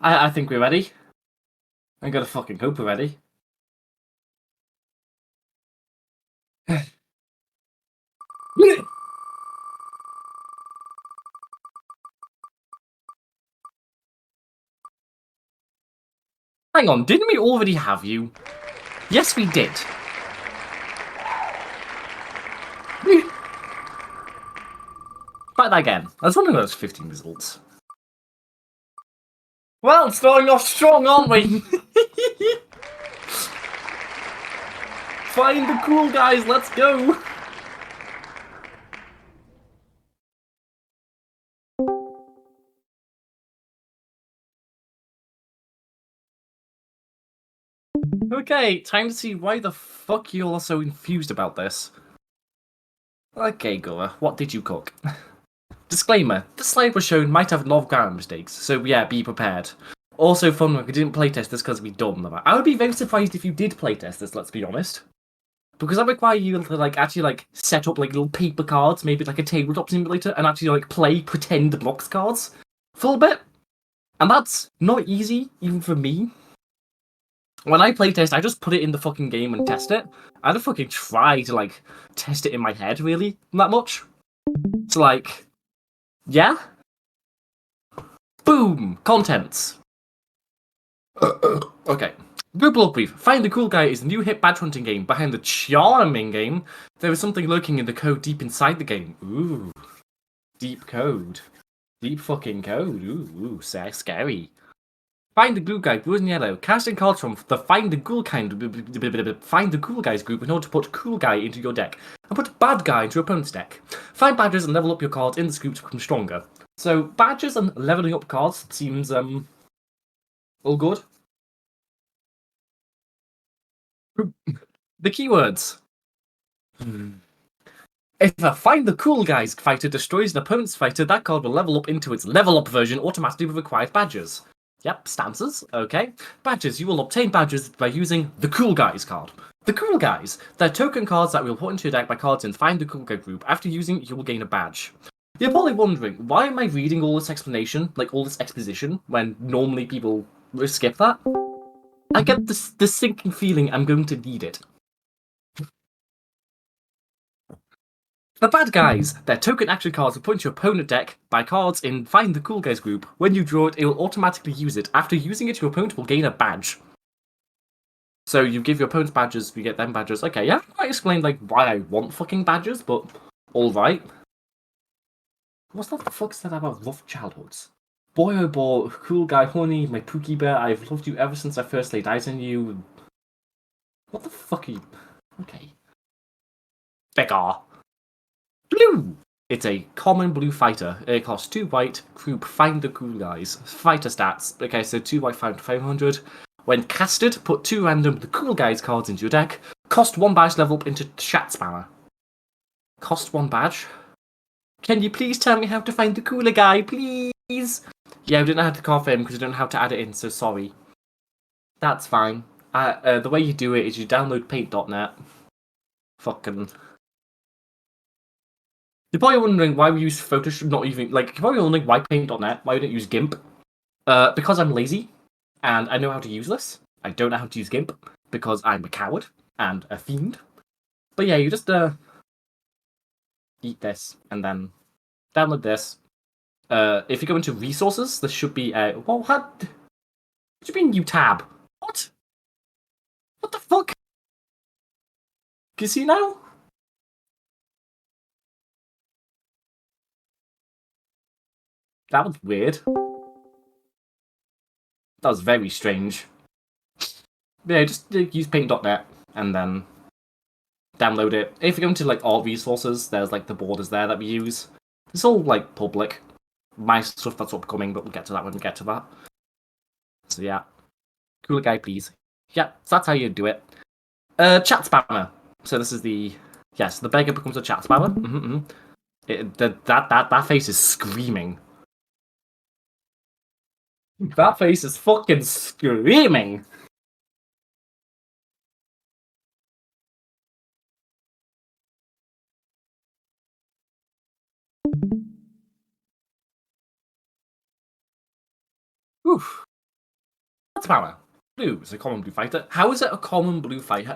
I think we're ready. I gotta fucking hope we're ready. Hang on, didn't we already have you? Yes, we did. Try that again. I was wondering those 15 results. Well, starting off strong, aren't we? Find the cool guys, let's go! Okay, time to see why the fuck you're so infused about this. Okay, Gura, what did you cook? Disclaimer, the slide was shown might have a lot of grammar mistakes, so yeah, be prepared. Also, fun work, I didn't playtest this because we dumb. I would be very surprised if you did playtest this, let's be honest. Because that require you to actually set up little paper cards, maybe like a tabletop simulator, and actually play pretend Blox cards for a bit. And that's not easy, even for me. When I playtest, I just put it in the fucking game and test it. I don't fucking try to test it in my head really that much. So yeah. Boom! Contents. Okay. Blue brief. Find the Cool Guy is the new hit badge hunting game. Behind the charming game, there is something lurking in the code deep inside the game. Ooh. Deep code. Deep fucking code. Ooh, scary. Find the Glue Guy, blue and yellow. Casting cards from the Find the Cool Guys group in order to put Cool Guy into your deck. And put Bad Guy into your opponent's deck. Find badges and level up your cards in this group to become stronger. So, badges and leveling up cards seems, all good. The keywords. If a Find the Cool Guys fighter destroys an opponent's fighter, that card will level up into its level up version automatically with required badges. Yep, stances, okay. Badges, you will obtain badges by using the Cool Guys card. The Cool Guys, they're token cards that will put into your deck by cards in Find the Cool Guy group. After using, you will gain a badge. You're probably wondering, why am I reading all this explanation, all this exposition, when normally people skip that? I get this sinking feeling I'm going to need it. The Bad Guys, they're token action cards will put into your opponent deck by cards in Find the Cool Guys group. When you draw it, it will automatically use it. After using it, your opponent will gain a badge. So you give your opponents badges, you get them badges. Okay, yeah, I explained why I want fucking badges, but alright. What's that the fuck said about rough childhoods? Boy oh boy, cool guy, honey, my Pookie Bear, I've loved you ever since I first laid eyes on you. What the fuck are you? Okay. Beggar. Blue! It's a common blue fighter. It costs 2 white, group Find the Cool Guys. Fighter stats. Okay, so 2 white, 500. When casted, put 2 random The Cool Guys cards into your deck. Cost 1 badge level up into Chat Spammer. Cost 1 badge? Can you please tell me how to find the cooler guy, please? Yeah, we didn't know how to carve him because we don't know how to add it in, so sorry. That's fine. The way you do it is you download paint.net. Fucking... You're probably wondering why we use Photoshop, not even... you're probably wondering why paint.net, why we don't use GIMP. Because I'm lazy, and I know how to use this. I don't know how to use GIMP, because I'm a coward, and a fiend. But yeah, you just, eat this, and then download this. If you go into resources, there should be a... Well, what do you mean new tab? What? What the fuck? Can you see now? That was weird. That was very strange. Yeah, just use paint.net and then download it. If you go into all resources, there's the borders there that we use. It's all public. My stuff that's upcoming, but we'll get to that when we get to that. So yeah. Cooler guy, please. Yeah, so that's how you do it. Chat spammer. So this is the... Yes, the beggar becomes a chat spammer. That face is screaming. That face is fucking screaming! Oof. What's power? Blue is a common blue fighter. How is it a common blue fighter?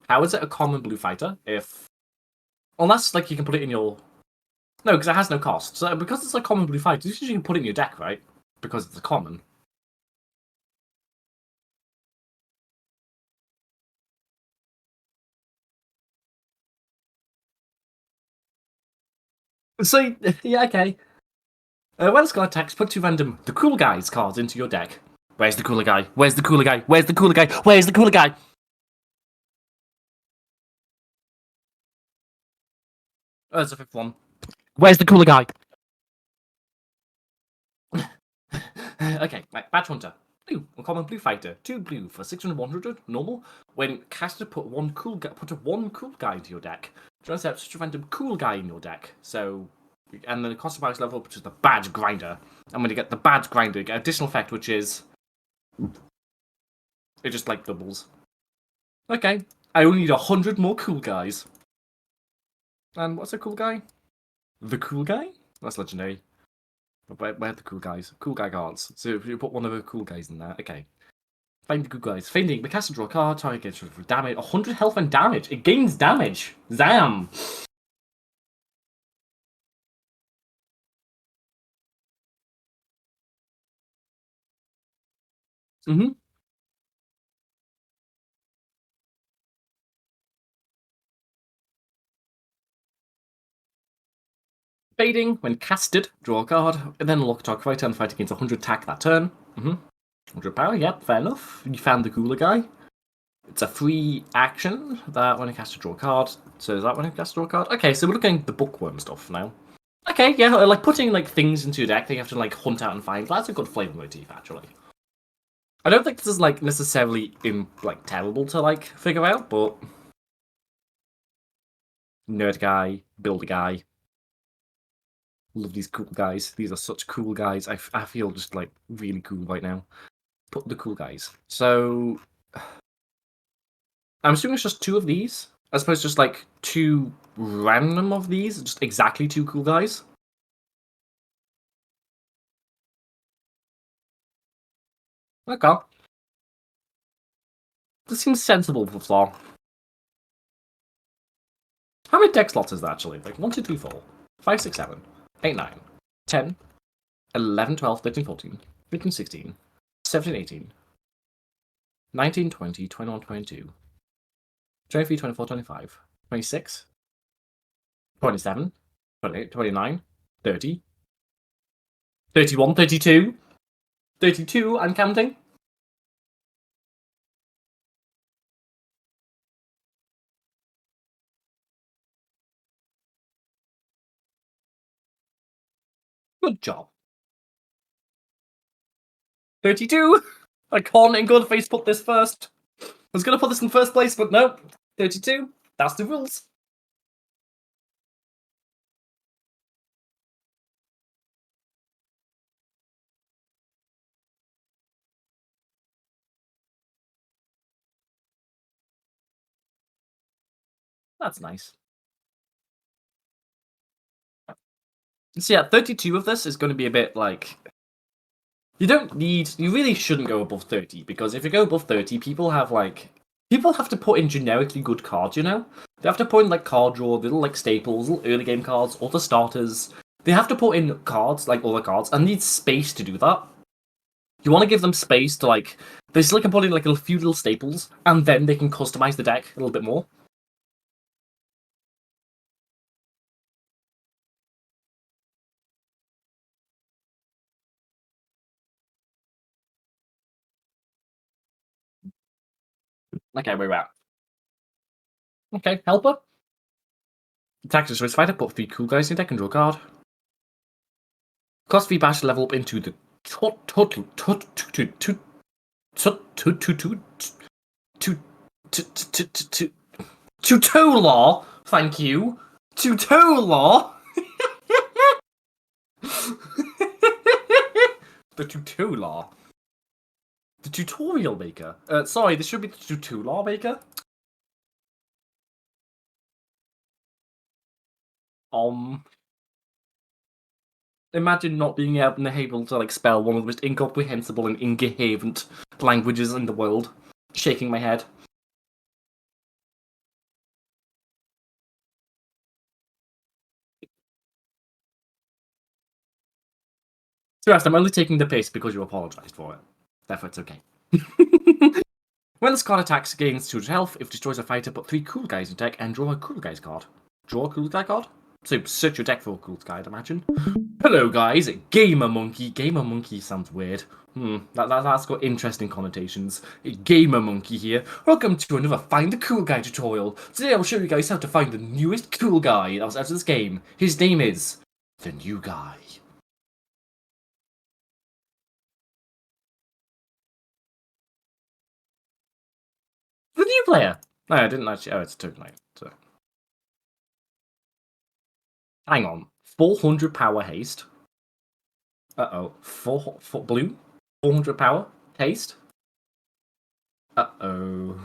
How is it a common blue fighter if... Unless, like, you can put it in your... No, because it has no cost. So, because it's a common blue fighter, you can put it in your deck, right? Because it's a common. So, yeah, okay. When it's got attacks, put 2 random The Cool Guys cards into your deck. Where's the cooler guy? Where's the cooler guy? Where's the cooler guy? Where's the cooler guy? Oh, there's a 5th one. Where's the cooler guy? Okay, right, Badge Hunter. Blue, uncommon blue fighter. 2 blue for 600, 100, normal. When casted, put a one cool guy into your deck. Try to set such a random cool guy in your deck. So, and then the cost of power level up, which is the Badge Grinder. And when you get the Badge Grinder, you get additional effect, which is... It just, like, doubles. Okay, I only need 100 more cool guys. And what's a cool guy? The cool guy? That's legendary. Where are the cool guys? Cool guy cards. So if you put one of the cool guys in there, okay. Find the good guys. Fainting, we cast and draw a card, target gets rid of damage. 100 health and damage. It gains damage. Zam! Mm-hmm. Fading, when casted, draw a card, and then look target right turn, fight against 100 attack that turn. Mm-hmm. 100 power, yep, fair enough. You found the cooler guy. It's a free action that when you cast to draw a card. So is that when you cast to draw a card? Okay, so we're looking at the bookworm stuff now. Okay, yeah, like putting like things into your deck that you have to like hunt out and find. That's a good flavor motif, actually. I don't think this is like necessarily terrible to like figure out, but nerd guy, builder guy, love these cool guys. These are such cool guys. I feel just like really cool right now. Put the cool guys. So I'm assuming it's just 2 of these, as opposed to just like 2 random of these, just exactly 2 cool guys. Okay. This seems sensible for Flaw. How many deck slots is that actually? Like 1, 2, 3, 4, 5, 6, 7, 8, 9, 10, 11, 12, 13, 14, 15, 16, 17, 18, 19, 20, 21, 22, 23, 24, 25, 26, 27, 28, 29, 30, 31, 32, 32, I'm counting. Good job. 32! I can't in good face put this first. I was gonna put this in first place, but nope. 32. That's the rules. That's nice. So yeah, 32 of this is going to be a bit like... You really shouldn't go above 30, because if you go above 30, people have to put in generically good cards, you know? They have to put in like card draw, little like staples, little early game cards, auto starters. They have to put in cards, like all the cards, and need space to do that. You want to give them space to like... They still can put in like a few little staples, and then they can customize the deck a little bit more. Okay, we're out. Okay, helper. Attack is fighter, put 3 cool guys in deck and draw a card. Cost 3 bash to level up into the Tutolar. Thank you. Tutolar. The Tutolar. The tutorial maker. Sorry, this should be the Tutolar maker. Imagine not being able to like spell one of the most incomprehensible and incoherent languages in the world. Shaking my head. So, I'm only taking the piss because you apologised for it. Therefore, it's okay. When this card attacks, gains 200 health. If destroys a fighter, put 3 cool guys in deck and draw a cool guys card. Draw a cool guy card? So search your deck for a cool guy, I'd imagine. Hello guys, Gamer Monkey. Gamer Monkey sounds weird. That's got interesting connotations. Gamer Monkey here. Welcome to another Find the Cool Guy tutorial. Today I'll show you guys how to find the newest cool guy that was out of this game. His name is the New Guy. The new player. No, I didn't actually. Oh, it's a token. So. Hang on. 400 power haste. Uh-oh. 4 blue? 400 power haste? Uh-oh.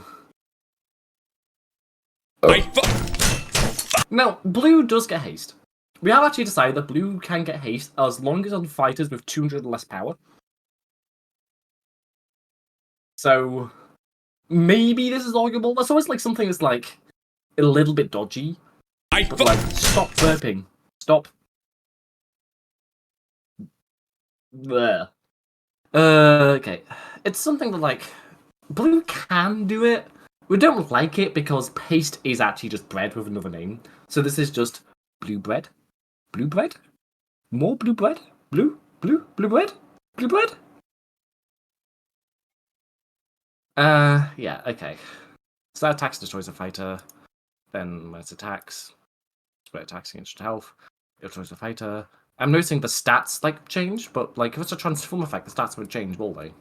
Now, blue does get haste. We have actually decided that blue can get haste as long as on fighters with 200 or less power. So, maybe this is arguable. That's always like something that's like a little bit dodgy. But like, stop burping. Stop. There. Okay. It's something that like blue can do it. We don't like it because paste is actually just bread with another name. So this is just blue bread. Blue bread? More blue bread? Blue bread? Blue bread? Yeah, okay. So that attacks destroys a fighter. Then when it attacks, spread attacks against health. It destroys a fighter. I'm noticing the stats like change, but like if it's a transform effect, the stats won't change, will they?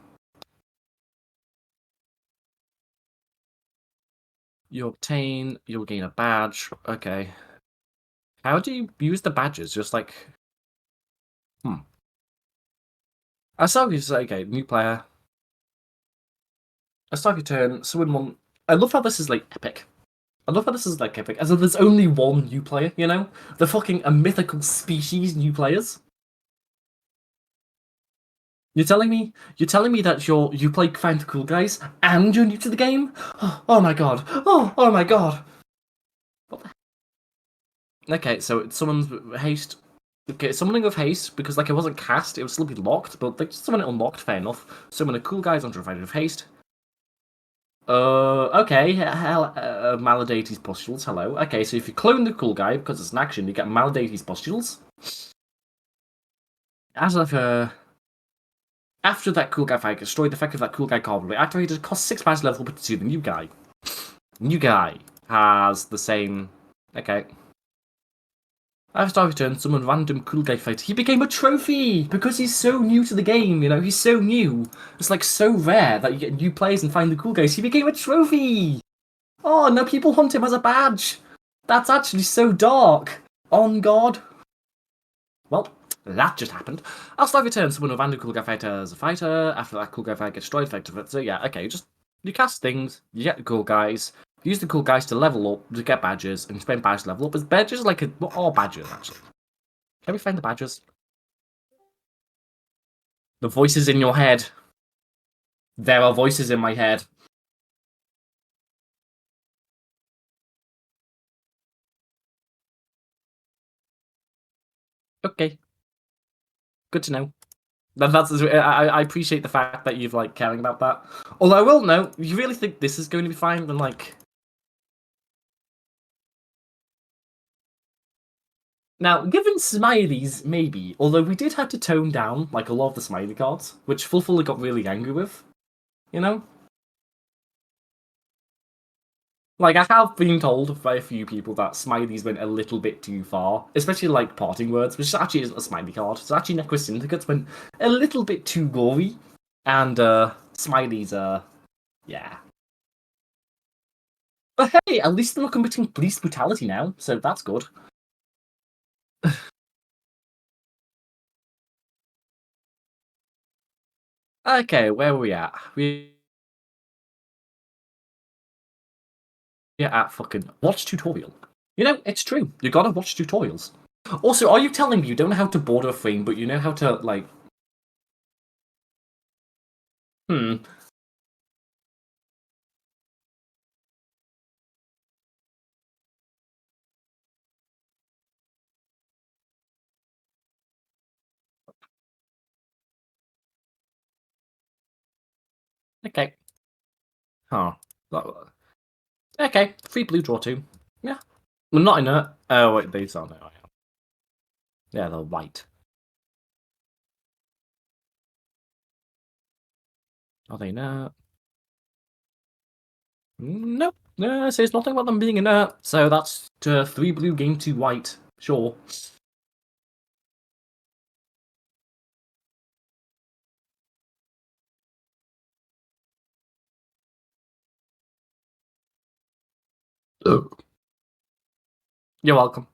You'll gain a badge. Okay. How do you use the badges? Just like, I saw you say, okay, new player. I start your turn. I love how this is like epic. I love how this is like epic. As if there's only one new player, you know? They're fucking a mythical species new players. You're telling me that you play Find the Cool Guys and you're new to the game? Oh my god. Oh my god. What the... Okay, so it summons haste. Okay, summoning of haste, because like it wasn't cast, it would still be locked, but like summon it unlocked, fair enough. Summon a Cool Guys onto a fighter of haste. Okay, Maladetes Pustules, hello. Okay, so if you clone the Cool Guy, because it's an action, you get Maladetes Pustules. As of, after that Cool Guy fight, destroy the effect of that Cool Guy card. Activated, costs 6 badge level to the New Guy. New Guy has the same... Okay. After start return, summon random Cool Guy fighter. He became a trophy! Because he's so new to the game, you know? He's so new. It's like so rare that you get new players and find the Cool Guys. He became a trophy! Oh, now people hunt him as a badge! That's actually so dark! On God! Well, that just happened. I'll start return summon a random Cool Guy fighter as a fighter. After that Cool Guy fighter gets destroyed, effective. So yeah, okay, just you cast things, you get the Cool Guys, use the Cool Guys to level up, to get badges, and spend badges to level up. Is badges like what are badges actually? Can we find the badges? The voices in your head. There are voices in my head. Okay. Good to know. I appreciate the fact that you've like caring about that. Although I will note, you really think this is going to be fine? Then like, now given smileys, maybe. Although we did have to tone down like a lot of the smiley cards, which Fulfully got really angry with. You know. Like, I have been told by a few people that Smileys went a little bit too far, especially like parting words, which actually isn't a Smiley card. So actually Necro Syndicates went a little bit too gory, and Smileys, yeah. But hey, at least they're not committing police brutality now, so that's good. Okay, where are we at? We're at fucking watch tutorial. You know, it's true. You gotta watch tutorials. Also, are you telling me you don't know how to border a frame, but you know how to, like... Hmm. Okay. Huh. Okay. 3 blue, draw 2. Yeah. Well, not inert. Oh, wait, these are no. Yeah, they're white. Are they inert? Nope. No, it says nothing about them being inert. So that's 3 blue, game 2 white. Sure. Oh. You're welcome.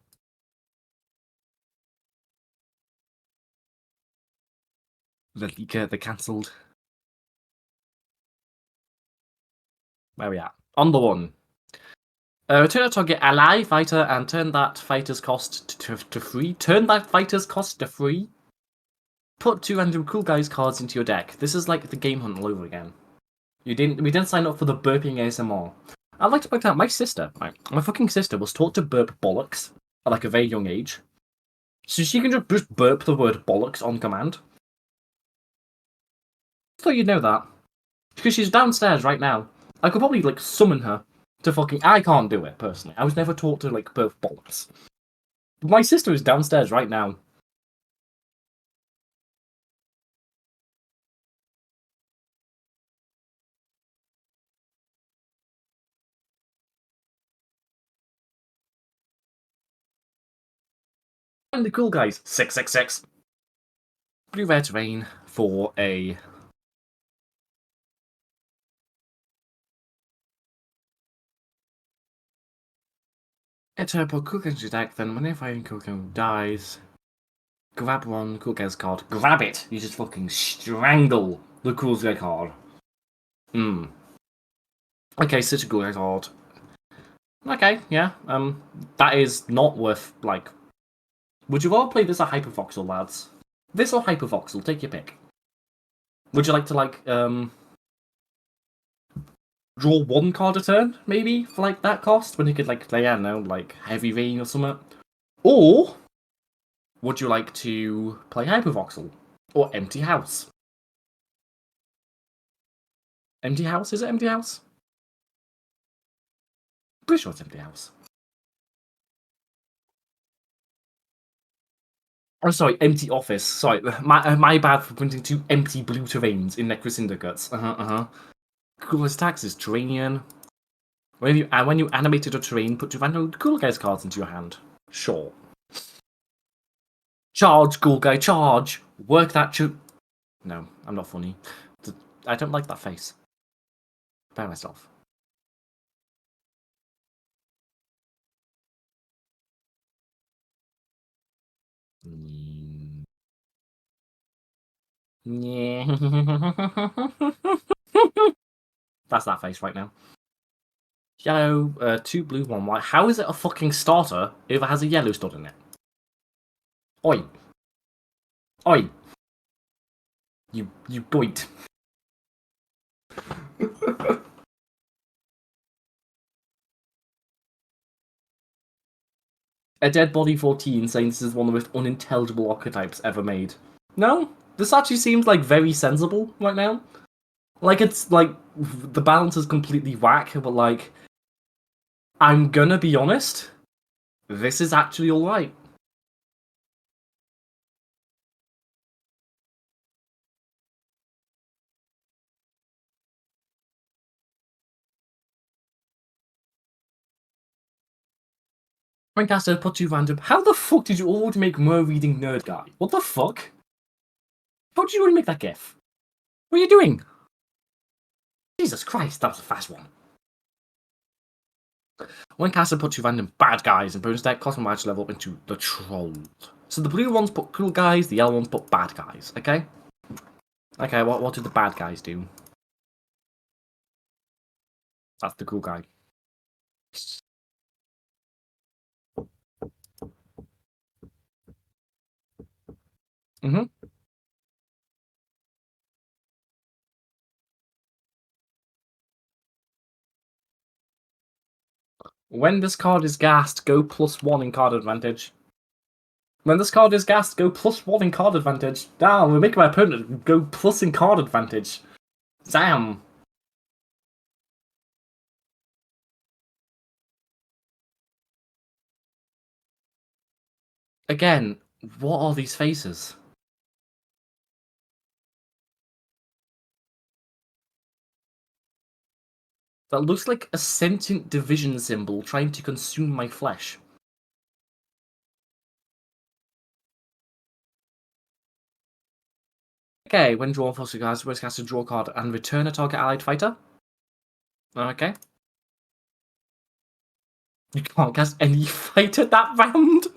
The leaker, the cancelled. Where we at? On the 1. Return a target ally fighter and turn that fighter's cost to 3. Turn that fighter's cost to 3. Put 2 random cool guys cards into your deck. This is like the game hunt all over again. We didn't sign up for the burping ASMR. I'd like to point out my sister, right? My fucking sister was taught to burp bollocks at like a very young age. So she can just burp the word bollocks on command. I thought you'd know that. Because she's downstairs right now. I could probably like summon her to fucking... I can't do it, personally. I was never taught to like burp bollocks. But my sister is downstairs right now. And the cool guys. 666. Blue red terrain for a... Put cool guys into your deck, then whenever a cool guy dies, grab one cool guy's card. Grab it! You just fucking strangle the cool guy card. Okay, such a cool guy card. Okay, yeah. That is not worth, like... Would you rather play this or Hypervoxel, lads? This or Hypervoxel, take your pick. Would you like to, like, draw 1 card a turn, maybe, for, like, that cost? When you could, like, I don't know, like, Heavy Rain or something? Or would you like to play Hypervoxel? Or Empty House? Empty House? Is it Empty House? Pretty sure it's Empty House. Oh, sorry, Empty Office. Sorry, my bad for printing 2 empty blue terrains in Necro Syndicates. Coolest tax is Terranian. When you animated a terrain, put 2 random cool guys cards into your hand. Sure. Charge, cool guy, charge! Work that No, I'm not funny. I don't like that face. Prepare myself. Yeah. That's that face right now. Yellow, 2 blue, 1 white. How is it a fucking starter if it has a yellow stud in it? Oi. Oi. You boit. A Dead Body 14 saying this is one of the most unintelligible archetypes ever made. No, this actually seems like very sensible right now. Like it's like the balance is completely whack, but like I'm gonna be honest, this is actually alright. Francaster, put you random. How the fuck did you already make reading nerd guy? What the fuck? How did you already make that gif? What are you doing? Jesus Christ, that was a fast one. When caster puts you random bad guys in bonus deck, cost match level up into the troll. So the blue ones put cool guys, the yellow ones put bad guys, okay? Okay, what did the bad guys do? That's the cool guy. Mm-hmm. When this card is gassed, go +1 in card advantage. When this card is gassed, go +1 in card advantage. Damn, we're making my opponent go plus in card advantage. Damn. Again, what are these faces? That looks like a sentient division symbol trying to consume my flesh. Okay, when drawn for cigars, you cast a draw card and return a target allied fighter. Okay. You can't cast any fighter that round.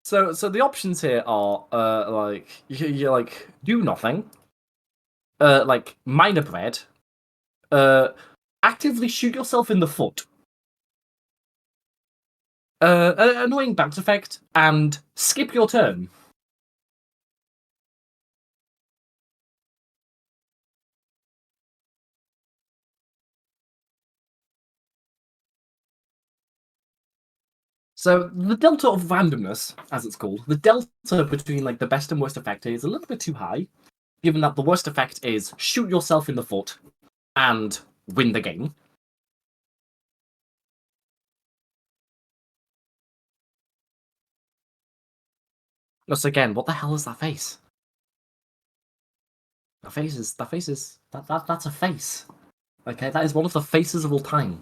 So the options here are like you like do nothing, like minor bread, actively shoot yourself in the foot, annoying bounce effect, and skip your turn. So the delta of randomness, as it's called, the delta between like the best and worst effect is a little bit too high, given that the worst effect is shoot yourself in the foot and win the game. Thus again, what the hell is that face? That's a face. Okay, that is one of the faces of all time.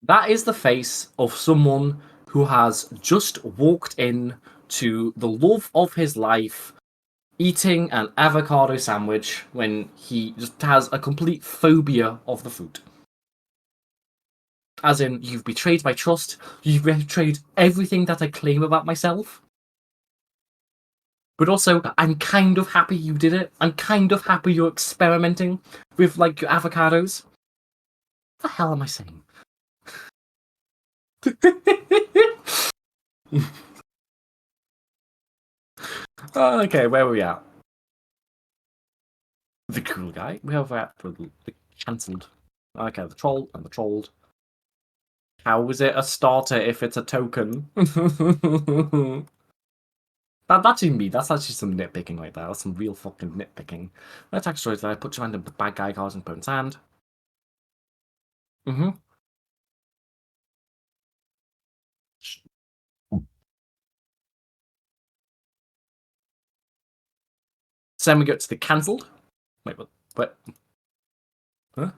That is the face of someone who has just walked in to the love of his life, eating an avocado sandwich when he just has a complete phobia of the food. As in, you've betrayed my trust, you've betrayed everything that I claim about myself. But also, I'm kind of happy you did it. I'm kind of happy you're experimenting with, like, your avocados. What the hell am I saying? Okay, where are we at? The cool guy. Where are we at? The cancelled. Okay, the troll and the trolled. How is it a starter if it's a token? That's in me. That's actually some nitpicking right there. That's some real fucking nitpicking. Attack destroys there. Put your random bad guy cards in opponent's hand. Mm-hmm. So then we go to the cancelled. Wait, what? What? Huh?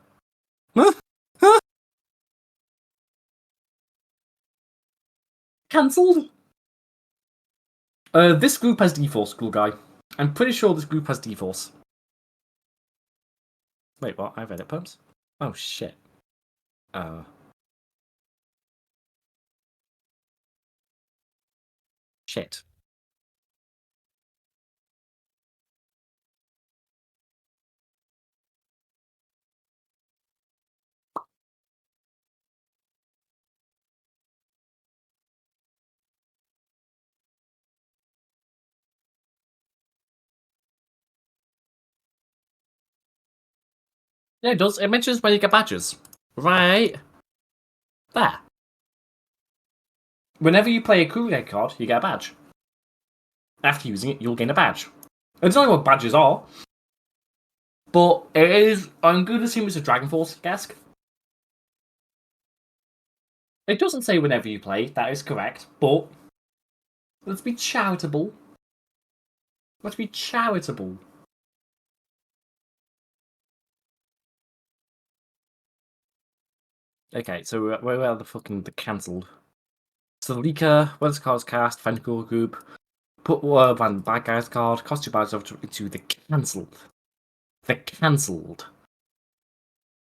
Huh? Huh? Cancelled? This group has D-Force, cool guy. I'm pretty sure this group has D-Force. Wait, what? I read it, perms? Oh, shit. Shit. Yeah, it does. It mentions when you get badges. Right there. Whenever you play a cool guy card, you get a badge. After using it, you'll gain a badge. I don't know what badges are, but it is. I'm going to assume it's a Dragon Force-esque. It doesn't say whenever you play, that is correct, but let's be charitable. Let's be charitable. Okay, so where are the fucking the cancelled? So the leaker, when this card's cast, find a cool group, put one bad guy's card, cost two badges into the cancelled. The cancelled.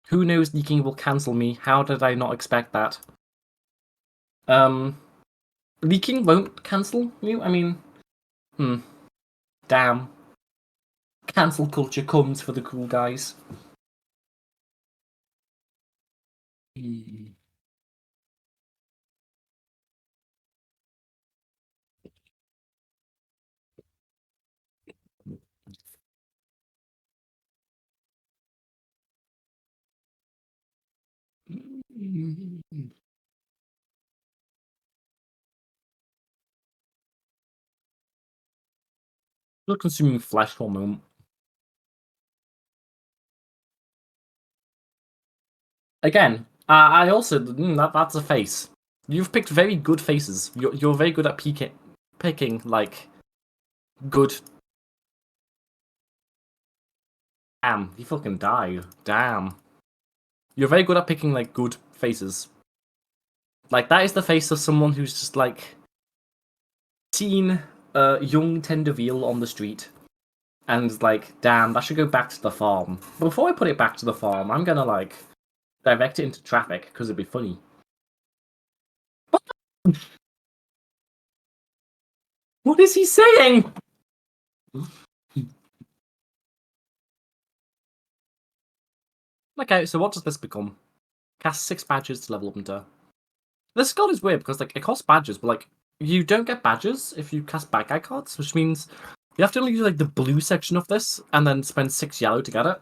Who knows leaking will cancel me? How did I not expect that? Leaking won't cancel you? I mean, damn. Cancel culture comes for the cool guys. Still consuming flesh for a moment. Again, I also that's a face. You've picked very good faces. You're very good at picking like good. Damn, he fucking died. Damn, you're very good at picking like good faces. Like that is the face of someone who's just like seen a young tender veal on the street and is like, damn, that should go back to the farm. Before I put it back to the farm, I'm gonna like direct it into traffic because it'd be funny. What is he saying? Okay, so what does this become? Cast 6 badges to level up into. This card is weird because like it costs badges, but like you don't get badges if you cast bad guy cards, which means you have to only do like the blue section of this and then spend 6 yellow to get it.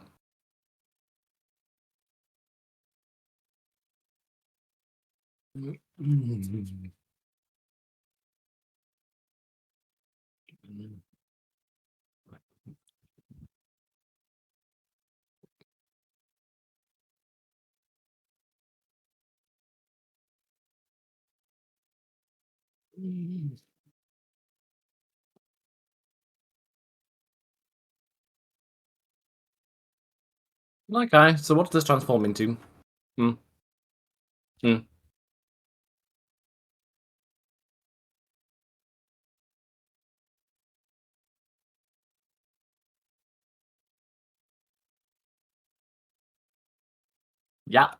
Okay, so what does this transform into? Hmm. Hmm. Yeah.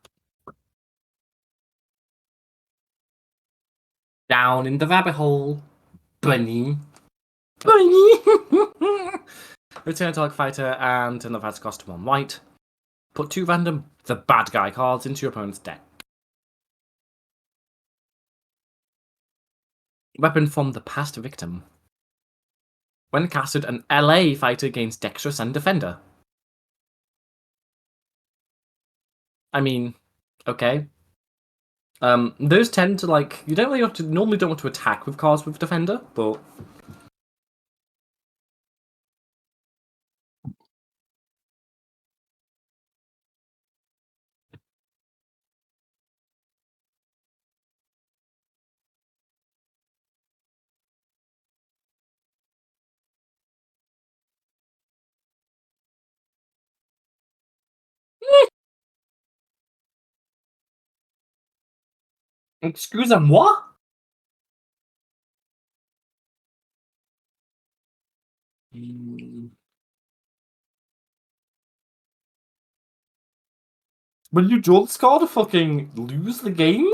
Down in the rabbit hole. Bunny. Bunny! Return Target Fighter and turn the fighter's cost to 1 white. Put 2 random the bad guy cards into your opponent's deck. Weapon from the past victim. When casted, an LA fighter gains Dexterous and Defender. I mean, okay. Those tend to like you don't really normally don't want to attack with cards with Defender, but excuse them, what? Will you draw this card to fucking lose the game?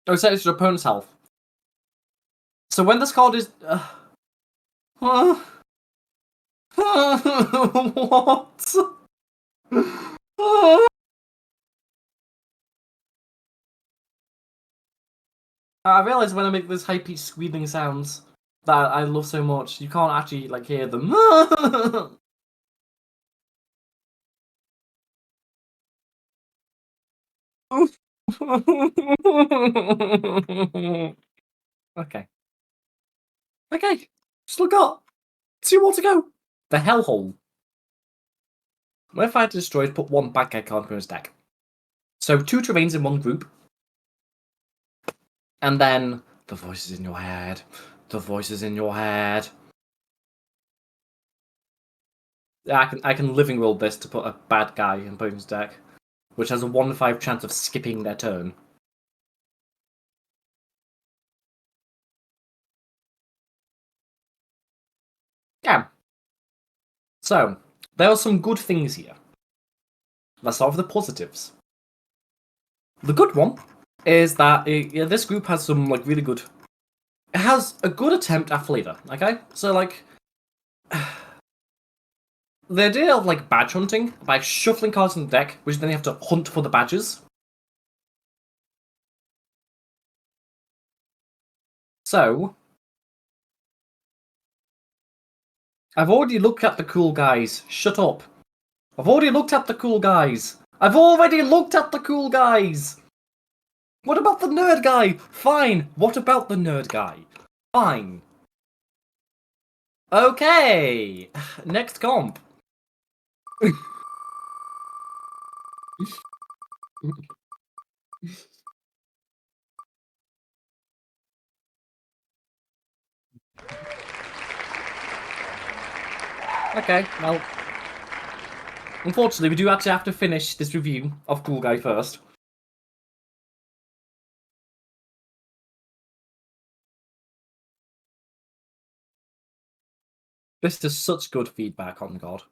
Oh, so it's your opponent's health. So when this card is what? I realize when I make those high-pitched squealing sounds that I love so much, you can't actually like hear them. Okay. Okay. Still got 2 more to go. The Hellhole. When a fighter destroys, put 1 bad guy card from his deck. So 2 terrains in 1 group. And then the voices in your head. The voices in your head. I can living roll this to put a bad guy in opponent's deck, which has a 1-5 chance of skipping their turn. Yeah. So, there are some good things here. Let's start with the positives. The good one is that this group has some like really good. It has a good attempt at flavor. Okay, so like the idea of like badge hunting by shuffling cards in the deck, which then you have to hunt for the badges. So I've already looked at the cool guys. Shut up. I've already looked at the cool guys. I've already looked at the cool guys. What about the nerd guy? Fine. What about the nerd guy? Fine. Okay. Next comp. Okay, well, unfortunately, we do actually have to finish this review of Cool Guy first. This is such good feedback, on God.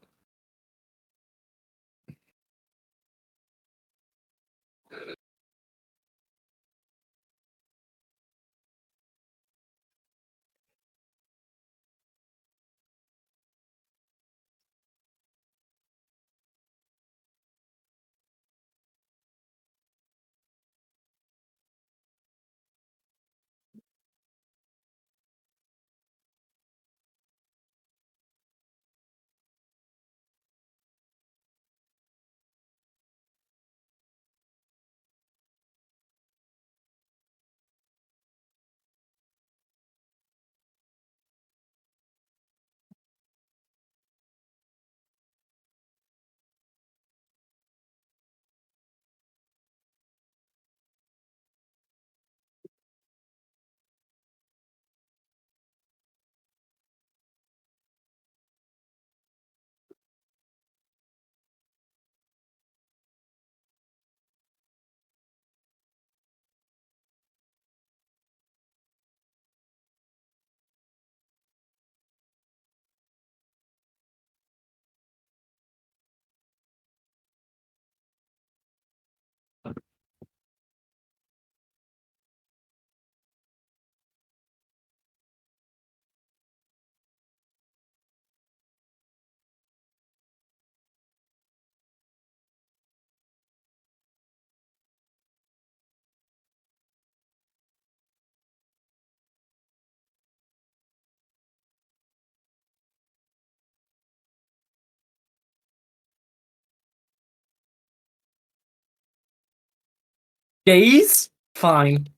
Gaze? Fine.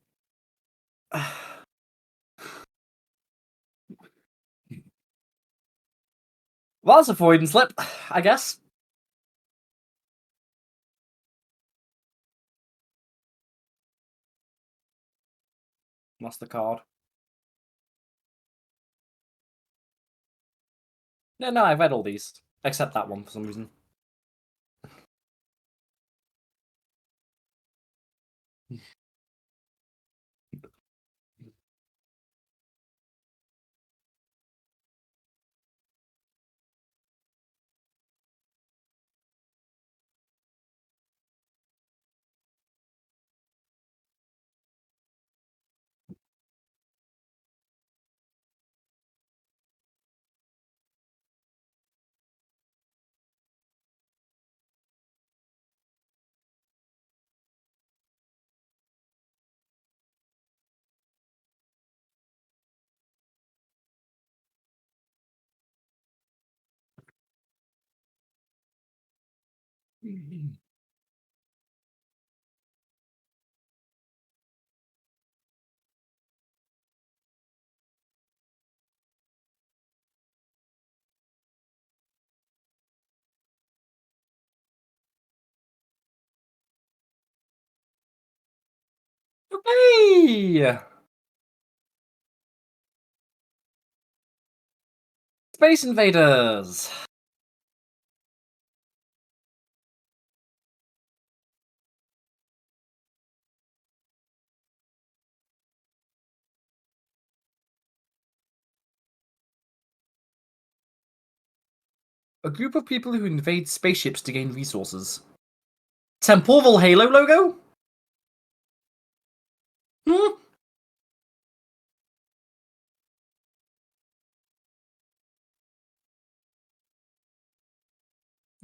Well, that's a Freudian slip, I guess. That's the card. No, I've read all these. Except that one for some reason. Okay! Space Invaders! A group of people who invade spaceships to gain resources. Temporal Halo logo? Hmm?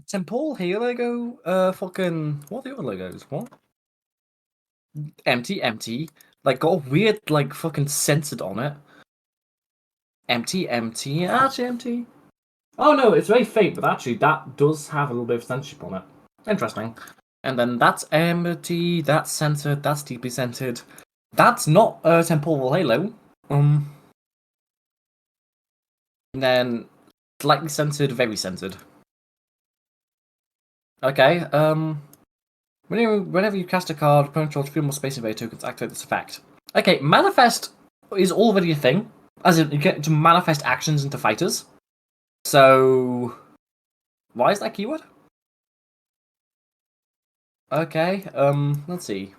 Temporal Halo logo? Fucking... What are the other logos? What? Empty. Like, got a weird, like, fucking censored on it. Empty. Actually empty. Oh no, it's very faint, but actually that does have a little bit of censorship on it. Interesting. And then that's empty, that's centered, that's deeply centered. That's not a temporal halo. And then slightly centered, very centered. Okay, whenever you cast a card, opponent draws 3 more Space Invader tokens, activate this effect. Okay, manifest is already a thing. As in, you get to manifest actions into fighters. So, why is that keyword? Okay, let's see.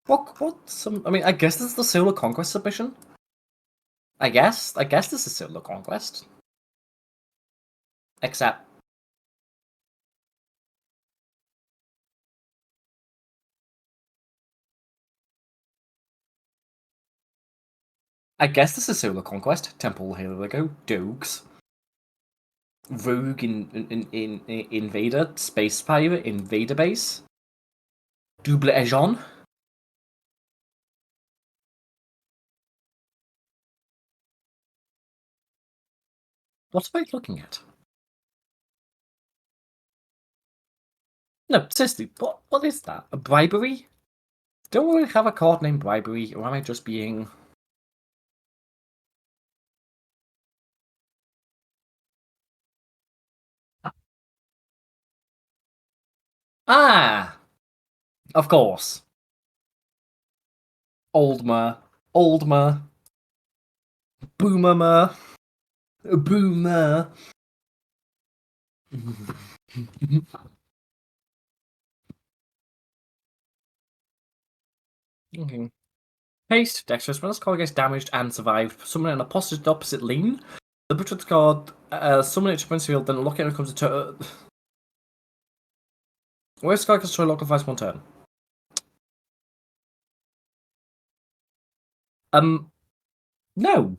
I mean, I guess this is the Solar Conquest submission. I guess this is Solar Conquest. Except, I guess this is Solar Conquest. Temple Halo Lego, Dogs, Rogue in Invader, Space Pirate, Invader Base, Double Ejon. What am I looking at? No, seriously, what is that? A bribery? Don't we have a card named Bribery, or am I just being... Ah! Of course. Oldmer. Boomer. Boomer. Okay. Haste, Dexterous. When this card gets damaged and survived, summon an opposite lane. The butchered card, summon it to Prince Field, then lock it when it comes to turn. Where this card can destroy local device 1 turn. No.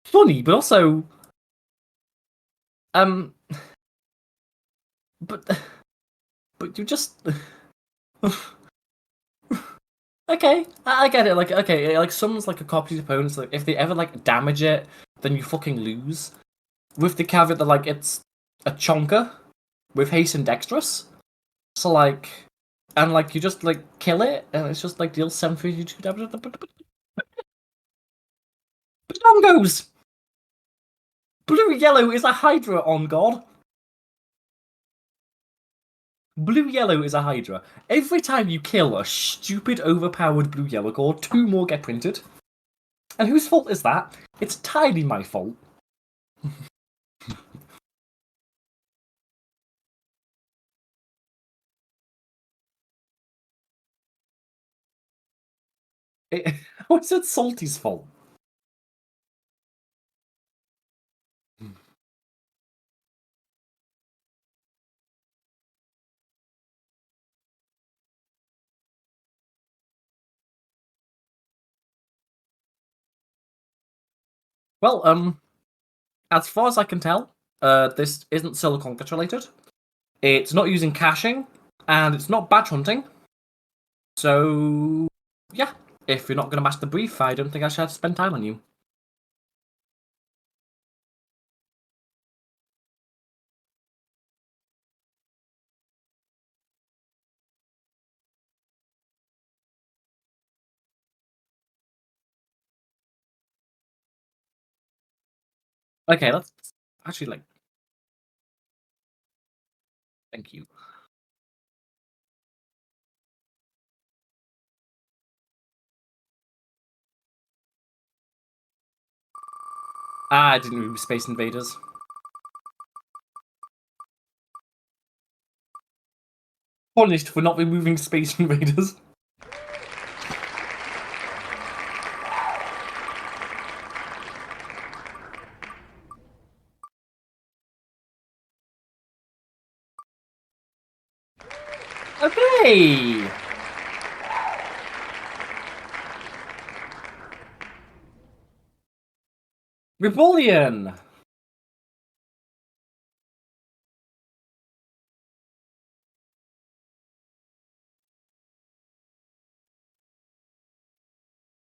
Funny, but also, um, but you just. Okay, I get it. Like, okay, like summons like a copy's opponents. Like, if they ever like damage it, then you fucking lose. With the caveat that like it's a chonker with haste and dexterous. So like, and like you just like kill it, and it's just like deals 732 damage. But goes. Blue yellow is a Hydra on God. Blue yellow is a Hydra. Every time you kill a stupid overpowered blue yellow card, 2 more get printed. And whose fault is that? It's entirely my fault. How is it Salty's fault? Well, as far as I can tell, this isn't Solar Conquest related. It's not using caching, and it's not badge hunting. So, yeah, if you're not going to match the brief, I don't think I should have to spend time on you. Okay, let's actually like. Thank you. I didn't remove Space Invaders. Punished for not removing Space Invaders. Okay! Reballien!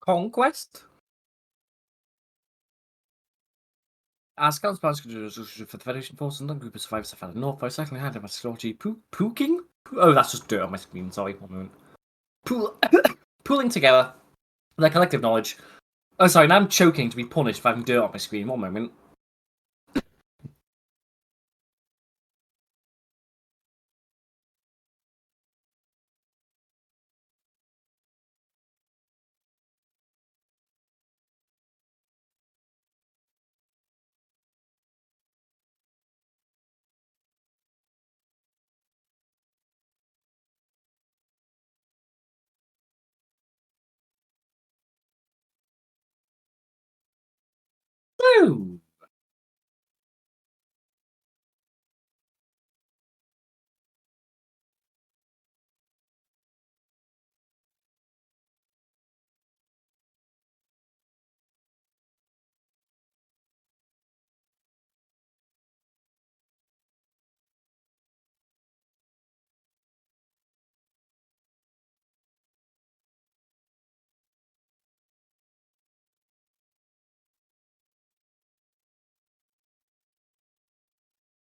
Conquest? As Scouts plans for the Federation forces, and group of survivors have found north by cycling hand by Slaughter Pooking? Oh, that's just dirt on my screen, sorry, 1 moment. Pooling together their collective knowledge. Oh, sorry, now I'm choking to be punished for having dirt on my screen, 1 moment. Woo!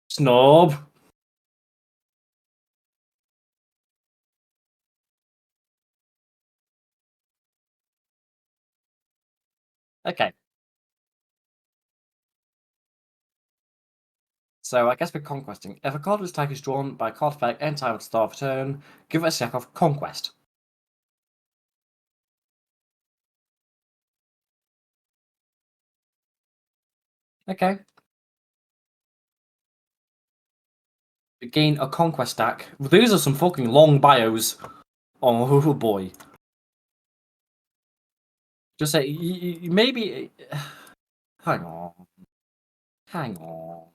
Snob. Okay. So I guess we're conquesting. If a card of this type is drawn by a card effect any time at the start of a turn, give it a check of Conquest. Okay. Gain a Conquest stack. These are some fucking long bios. Oh boy. Just say, maybe... Hang on. Hang on.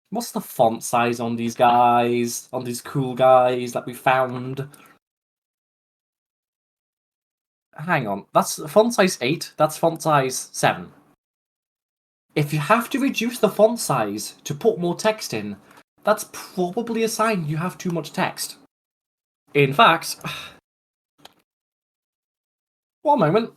What's the font size on these guys? On these cool guys that we found? Hang on. That's font size 8. That's font size 7. If you have to reduce the font size to put more text in, that's probably a sign you have too much text. In fact... 1 moment.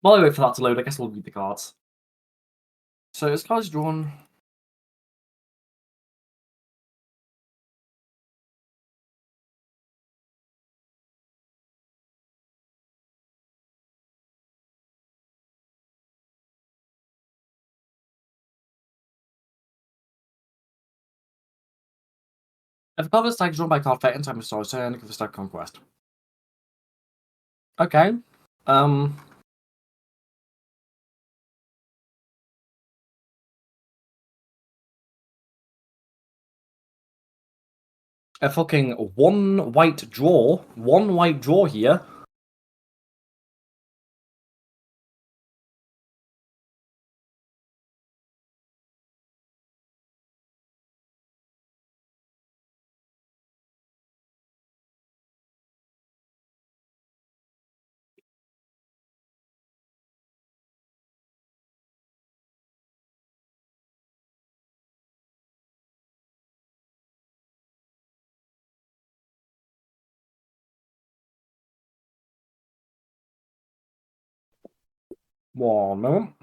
While I wait for that to load, I guess we'll read the cards. So this card is drawn. If a card of this type is drawn by a card effect anytime it's starts turn, give the stack Conquest. Okay. A fucking one white draw here. One moment.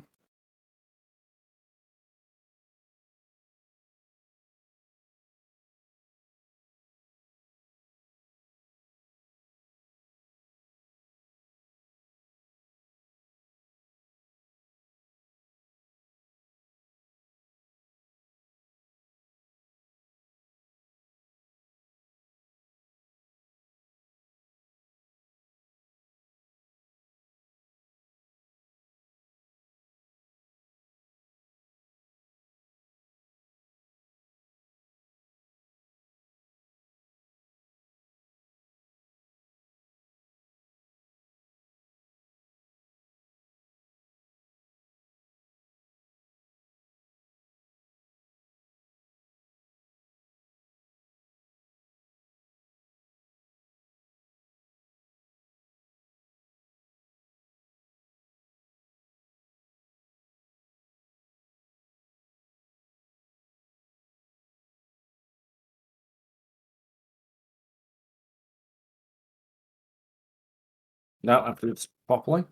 No, I have to do this properly.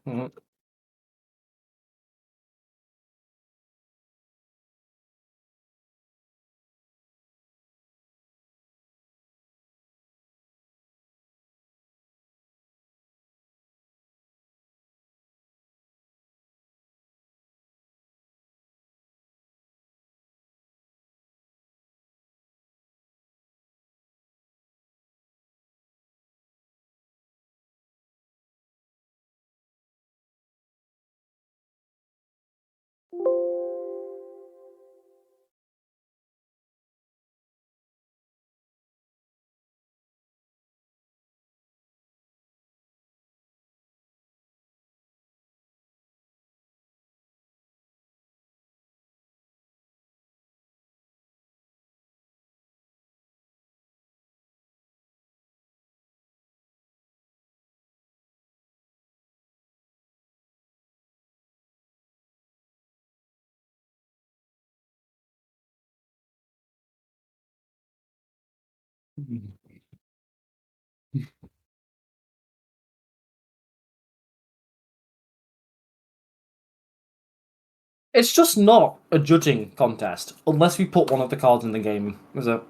It's just not a judging contest unless we put one of the cards in the game. Is it?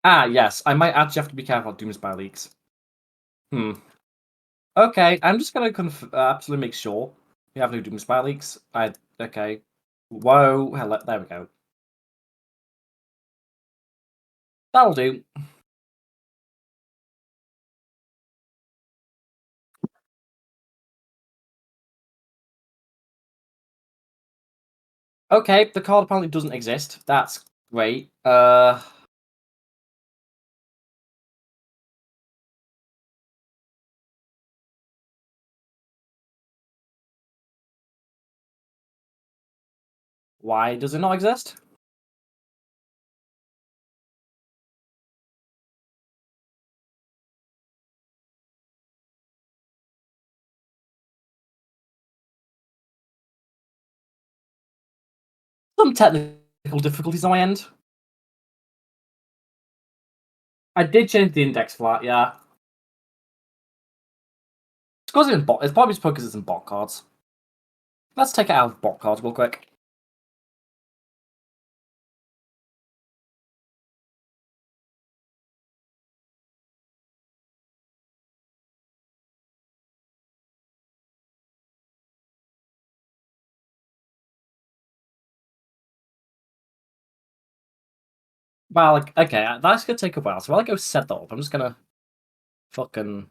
Ah, yes. I might actually have to be careful about Doomspire leaks. Okay, I'm just gonna absolutely make sure we have no Doomspire leaks. Okay. Whoa, hello. There we go. That'll do. Okay, the card apparently doesn't exist. That's great. Why does it not exist? Some technical difficulties on my end. I did change the index flat, yeah. It's because it's in bot. It's probably because it's in bot cards. Let's take it out of bot cards real quick. Well, like, okay, that's gonna take a while. So while I go set that up, I'm just gonna fucking.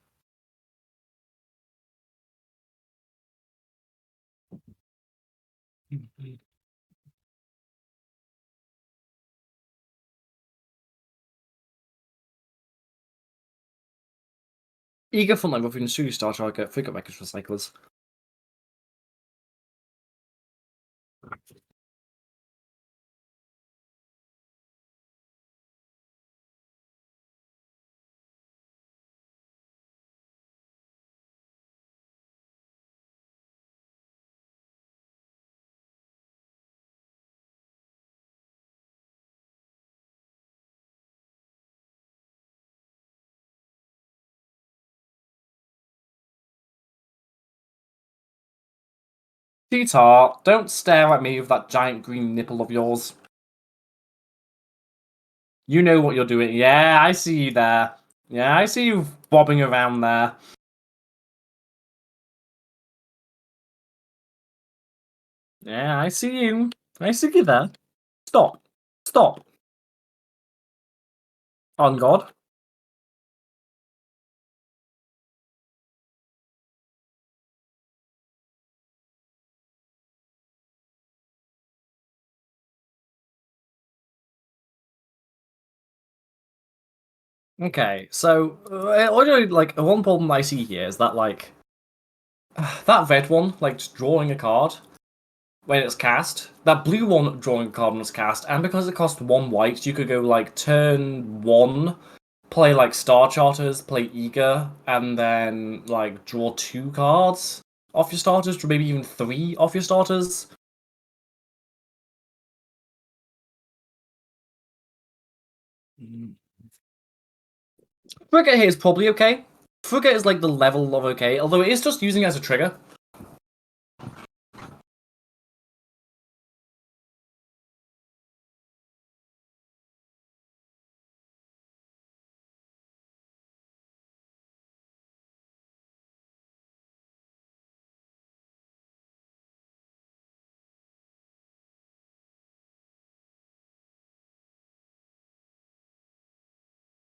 Eager frontline within Superstar try to get figure makers recyclers. Cheetar, don't stare at me with that giant green nipple of yours. You know what you're doing. Yeah, I see you there. Yeah, I see you bobbing around there. Yeah, I see you. I see you there. Stop. Stop. On God. Okay, so like one problem I see here is that like that red one, like just drawing a card when it's cast. That blue one drawing a card when it's cast, and because it cost 1 white, you could go like turn 1, play like Star Charters, play Eager, and then like draw 2 cards off your starters, or maybe even 3 off your starters. Frigate here is probably okay. Frigate is like the level of okay, although it is just using it as a trigger.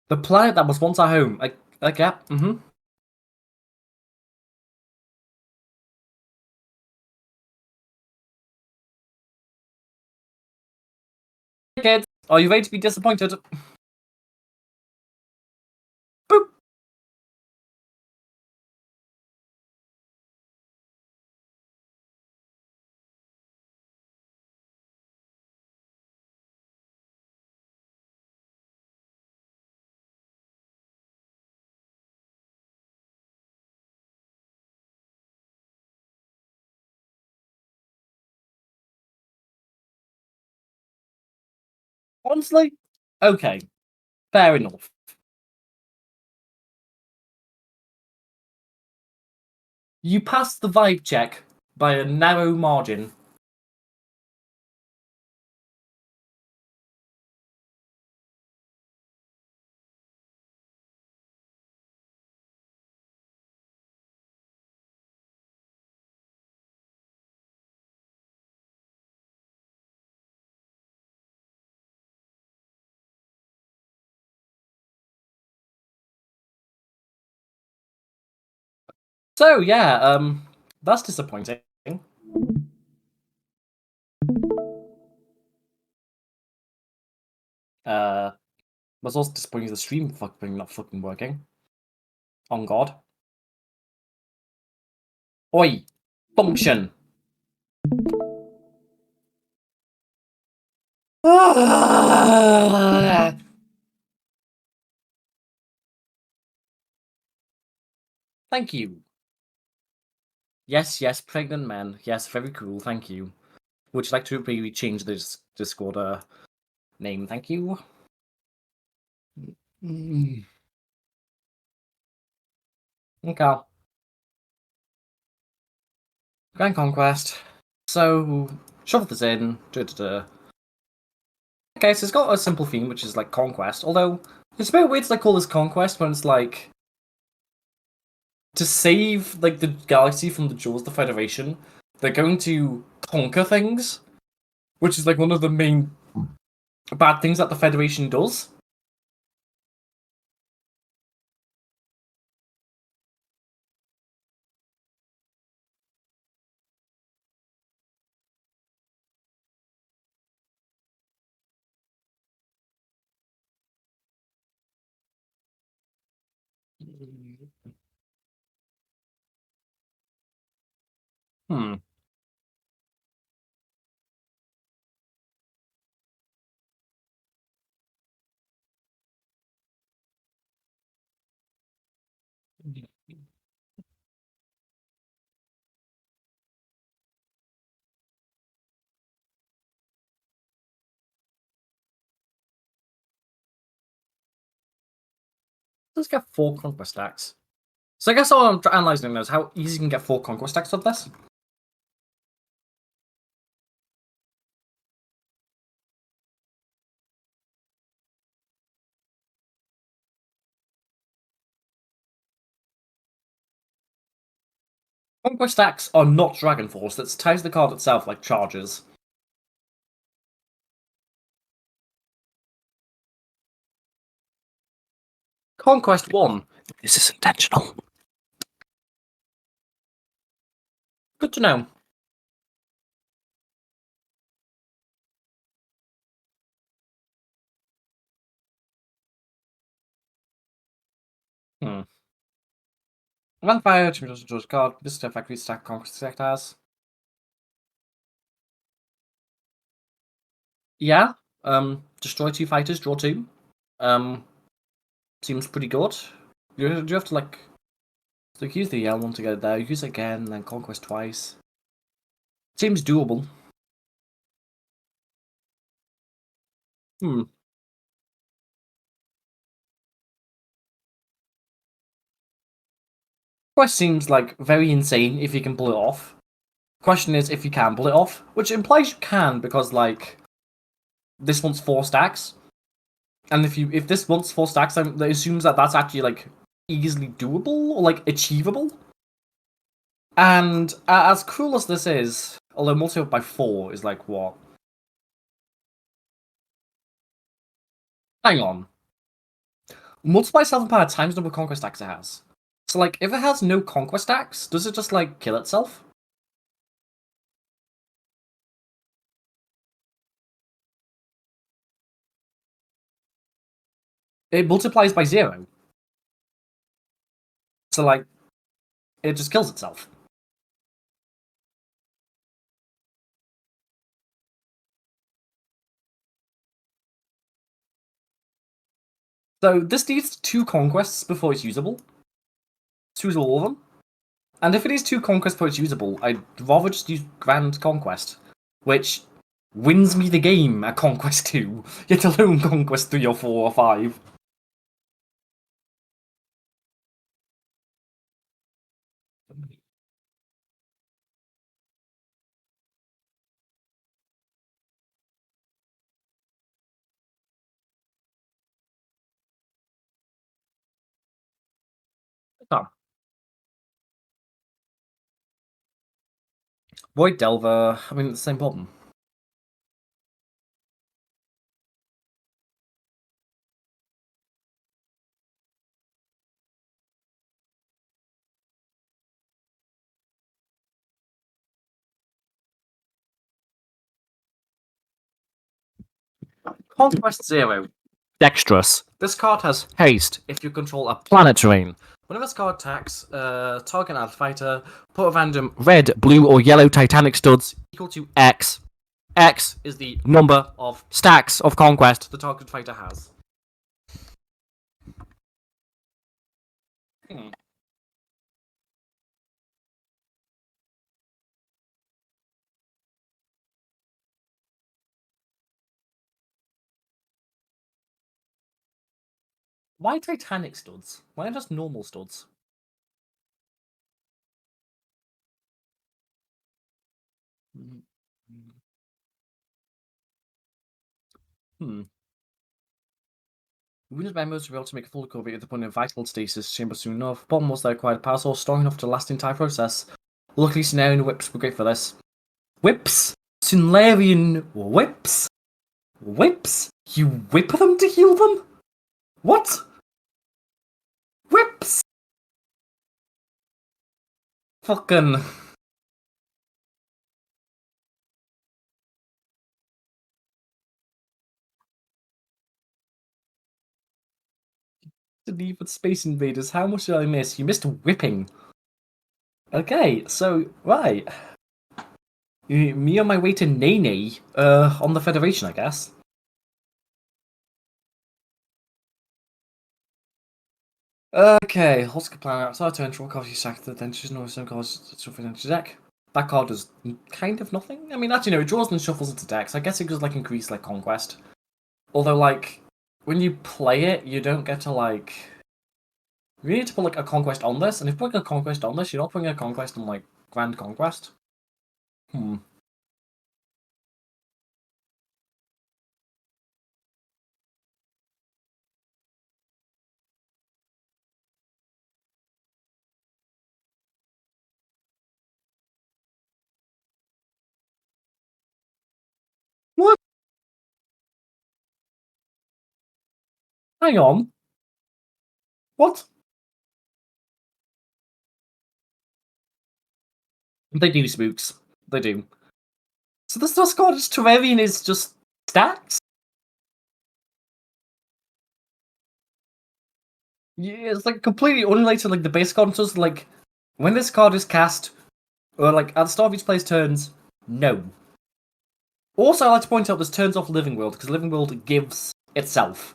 The planet that was once our home. Like yeah, Kids, are you ready to be disappointed? Boop. Honestly, okay, fair enough. You passed the vibe check by a narrow margin. So yeah, that's disappointing. Uh, was also disappointing the stream fucking not fucking working. On God. Oi, function. Thank you. Yes, yes, pregnant men. Yes, very cool. Thank you. Would you like to maybe change this Discord name? Thank you. Okay. Grand Conquest. So, shuffle this in. Okay, so it's got a simple theme, which is like Conquest. Although, it's a bit weird to like call this Conquest when it's like to save like the galaxy from the jaws of the Federation, they're going to conquer things, which is like one of the main bad things that the Federation does. Hmm. Let's get 4 conquest stacks. So I guess all I'm analyzing is how easy you can get 4 conquest stacks of this. Conquest stacks are not Dragon Force, that ties the card itself like charges. Conquest 1. This is intentional. Good to know. Hmm. Vampire, George God, this effect stack conquest sectors. Yeah. Destroy 2 fighters, draw 2. Seems pretty good. Do you have to like use the yellow one to get it there, use it again, then conquest twice. Seems doable. Quest seems like very insane if you can pull it off. Question is if you can pull it off, which implies you can because like this wants 4 stacks, and if this wants 4 stacks, then that assumes that that's actually like easily doable or like achievable. And as cool as this is, although multiplied by 4 is like what? Hang on. Multiply 7 power times number of conquest stacks it has. So like if it has no conquest stacks, does it just like kill itself? It multiplies by 0. So like it just kills itself. So this needs 2 conquests before it's usable. Choose all of them. And if it is 2 conquests before it's usable, I'd rather just use Grand Conquest, which wins me the game at Conquest 2, yet alone Conquest 3 or 4 or 5. Oh. Void Delver, I mean, it's the same problem. Conquest 0. Dexterous. This card has haste if you control a planet terrain. Whenever this card attacks, target allied fighter, put a random red, blue, or yellow Titanic studs equal to X. X is the number of stacks of conquest the target fighter has. Why Titanic studs? Why not just normal studs? Wounded members were able to make a full recovery at the point of vital stasis chamber soon enough. Problem was they acquired power source strong enough to last the entire process. Luckily, Cenarian whips were great for this. Whips? Cenarian whips? Whips? You whip them to heal them? What? Whips? Fucking. To leave with Space Invaders, how much did I miss? You missed whipping. Okay, so, right. Me on my way to Nene, on the Federation, I guess. Okay, Husker Planet. Outside to enter, card you sack the dentures, no some cards to fit into deck. That card does kind of nothing. I mean, actually, no, it draws and shuffles into decks. I guess it does, like, increase, like, Conquest. Although, like, when you play it, you don't get to, like... You need to put, like, a Conquest on this, and if you put a Conquest on this, you're not putting a Conquest on, like, Grand Conquest. What? Hang on. What? They do, Spooks. They do. So the Scottish Terrarian is just stats? Yeah, it's like completely unrelated to like the base card does. Like when this card is cast, or like at the start of each player's turns, no. Also, I like to point out this turns off Living World because Living World gives itself.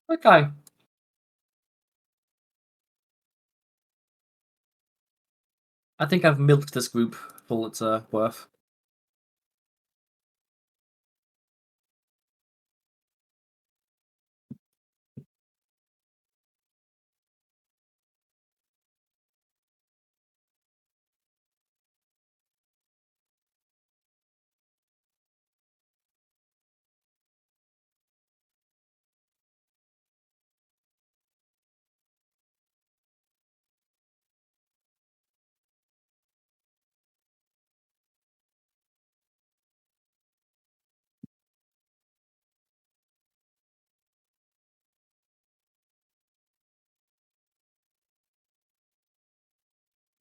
Okay, I think I've milked this group full its worth.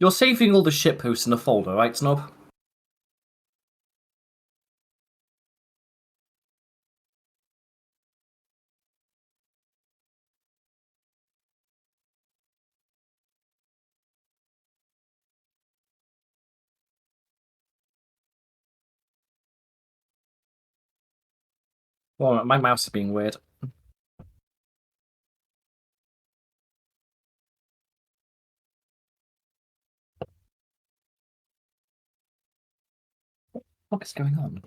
You're saving all the shitposts in a folder, right, Snob? Well, my mouse is being weird. What is going on?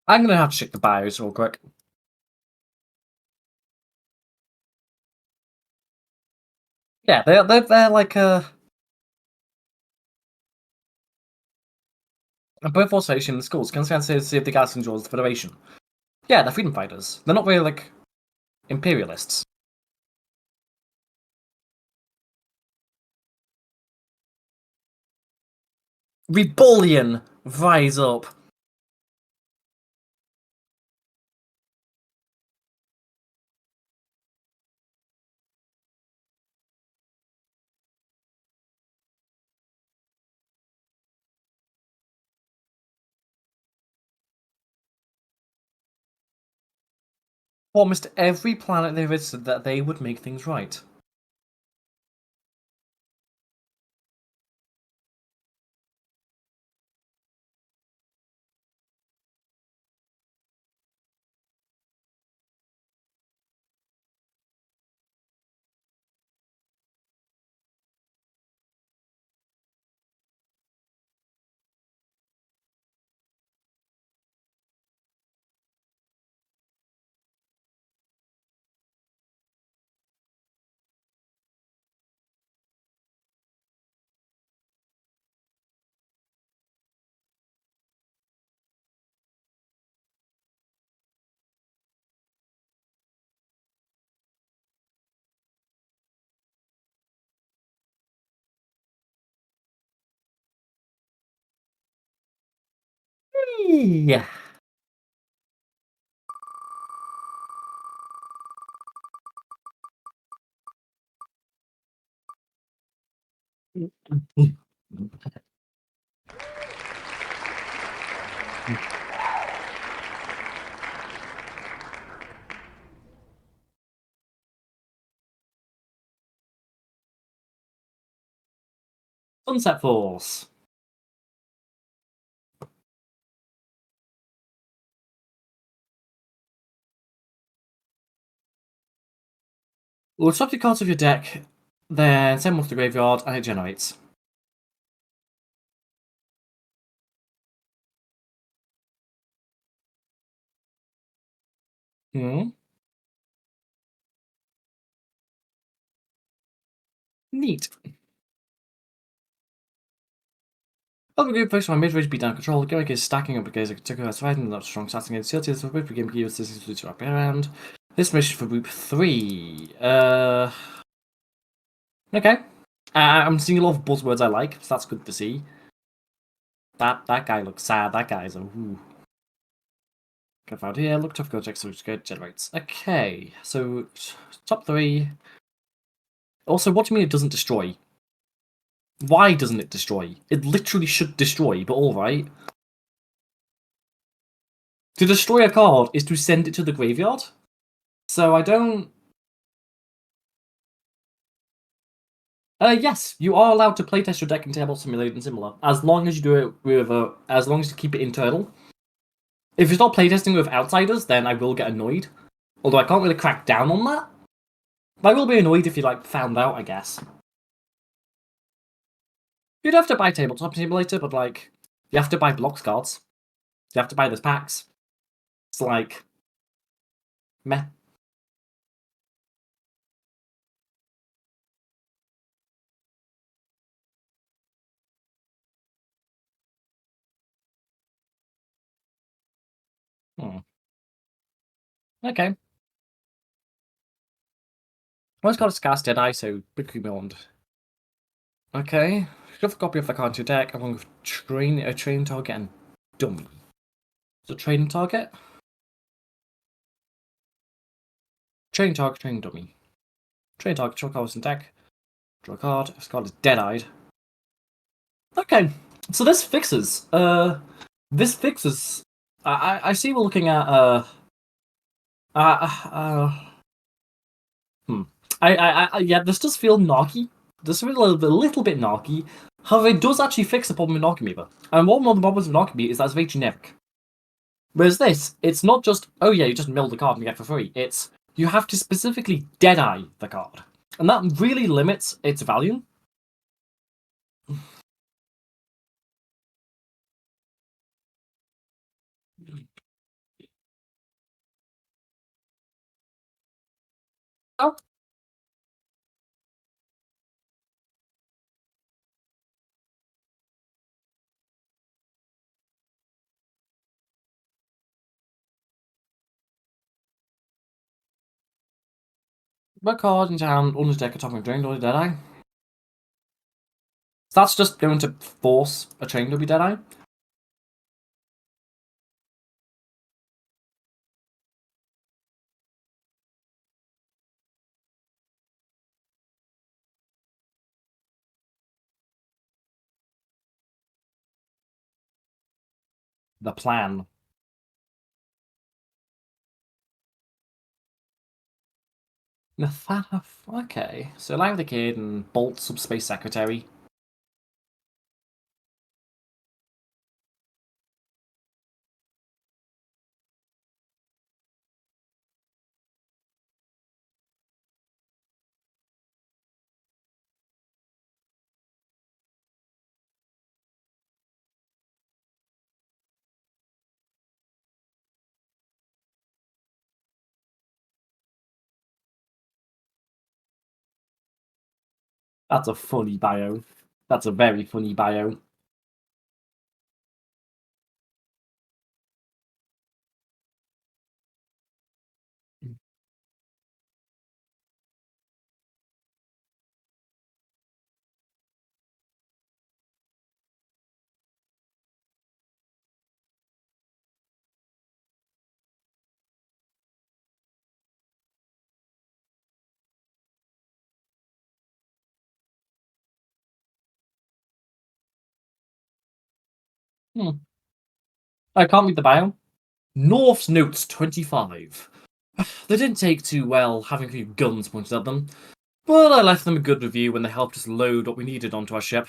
I'm gonna have to check the bios real quick. Yeah, they're like a birth organization in the schools. Can I see if the guys enjoys the Federation? Yeah, they're freedom fighters. They're not really like imperialists. Reballien, rise up. Promised every planet they visited that they would make things right. Yeah. Sunset Force. We'll swap your cards off your deck, then send them off to the graveyard, and it generates. Hmm. Neat. Other group focus on mid-range beatdown control. Gimmick is stacking up against a particular fighting and not strong starting against CLTs for both gimmick use this is to wrap around. This mission for group 3. Okay. I'm seeing a lot of buzzwords I like, so that's good to see. That guy looks sad. That guy's a ooh. Go out here, look tough, go check, so good generates. Okay, so top 3. Also, what do you mean it doesn't destroy? Why doesn't it destroy? It literally should destroy, but alright. To destroy a card is to send it to the graveyard. So I don't... yes, you are allowed to playtest your deck in Tabletop Simulator and similar, as long as you do it with as long as you keep it internal. If you start playtesting with outsiders, then I will get annoyed. Although I can't really crack down on that. But I will be annoyed if you found out, I guess. You'd have to buy Tabletop Simulator, but you have to buy Blox cards. You have to buy those packs. It's meh. Okay. One's got a Scarce Deadeye, so Big Beyond. Okay. You have a copy of the card to your deck, along with a train target and dummy. So training target? Training target, training dummy. Training target, draw cards in deck. Draw a card. This card is dead-eyed. Okay. So this fixes. This fixes. I see we're looking at yeah, this does feel narky. This feels a little bit narky. However, it does actually fix the problem with Narcomoeba. And one of the problems with Narcomoeba is that it's very generic. Whereas this, it's not just, oh yeah, you just mill the card and you get it for free. It's, you have to specifically dead-eye the card. And that really limits its value. Oh. Red card in town, on his deck, atomic drain, or dead-eye. So that's just going to force a train to be dead-eye. The plan. Okay, so allow the kid and bolt subspace secretary. That's a funny bio. That's a very funny bio. I can't read the bio. North's Notes 25. They didn't take too well having a few guns pointed at them, but I left them a good review when they helped us load what we needed onto our ship.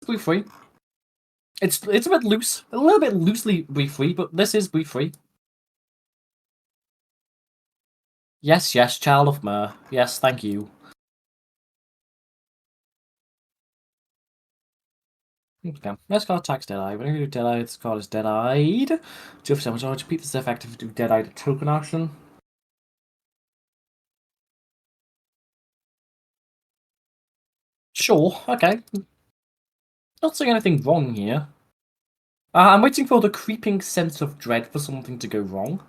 Brief free. It's a bit loose, a little bit loosely brief free, but this is brief free. Yes, yes, child of Myr. Yes, thank you. Okay, let's call attacks Dead-Eye. When you do Dead-Eye, this card is Dead-Eyed. 2% much damage. Repeat this effect if you do Dead-Eyed token action. Sure, okay. Not seeing anything wrong here. I'm waiting for the creeping sense of dread for something to go wrong.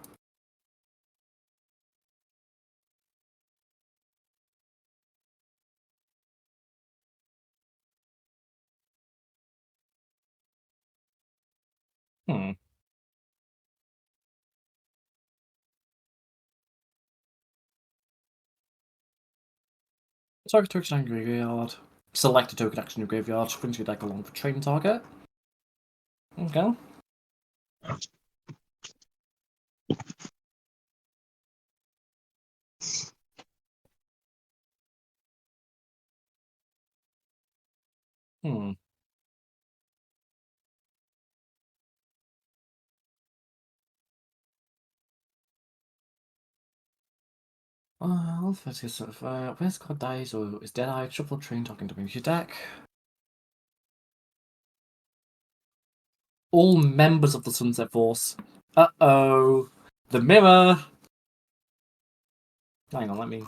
Target token action graveyard. Select a token action in your graveyard. Brings your deck along for train target. Okay. Let's get sort of when this card dies or is Dead-Eye, shuffle train talking to your deck. All members of the Sunset Force. Uh-oh. The mirror. Hang on, let me.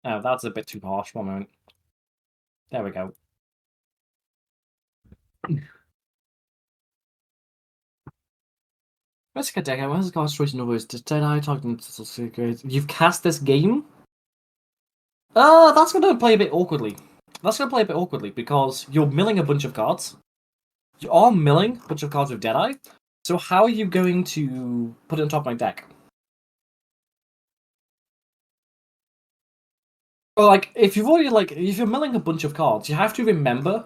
Oh, that's a bit too harsh. One moment. There we go. Let's get deck out. Where's the card choice in words? Dead-Eye talking to secret. You've cast this game? That's gonna play a bit awkwardly. That's gonna play a bit awkwardly because you're milling a bunch of cards. You are milling a bunch of cards with Dead-Eye. So how are you going to put it on top of my deck? Well, like, if you're milling a bunch of cards, you have to remember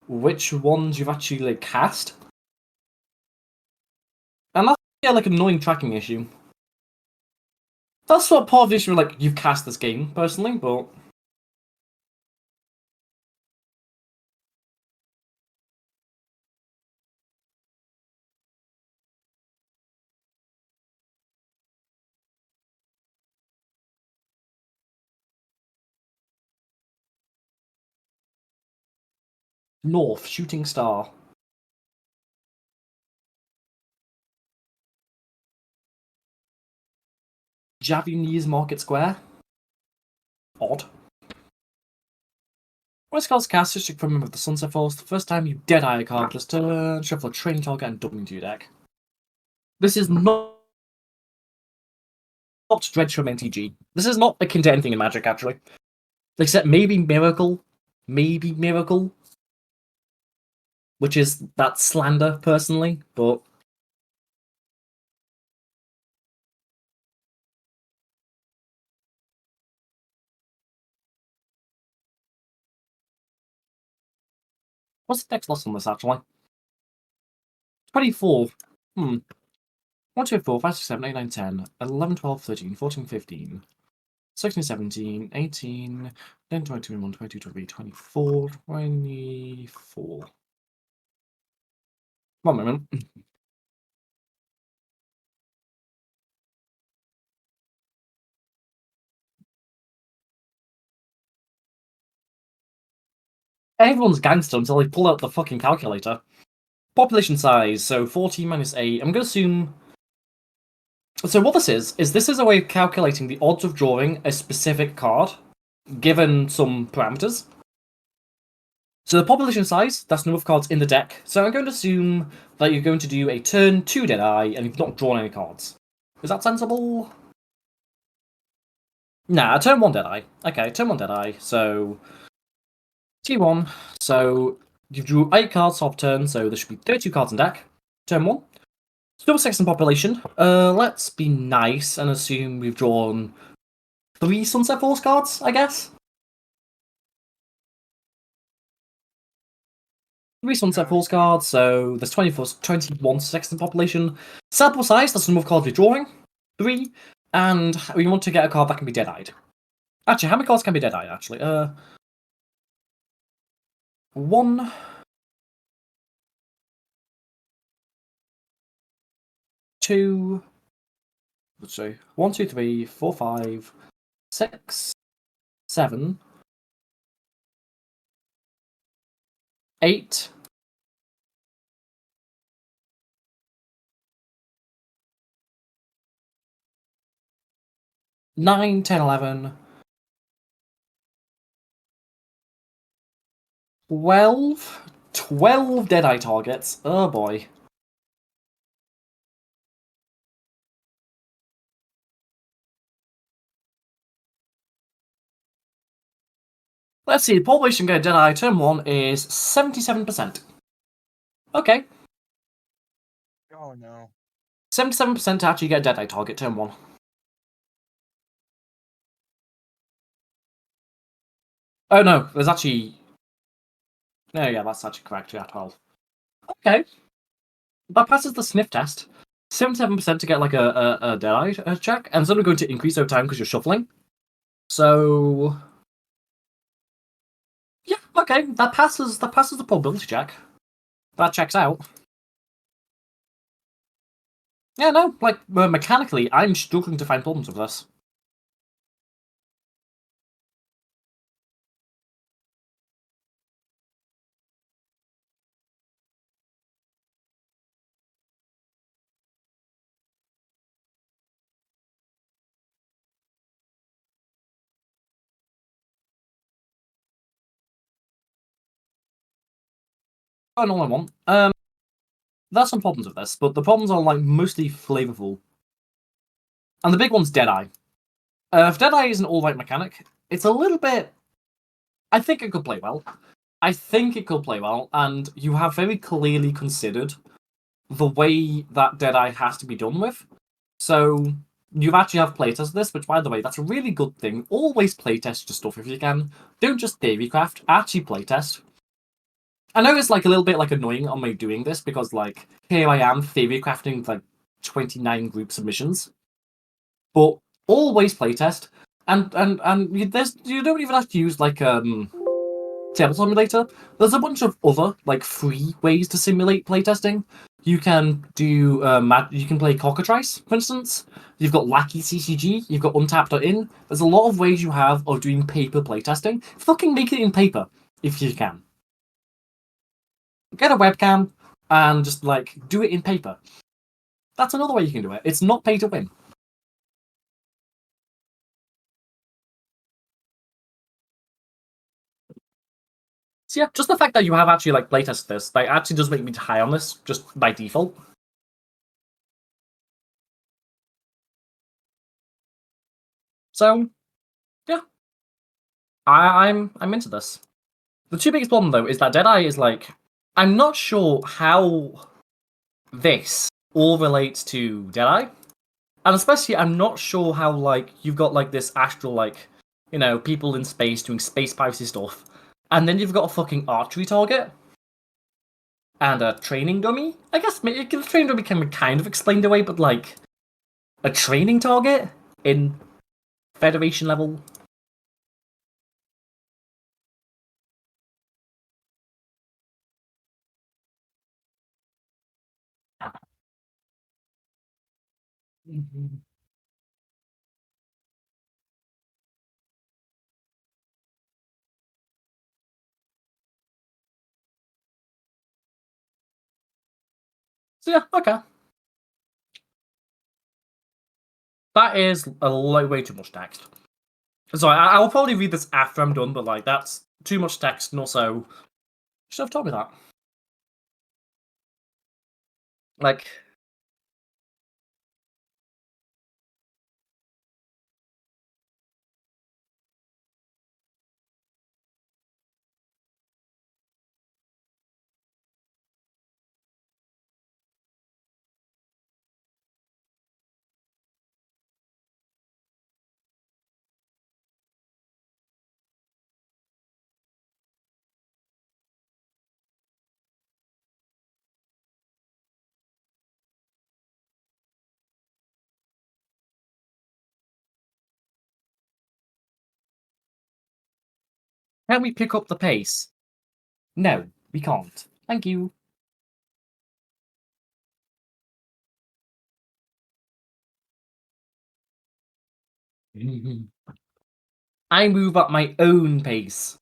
which ones you've actually, cast. And that's, like, an annoying tracking issue. That's what part of the issue, you've cast this game, personally, but... North, Shooting Star. Japanese Market Square. Odd. When this card's cast, just from member of the Sunset Force, the first time you Dead-Eye a card, just turn, shuffle a training target and double into your deck. This is not Dreadstrom NTG. This is not akin to anything in Magic, actually. Except maybe Miracle. Maybe Miracle. Which is that slander, personally, but... What's the next loss on this, actually? 24. 1, 2, 4, 5, 6, 7, 8, 9, 10, 11, 12, 13, 14, 15, 16, 17, 18, 19, 20, 21, 22, 23, 24, 24. One moment. Everyone's gangster until they pull out the fucking calculator. Population size, so 14 minus 8. I'm going to assume... So what this is a way of calculating the odds of drawing a specific card, given some parameters. So the population size, that's the number of cards in the deck. So I'm going to assume that you're going to do a turn 2 Deadeye and you've not drawn any cards. Is that sensible? Nah, turn 1 Deadeye. Okay, turn 1 Deadeye. So T1. So you drew 8 cards off turn, so there should be 32 cards in deck. Turn 1. Still 6 in population. Let's be nice and assume we've drawn 3 Sunset Force cards, I guess. 3 Sunset Force cards, so there's 21 6 in population. Sample size, that's the number of cards we're drawing. 3. And we want to get a card that can be Dead-Eyed. Actually, how many cards can be Dead-Eyed, actually? 1... 2... Let's see. 1, 2, 3, 4, 5, 6, 7, 8, 9, 10, 11, 12 Deadeye targets. Oh boy. Let's see, the population get Deadeye turn 1 is 77%. Okay. Oh no. 77% to actually get a Deadeye target turn 1. Oh no, there's actually... No, yeah, that's actually correct, yeah, 12. Okay. That passes the sniff test. 77% to get like a Deadeye check, and it's only going to increase over time because you're shuffling. So... Yeah, okay, that passes the probability check. That checks out. Yeah, no, like, mechanically, I'm struggling to find problems with this. Oh, all I want. There's some problems with this, but the problems are like mostly flavorful. And the big one's Deadeye. If Deadeye is an alright mechanic, it's a little bit... I think it could play well. And you have very clearly considered the way that Deadeye has to be done with. So you actually have playtested this, which, by the way, that's a really good thing. Always playtest your stuff if you can. Don't just theorycraft, actually playtest. I know it's like a little bit like annoying on me doing this because like here I am theorycrafting like 29 group submissions, but always playtest and you don't even have to use like table simulator. There's a bunch of other like free ways to simulate playtesting. You can do you can play Cockatrice, for instance. You've got Lackey CCG. You've got Untapped.in. There's a lot of ways you have of doing paper playtesting. Fucking make it in paper if you can. Get a webcam and just like do it in paper. That's another way you can do it. It's not pay to win. So yeah, just the fact that you have actually like playtested this, like actually does make me high on this just by default. So yeah, I'm into this. The two biggest problem though is that Deadeye is like, I'm not sure how this all relates to Deadeye, and especially I'm not sure how like you've got like this astral like, you know, people in space doing space piracy stuff, and then you've got a fucking archery target and a training dummy. I guess maybe the training dummy can be kind of explained away, but like a training target in Federation level. Mm-hmm. So yeah, okay. That is way too much text. So I'll probably read this after I'm done, but like that's too much text, and also Should have told me that. Like, can we pick up the pace? No, we can't. Thank you. I move at my own pace.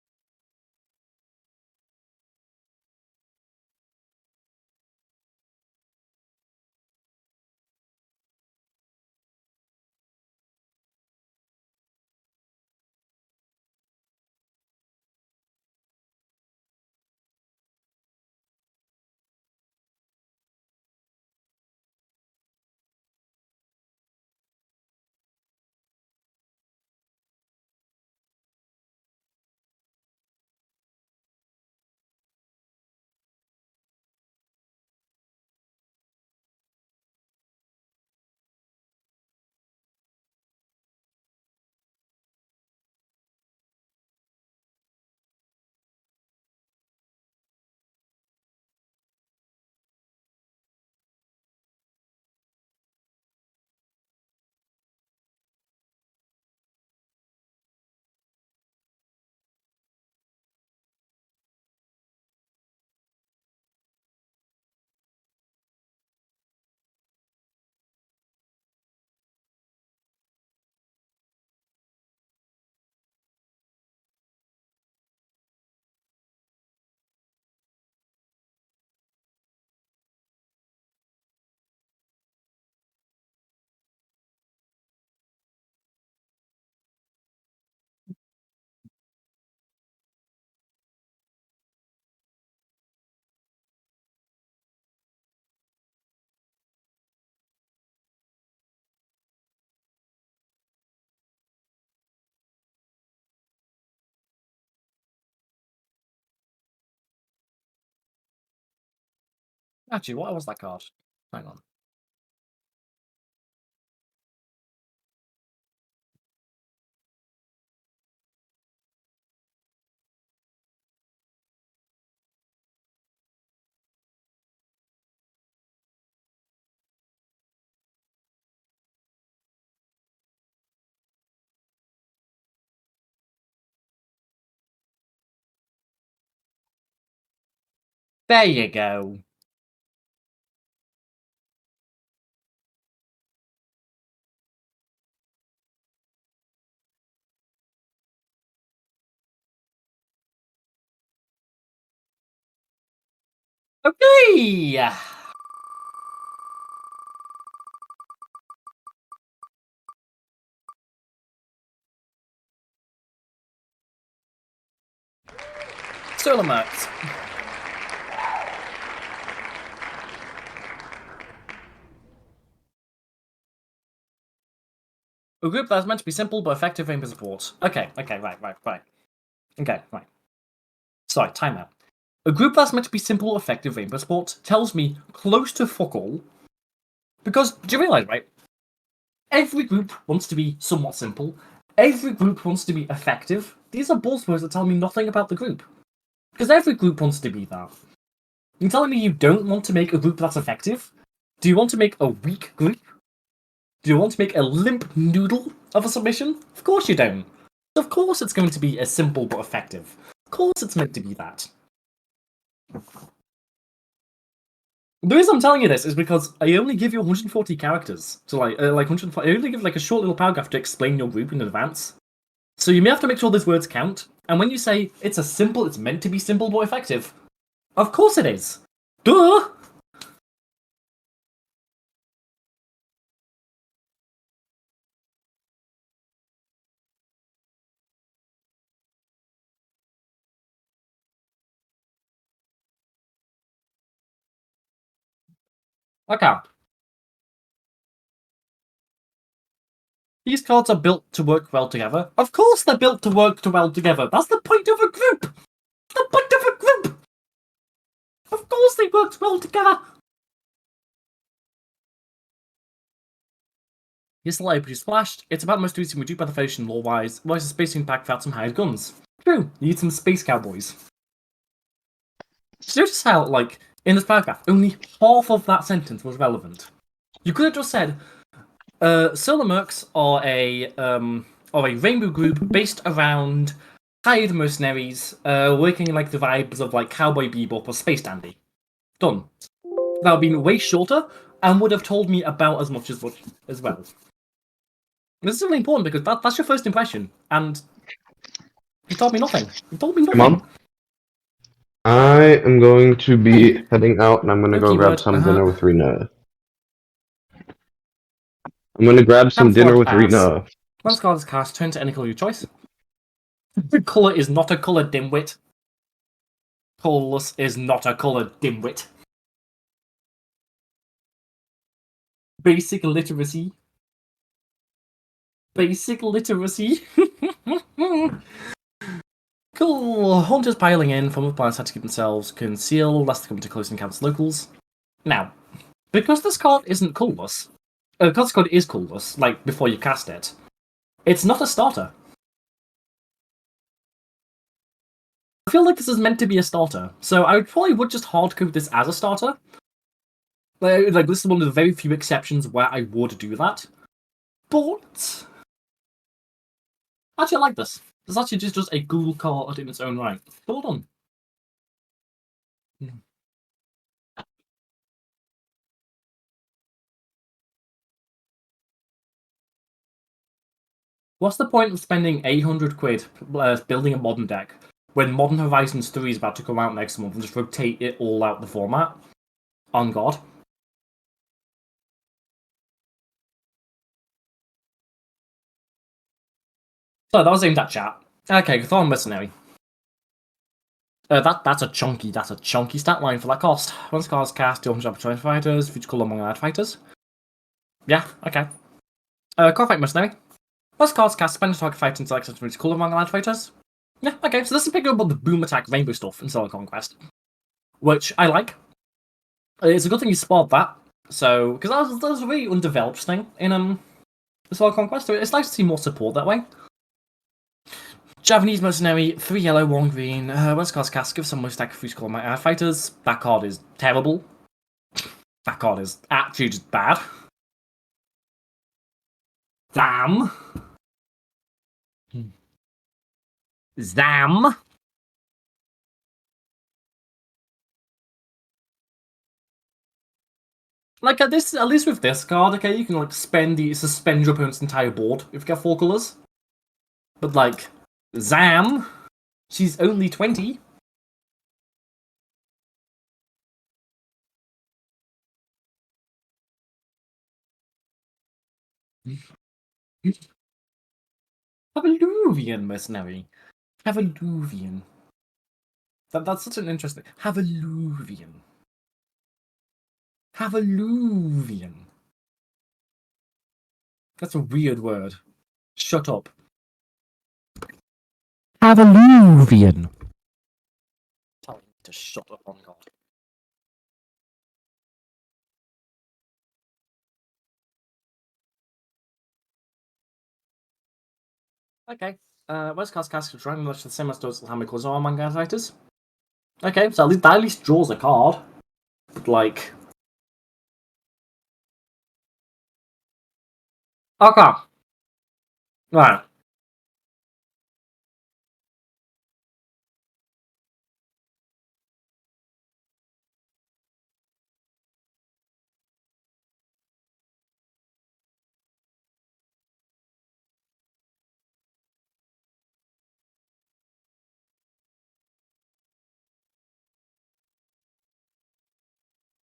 Actually, what was that card? Hang on. There you go. Okay. Still a Mercs. A group that's meant to be simple but effective aim support. Okay, right. Okay, right. Sorry, timeout. A group that's meant to be simple, effective aim support tells me close to fuck all. Because, do you realise, right? Every group wants to be somewhat simple. Every group wants to be effective. These are buzzwords that tell me nothing about the group. Because every group wants to be that. You're telling me you don't want to make a group that's effective? Do you want to make a weak group? Do you want to make a limp noodle of a submission? Of course you don't. Of course it's going to be a simple but effective. Of course it's meant to be that. The reason I'm telling you this is because I only give you 140 characters. So like 140, I only give like a short little paragraph to explain your group in advance. So you may have to make sure those words count. And when you say it's meant to be simple but effective, of course it is. Duh! Okay. These cards are built to work well together. Of course they're built to work well together. That's the point of a group! The point of a group! Of course they worked well together! Here's the library splashed. It's about the most recent we do by the Federation lore-wise. Why is a space impact without some hired guns? True, you need some space cowboys. Just notice how, like, in this paragraph, only half of that sentence was relevant. You could have just said, Solar Mercs are a rainbow group based around hired mercenaries, working in like the vibes of like Cowboy Bebop or Space Dandy. Done. That would have been way shorter and would have told me about as much as well. This is really important because that's your first impression, and you told me nothing. You told me nothing. Mom, I am going to be heading out, and I'm going to go grab some dinner with Rena. I'm going to grab some dinner with Rena. Once card is cast, turn to any color of your choice. The color is not a color, dimwit. Colorless is not a color, dimwit. Basic literacy. Basic literacy. Cool. Hunters piling in. Former players had to keep themselves concealed lest they come to close encounters with locals. Now, because this card isn't colorless, because this card is colorless, like before you cast it, it's not a starter. I feel like this is meant to be a starter, so I probably would just hardcode this as a starter. Like this is one of the very few exceptions where I would do that. But actually, I like this. It's actually just a cool card in its own right. Well done. What's the point of spending 800 quid building a modern deck when Modern Horizons 3 is about to come out next month and just rotate it all out the format? On God. So that was aimed at chat. Okay, Katharan Mercenary. That's a chunky stat line for that cost. Once cards cast, 200 opportunity fighters, future color among allied fighters. Yeah, okay. Corfight Mercenary. Once cards cast, spend a target fighter and select future color among allied fighters. Yeah, okay, so this is picking up on the boom attack rainbow stuff in Solar Conquest, which I like. It's a good thing you spotted that. So, because that was a really undeveloped thing in Solar Conquest, so it's nice to see more support that way. Japanese Mercenary, 3 yellow, 1 green. Once cards cast, give some more stack of future color among allied fighters. That card is terrible. That card is actually just bad. Zam. Like at least with this card, okay, you can like suspend your opponent's entire board if you get 4 colors. But like Zam, she's only 20. Haveluvian Mercenary. Haveluvian. That's such an interesting. Haveluvian. Haveluvian. That's a weird word. Shut up. Haveluvian. Tell me to shut up on God. Okay. West Cast Cast is running much the same as those Hamikos are among fighters. Okay, so that at least draws a card. But like. Okay. Right.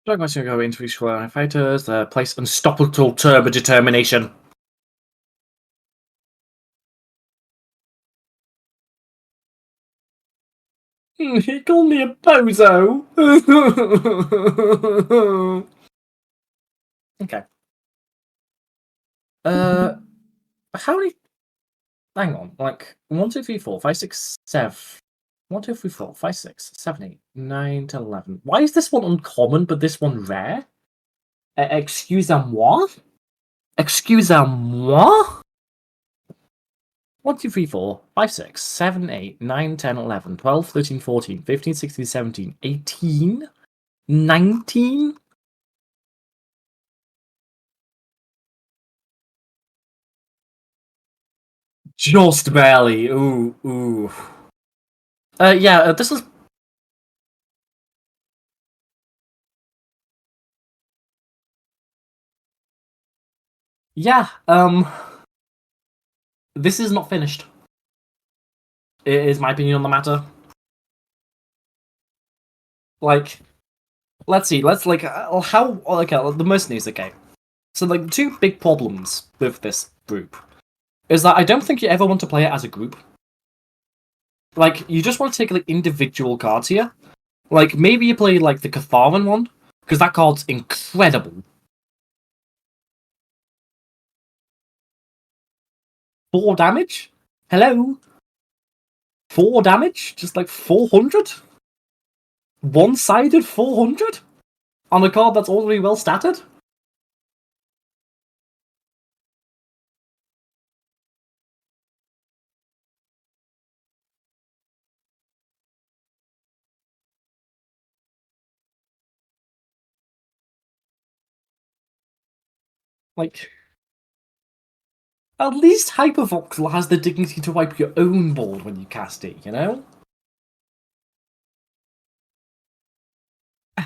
Dragon Quest go into each fighters, place unstoppable turbo determination. He called me a bozo. Okay. How many? Hang on. Like 1, 2, 3, 4, 5, 6, 7. 1, 2, 3, 4, 5, 6, 7, 8, 9, 10, 11. Why is this one uncommon, but this one rare? Excusez-moi? Excusez-moi? 1, 2, 3, 4, 5, 6, 7, 8, 9, 10, 11, 12, 13, 14, 15, 16, 17, 18, 19? Just barely. Ooh, ooh. Yeah, this is... Yeah, this is not finished. It is my opinion on the matter. Like, let's see, let's, like, how... Okay, the mercenaries, okay. So, like, the two big problems with this group is that I don't think you ever want to play it as a group. Like, you just want to take, like, individual cards here. Like, maybe you play, like, the Katharan one, because that card's incredible. 4 damage? Hello? 4 damage? Just, like, 400? One-sided 400? On a card that's already well statted? Like, at least Hypervoxel has the dignity to wipe your own board when you cast it, you know?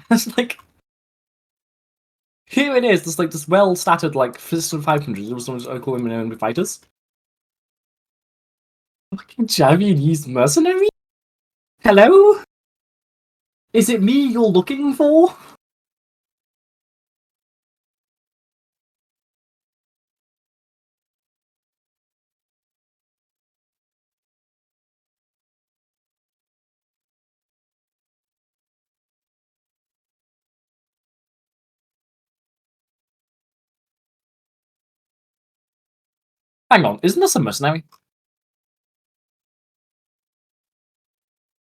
It's like... Here it is, there's like this well-statted, like, Fist of 500, it was someone's Oakland Women with Fighters. Fucking Japanese mercenary? Hello? Is it me you're looking for? Hang on, isn't this a mercenary?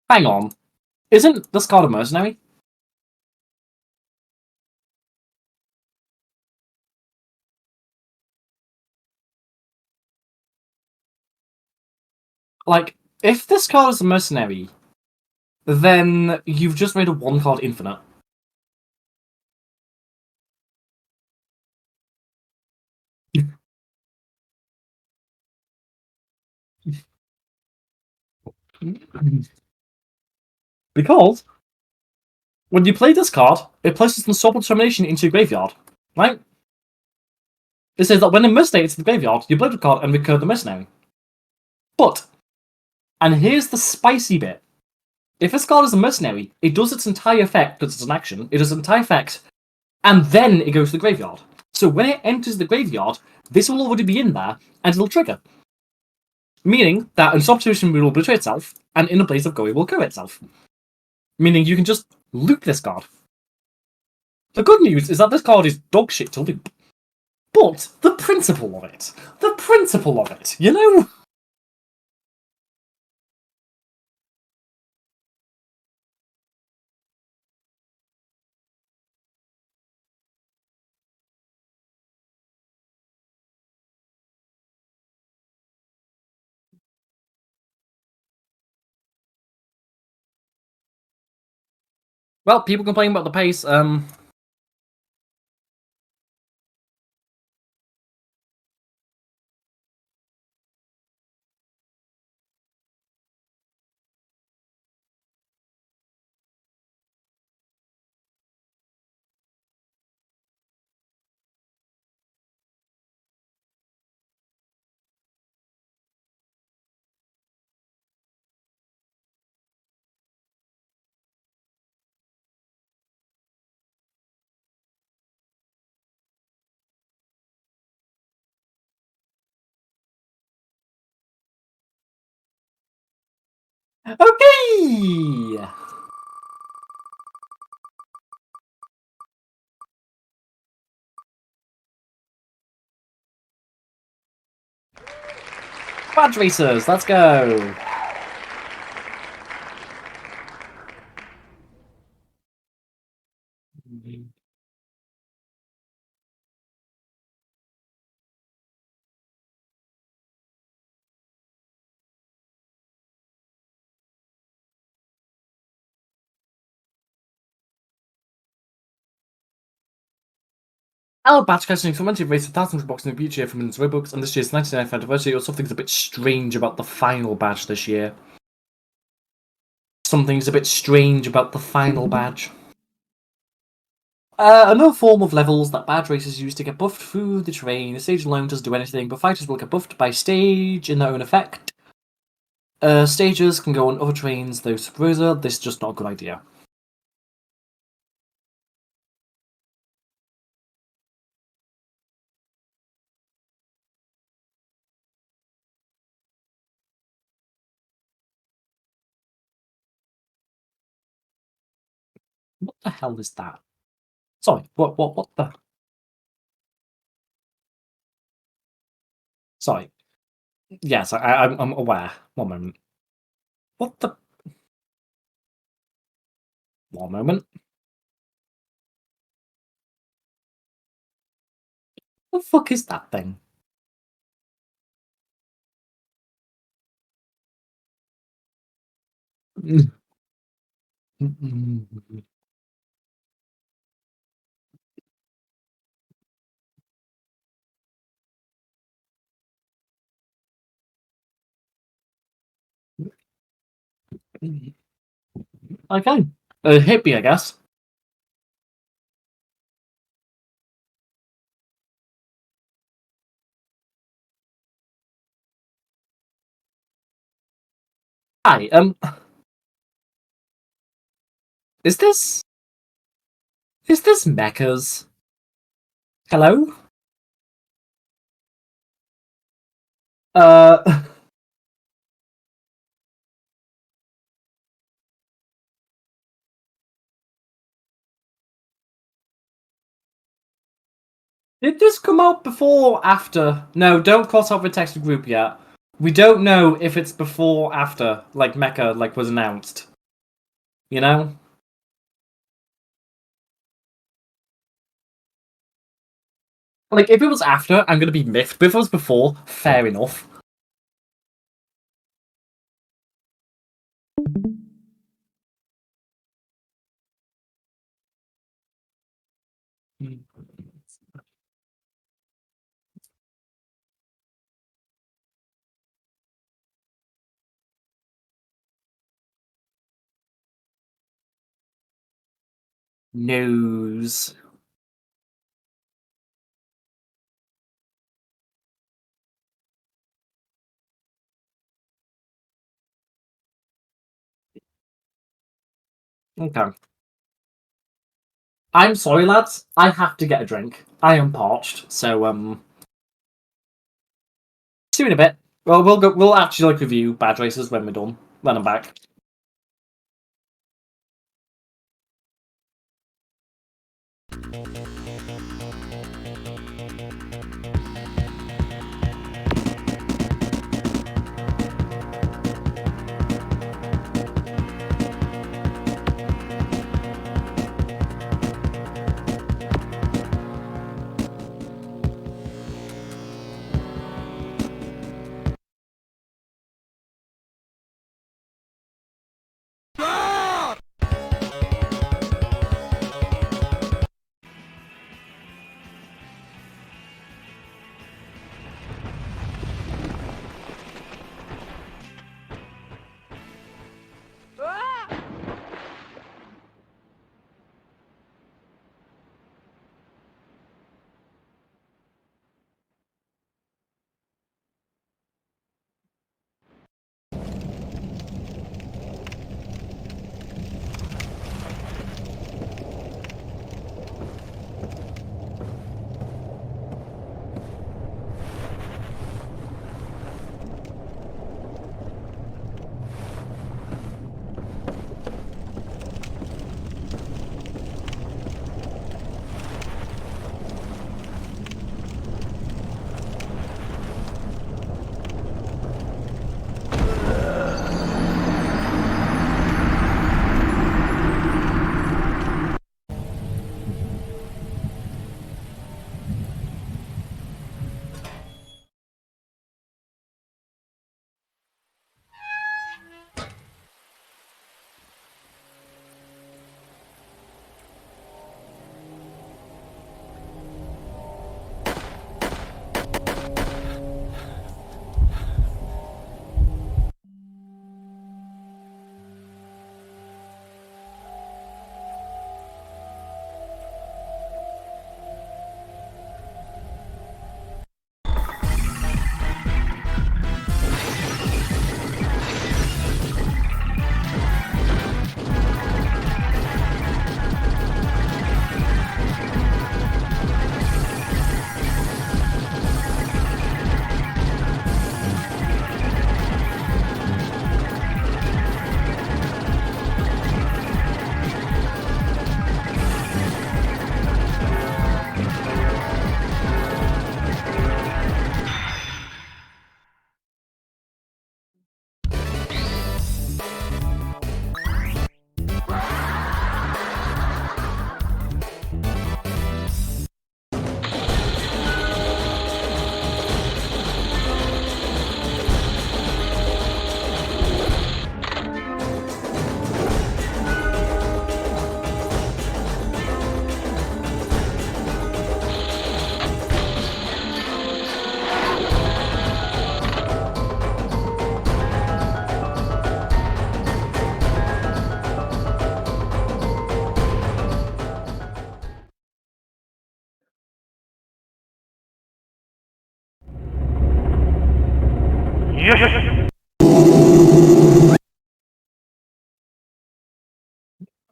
Hang on. Isn't this card a mercenary? Like, if this card is a mercenary, then you've just made a 1-card infinite. Because when you play this card, it places the Sword Determination into your graveyard, right? It says that when a mercenary is in the graveyard, you play the card and recur the mercenary. But, and here's the spicy bit, if this card is a mercenary, it does its entire effect, because it's an action, it does its entire effect, and then it goes to the graveyard. So when it enters the graveyard, this will already be in there, and it'll trigger. Meaning that an substitution will betray itself, and in a place of go it will kill itself. Meaning you can just loop this card. The good news is that this card is dogshit to loop. But the principle of it, you know? Well, people complain about the pace. Okay! Badge racers, let's go! Our badge casting community raised thousands of boxes in the future from its Robux, and this year's 99th anniversary, or something's a bit strange about the final badge this year. Something's a bit strange about the final badge. Another form of levels that badge racers use to get buffed through the terrain. The stage alone doesn't do anything, but fighters will get buffed by stage in their own effect. Stages can go on other terrains, though Subrosa, this is just not a good idea. What the hell is that? Sorry, what the? Sorry. Yes, I'm aware. One moment. What the? One moment. What the fuck is that thing? Okay. Hippie, I guess. Hi, is this Mechas? Hello? Did this come out before or after? No, don't cross out the text group yet. We don't know if it's before or after, like, Mecha, like, was announced. You know? Like, if it was after, I'm gonna be miffed, but if it was before, fair enough. News. Okay. I'm sorry, lads. I have to get a drink. I am parched, so, see you in a bit. Well, we'll actually, like, review Badge Races when we're done. When I'm back.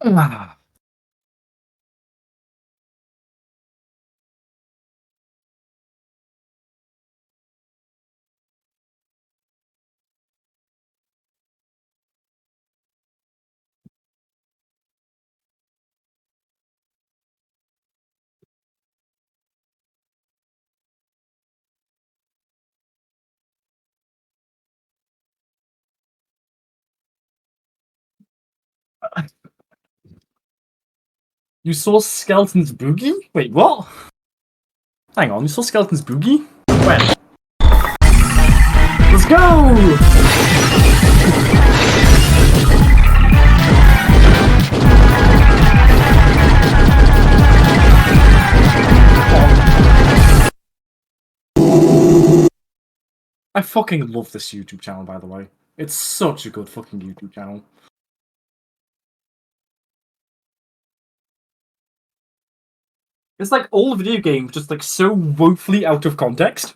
Ah. You saw Skeleton's Boogie? Wait, what? Hang on, you saw Skeleton's Boogie? When? Let's go! I fucking love this YouTube channel, by the way. It's such a good fucking YouTube channel. It's like all video games, just like so woefully out of context.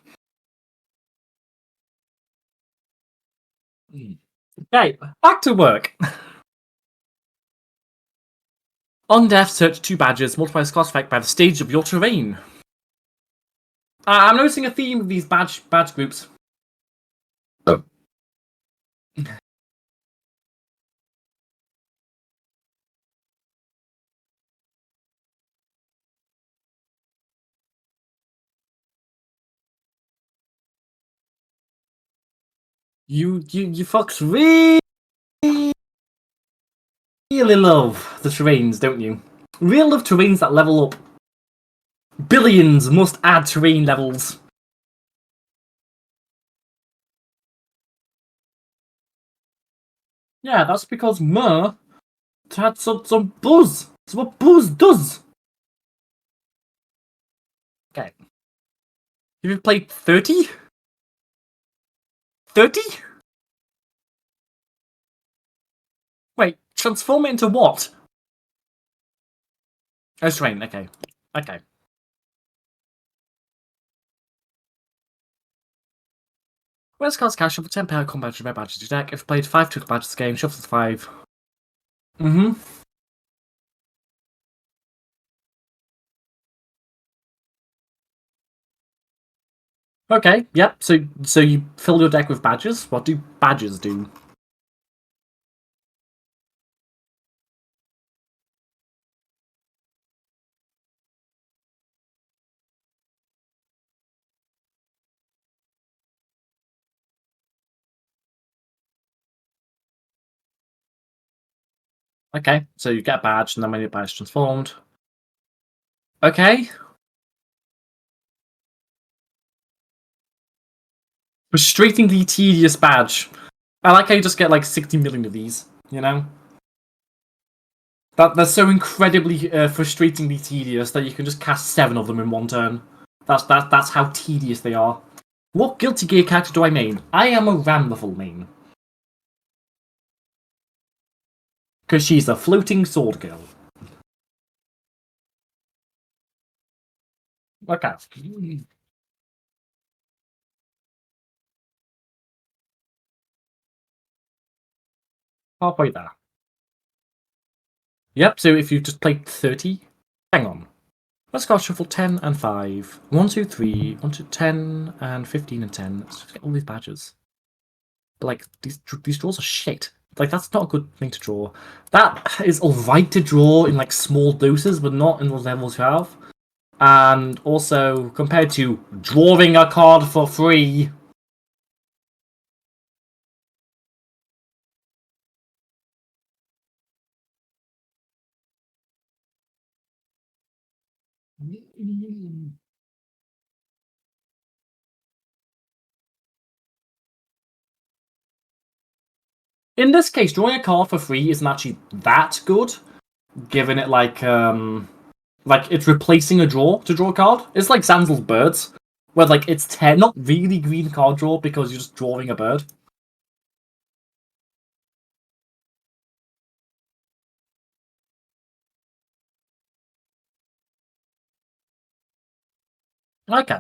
Okay, back to work. On death, search 2 badges, multiplies cost effect by the stage of your terrain. I'm noticing a theme of these badge groups. Oh. You fucks really love the terrains, don't you? Really love terrains that level up. Billions must add terrain levels. Yeah, that's because Myr had some buzz. That's what buzz does. Okay. Have you played 30? 30? Wait, transform it into what? Oh, terrain, okay. Okay. Where's cards cash for 10 power combat red badges to deck? If played 5 took badges game, shuffle 5. Mm-hmm. Okay, yep. So you fill your deck with badges? What do badges do? Okay, so you get a badge, and then when your badge is transformed. Okay. Frustratingly tedious badge. I like how you just get like 60 million of these, you know? They're so incredibly frustratingly tedious that you can just cast 7 of them in one turn. That's how tedious they are. What Guilty Gear character do I main? I am a Ramlethal main. Because she's a floating sword girl. Okay. Halfway there. Yep, so if you just played 30... Hang on. Let's go shuffle 10 and 5. 1, 2, 3. 1, 2, 10 and 15 and 10. Let's just get all these badges. But, like, these draws are shit. Like, that's not a good thing to draw. That is alright to draw in, like, small doses, but not in the levels you have. And also, compared to drawing a card for free... In this case, drawing a card for free isn't actually that good, given it like it's replacing a draw to draw a card. It's like Zanzel's Birds, where like it's not really green card draw because you're just drawing a bird. Okay.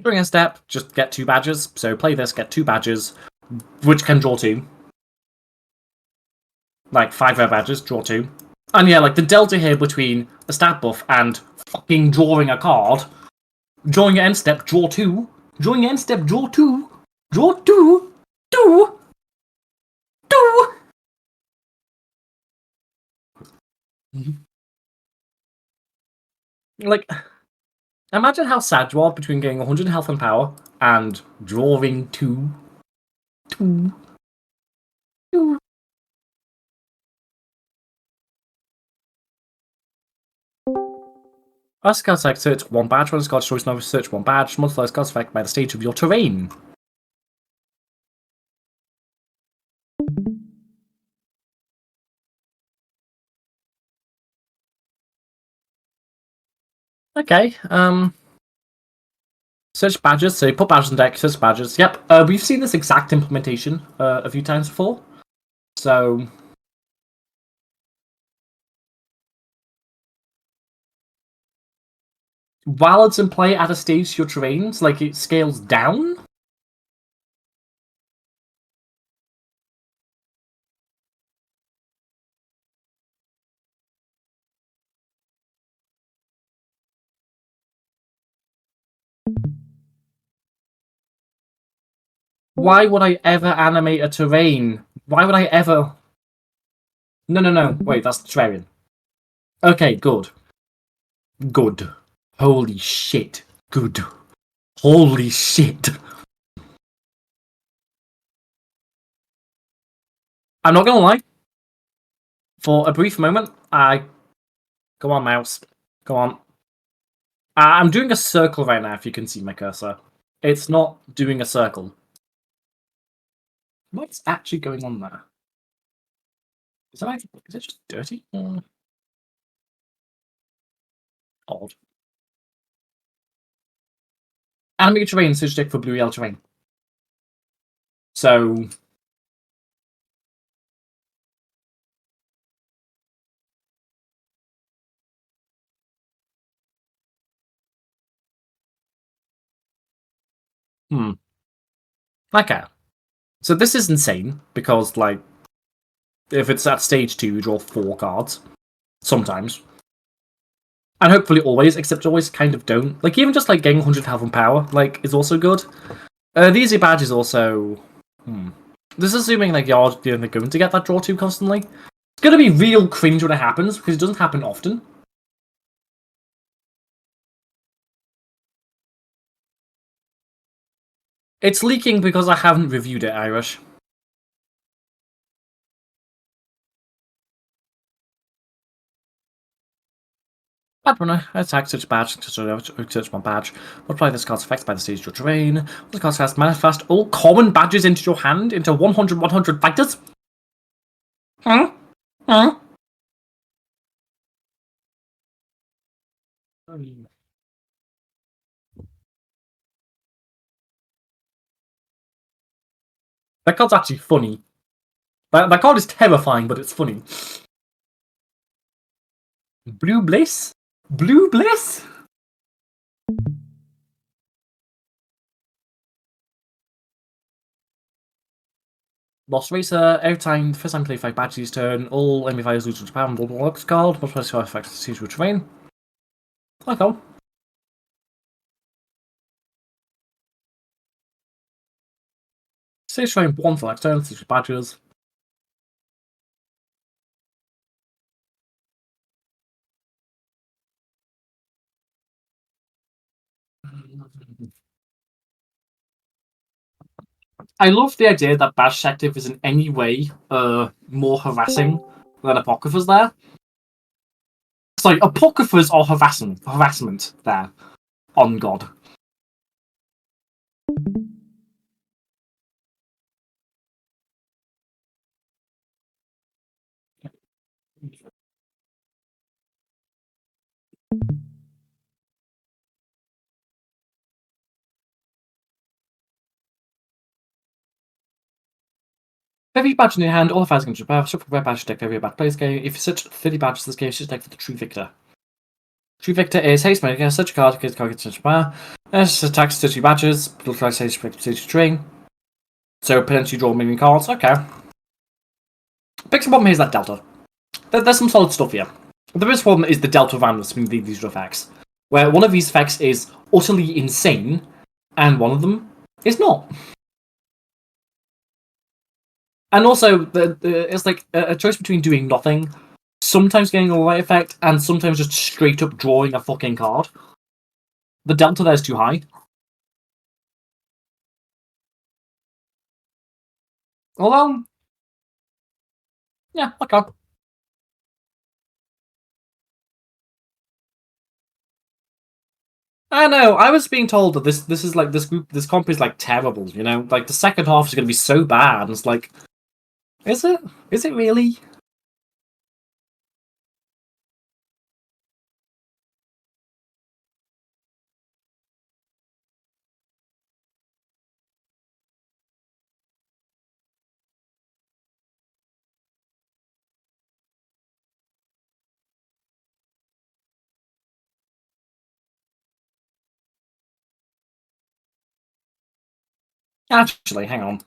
During a step, just get 2 badges. So play this, get 2 badges, which can draw 2. Like 5 rare badges, draw 2. And yeah, like the delta here between a stat buff and fucking drawing a card. Drawing your end step, draw 2. Drawing your end step, draw 2. Draw 2. 2. 2. Like, imagine how sad you are between getting 100 health and power and drawing 2. 2. 2. As Scout Select, search 1 badge. When Scout's choice number, search 1 badge. Multiply Scout's effect by the stage of your terrain. Okay, search badges, so put badges in deck, search badges. Yep, we've seen this exact implementation a few times before. So while it's in play at a stage to your terrains, like it scales down. Why would I ever animate a terrain? Why would I ever... No. Wait, that's the terrain. Okay, good. Good. Holy shit. Good. Holy shit. I'm not gonna lie. For a brief moment, Go on, mouse. Go on. I'm doing a circle right now, if you can see my cursor. It's not doing a circle. What's actually going on there? Is it just dirty? Odd. Animate terrain, search deck for blue yellow terrain. So... Okay. So this is insane, because, like, if it's at stage 2, you draw 4 cards. Sometimes. And hopefully always, except you always kind of don't. Like, even just, like, getting 100 health and power, like, is also good. These badges also... This is assuming, like, you're going to get that draw 2 constantly. It's going to be real cringe when it happens, because it doesn't happen often. It's leaking because I haven't reviewed it, Irish. Bad runner. Attack, search badge, search 1 badge. Multiply this card's effects by the stage of your terrain. This card's cast manifest all common badges into your hand into 100 fighters. That card's actually funny. That card is terrifying, but it's funny. Blue Bliss? Blue Bliss? Lost Racer, every time, first time you play 5 badges this turn, all enemy fighters lose 1 power and Blox card, multiply the effects to stage of terrain. Okay. Stage terrain 1 for next turn, stage badges. I love the idea that badge detective is in any way more harassing than Apocrypha's there. Sorry, Apocryphas are harassment there. On God. Every badge in your hand, all the fights against your power, shuffle red badge deck every bad plays game. If you search 30 badges this game, you should deck for the True Victor. True Victor is haste mode, such a card, because card gets such power. This attacks 30 badges, plus stage to train. So potentially draw mini cards. Okay. Biggest problem here is that delta. There's some solid stuff here. The biggest problem is the delta of randomness between these effects, where one of these effects is utterly insane, and one of them is not. And also, it's like a choice between doing nothing, sometimes getting a light effect, and sometimes just straight up drawing a fucking card. The delta there is too high. Although, yeah, okay. I know. I was being told that this is like this comp is like terrible. You know, like the second half is going to be so bad. And it's like, is it? Is it really? Actually, hang on.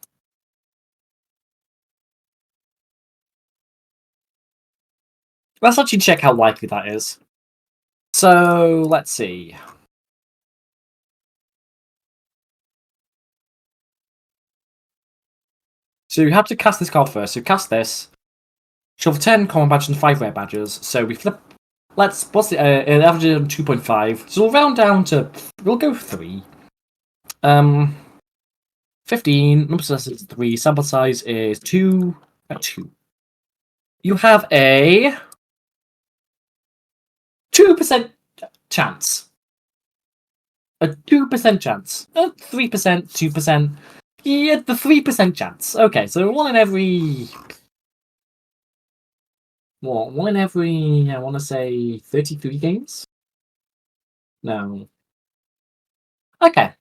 Let's actually check how likely that is. So let's see. So you have to cast this card first. So cast this. Shuffle 10 common badges and 5 rare badges. So we flip. What's the average on 2.5? So we'll round down to. We'll go 3. 15. Number size is 3. Sample size is 2. 2. You have a 2% chance. A 2% chance. A 3%, 2%. Yeah, the 3% chance. Okay, so one in every. What? One in every. I want to say 33 games? No. Okay.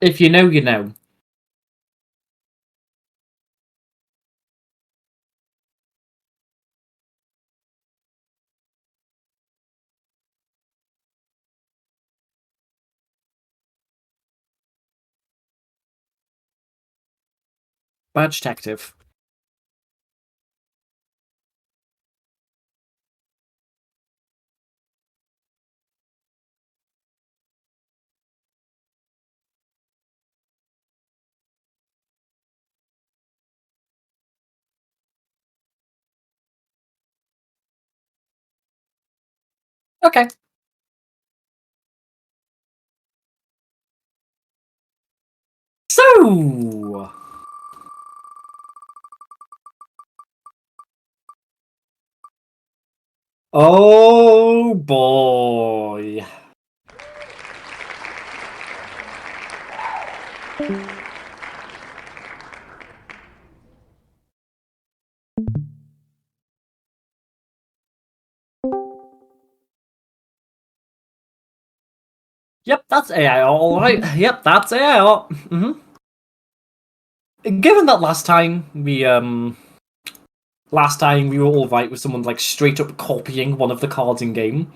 If you know, you know. Badge detective. Okay. So. Oh boy. Yep, that's AI, alright. Yep, that's AI. Mm-hmm. Given that last time we last time we were all right with someone like straight up copying one of the cards in game.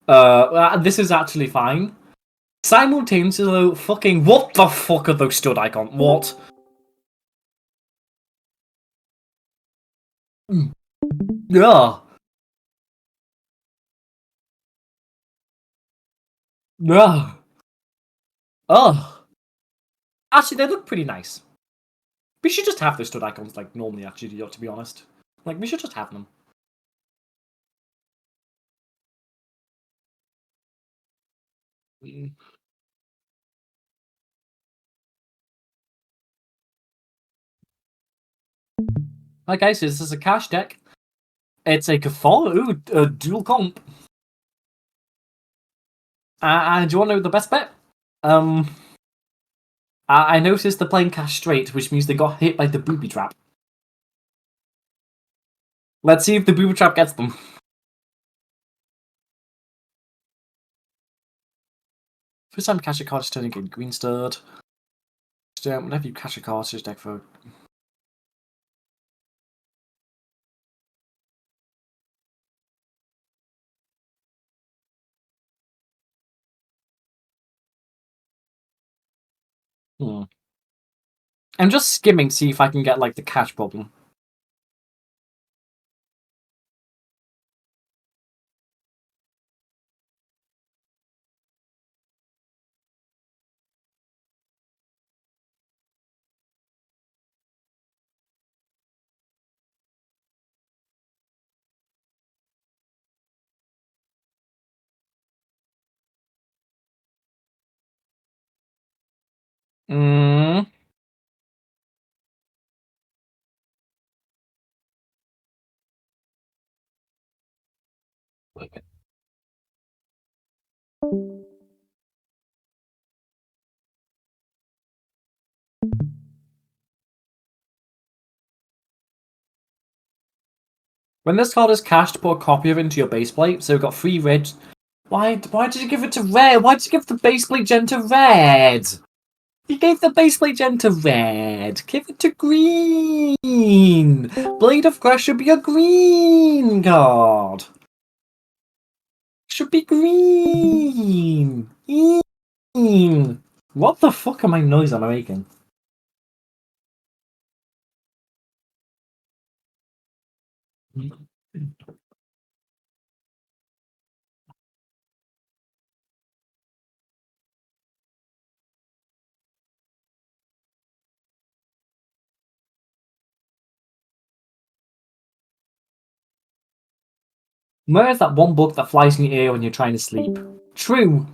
This is actually fine. Simultaneously, though, fucking what the fuck are those stud icons? What? Yeah. Yeah. Ugh. Actually, they look pretty nice. We should just have those stud icons like normally, actually, to be honest. Like, we should just have them. Like I said, this is a cash deck. It's a Katharan, a dual comp. And do you want to know the best bet? I noticed they're playing cash straight, which means they got hit by the booby trap. Let's see if the booby trap gets them. First time cash a card is turning in green stud. Whenever you cash a card, just deck for. I'm just skimming, see if I can get like the cash problem. Mm. When this card is cashed, put a copy of it into your base plate. So we've got 3 red. Why did you give it to red? Why did you give the base plate gen to red? You gave the base plate gen to red. Give it to green. Blade of Grass should be a green card. Should be green. Green. What the fuck am I noise am I making? Where's that one bug that flies in your ear when you're trying to sleep? True.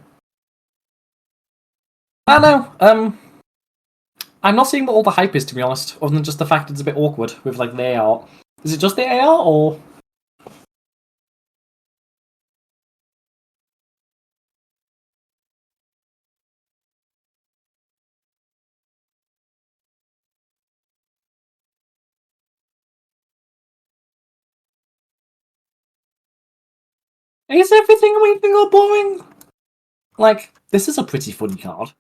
I know. I'm not seeing what all the hype is, to be honest, other than just the fact it's a bit awkward with like the AR. Is it just the AR, or? Is everything weeping or boring? Like, this is a pretty funny card.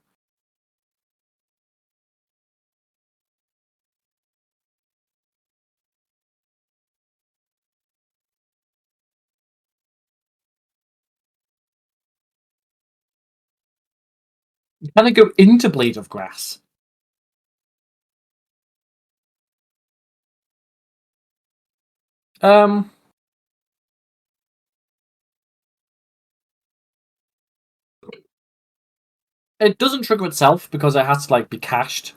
Can it go into Blade of Grass? It doesn't trigger itself because it has to like be cached,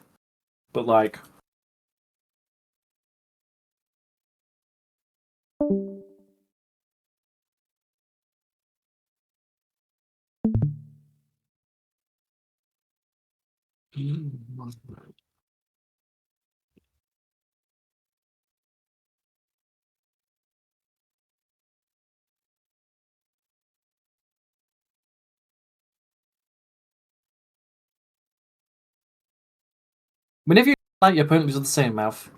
but like. Whenever you like your opponent is the same mouth.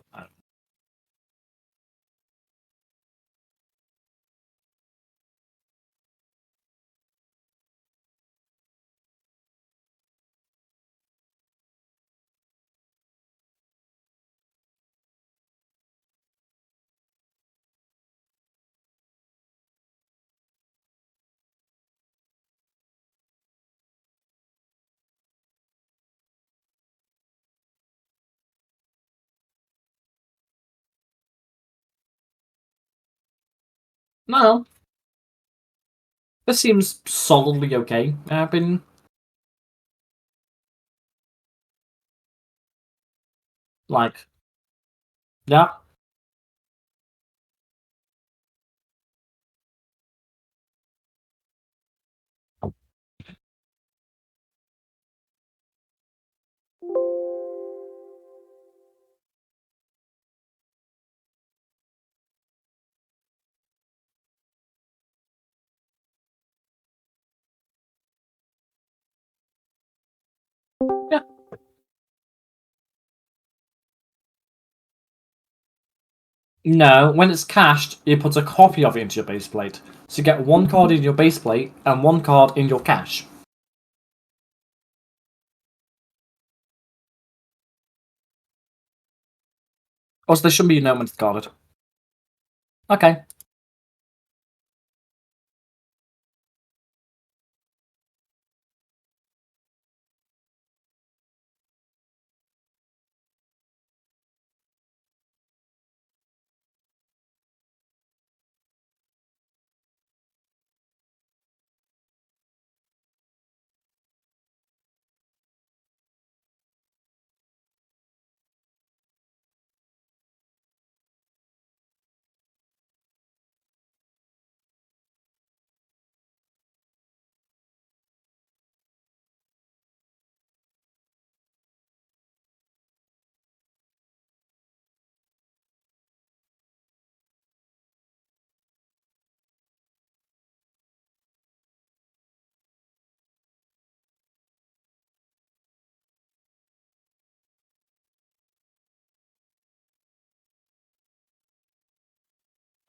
No. This seems solidly okay. I've been... Like... Yeah. Yeah. No, when it's cached, it puts a copy of it into your base plate. So you get one card in your base plate and one card in your cache. Also, there shouldn't be no one's guarded. Okay.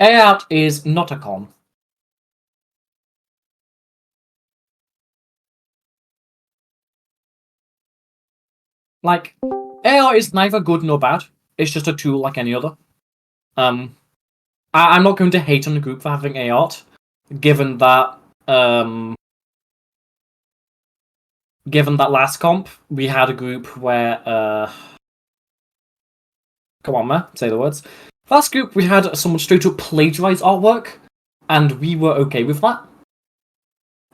Air out is not a con. Like, AR is neither good nor bad. It's just a tool like any other. I'm not going to hate on the group for having AR, given that given that last comp we had a group where come on, man, say the words. Last group we had someone straight up plagiarize artwork, and we were okay with that.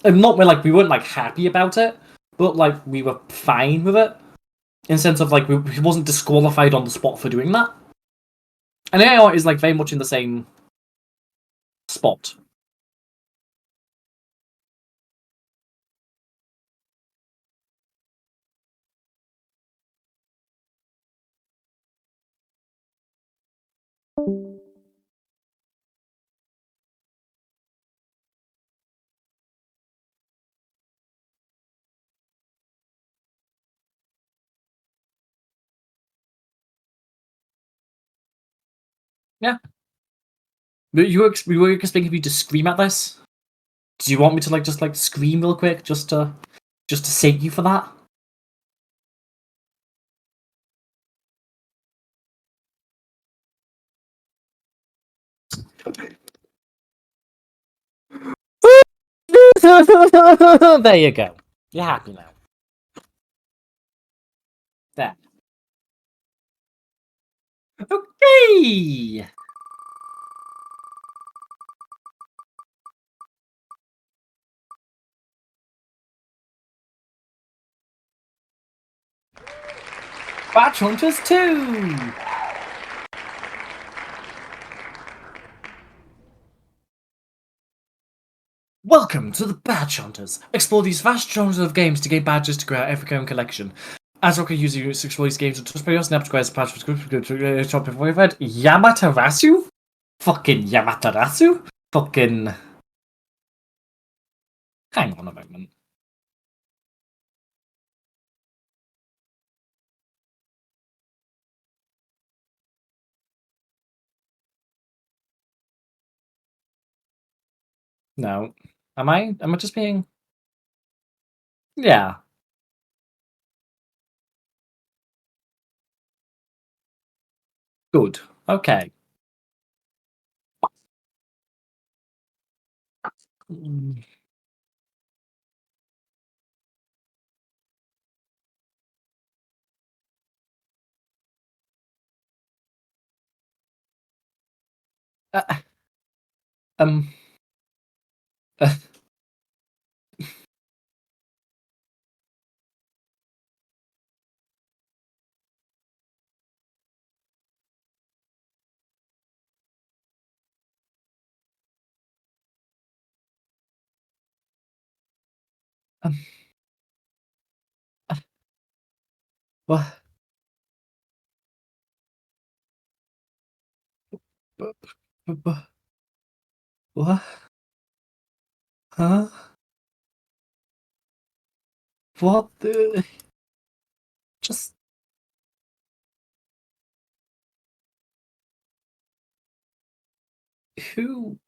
And not where like we weren't like happy about it, but like we were fine with it. In the sense of like he wasn't disqualified on the spot for doing that. And AR is like very much in the same spot. Yeah. You were expecting me to scream at this? Do you want me to like just like scream real quick just to save you for that? There you go. You're happy now. There. Okay. Batch Hunters 2! Welcome to the Badge Hunters. Explore these vast genres of games to gain badges to grow our ever-growing collection. As Rocket users explore these games with touch players, snap squares, patch groups, shop before we've read Yamaterasu? Fucking Yamaterasu? Fucking... Hang on a moment. No. Am I just being... Yeah. Good. Okay. Um. Um. What? What? Huh? What the? Just who?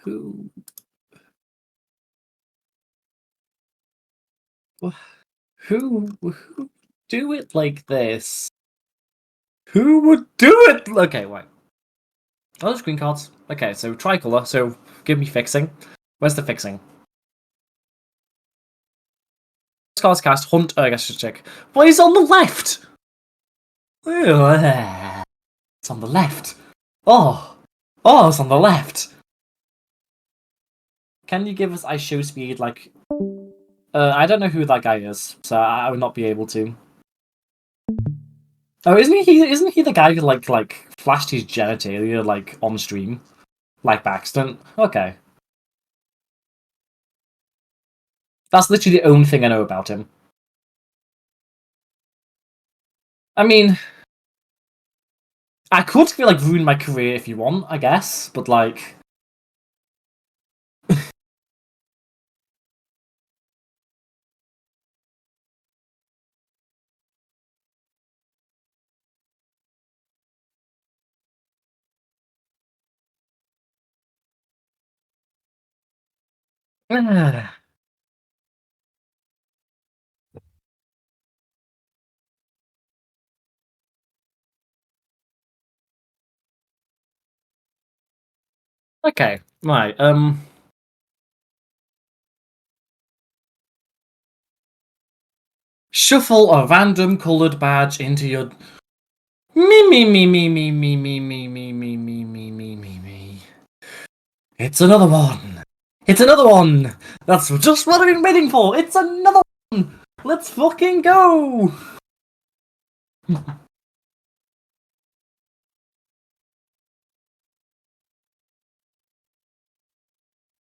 Who? Who do it like this? Who would do it? Okay, wait. Oh, there's green cards. Okay, so tricolor. So give me fixing. Where's the fixing? This card's cast. Hunt. I guess I should check. Well, he's on the left. It's on the left. Oh, it's on the left. Can you give us ice show speed? Like, I don't know who that guy is, so I would not be able to. Oh, isn't he the guy who like flashed his genitalia like on stream, like by accident? Okay, that's literally the only thing I know about him. I mean, I could like ruin my career if you want, I guess, but like. Okay, right. Shuffle a random colored badge into your. Me. It's another one. It's another one. That's just what I've been waiting for. It's another one. Let's fucking go.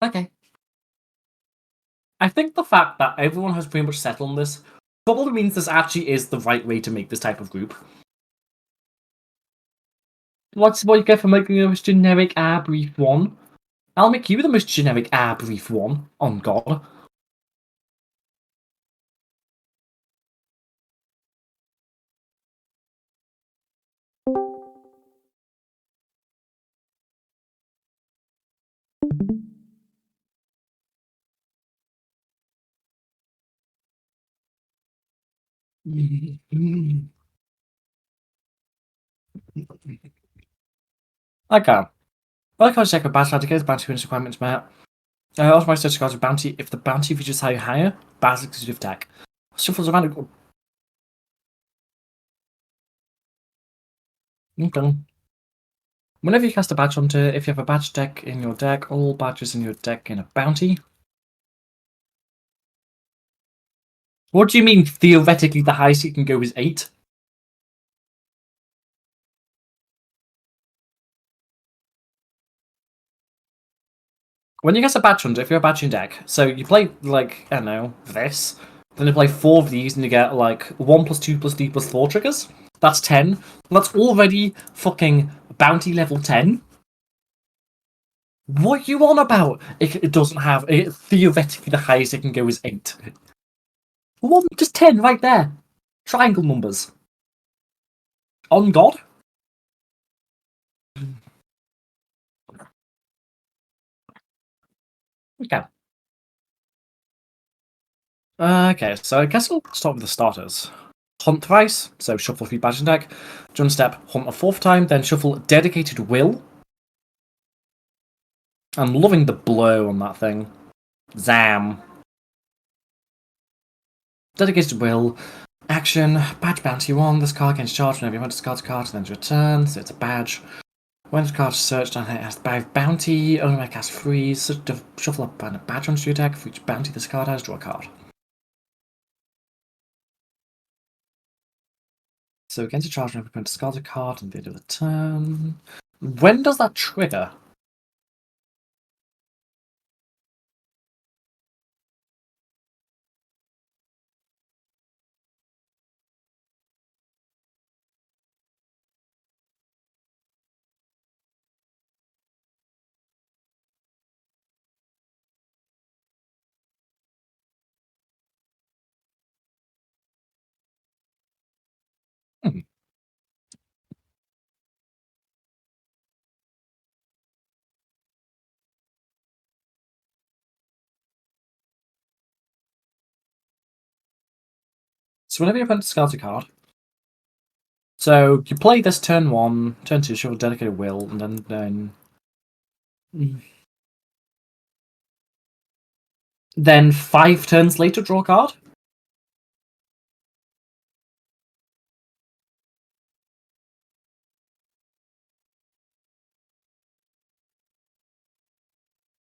Okay. I think the fact that everyone has pretty much settled on this probably means this actually is the right way to make this type of group. What's what you get for making the most generic brief one? I'll make you the most generic brief one. On God. Okay. Well, I can't check a badge to bounty wins requirements met. Also, my search cards with bounty. If the bounty features higher, badge exclusive tech. Shuffles around. Okay. Whenever you cast a badge onto, if you have a badge deck in your deck, all badges in your deck gain a bounty. What do you mean, theoretically, the highest you can go is 8? When you cast a badge onto, if you're a badge in deck, so you play, like, I don't know, this, then you play 4 of these and you get, like, 1 plus 2 plus D plus 4 triggers. That's 10. That's already fucking bounty level 10. What are you on about? It doesn't have... theoretically, the highest it can go is 8. Just 10 right there. Triangle numbers. On God? Okay. Okay, so I guess we'll start with the starters. Hunt thrice, so shuffle 3 badge in deck. Jump step, hunt a 4th time, then shuffle Dedicated Will. I'm loving the blow on that thing. Zam. Dedicated Will. Action. Badge bounty 1. This card gains charge whenever you want to discard a card, then return, so it's a badge. When the card is searched and it has bounty, only when it casts freeze, so to shuffle up a badge onto your deck. For each bounty this card has, draw a card. So against a charge, an opponent discards a card at the end of the turn. When does that trigger? So whenever your opponent discards a card, so you play this turn 1, turn 2, show a dedicated will, and then 5 turns later draw a card?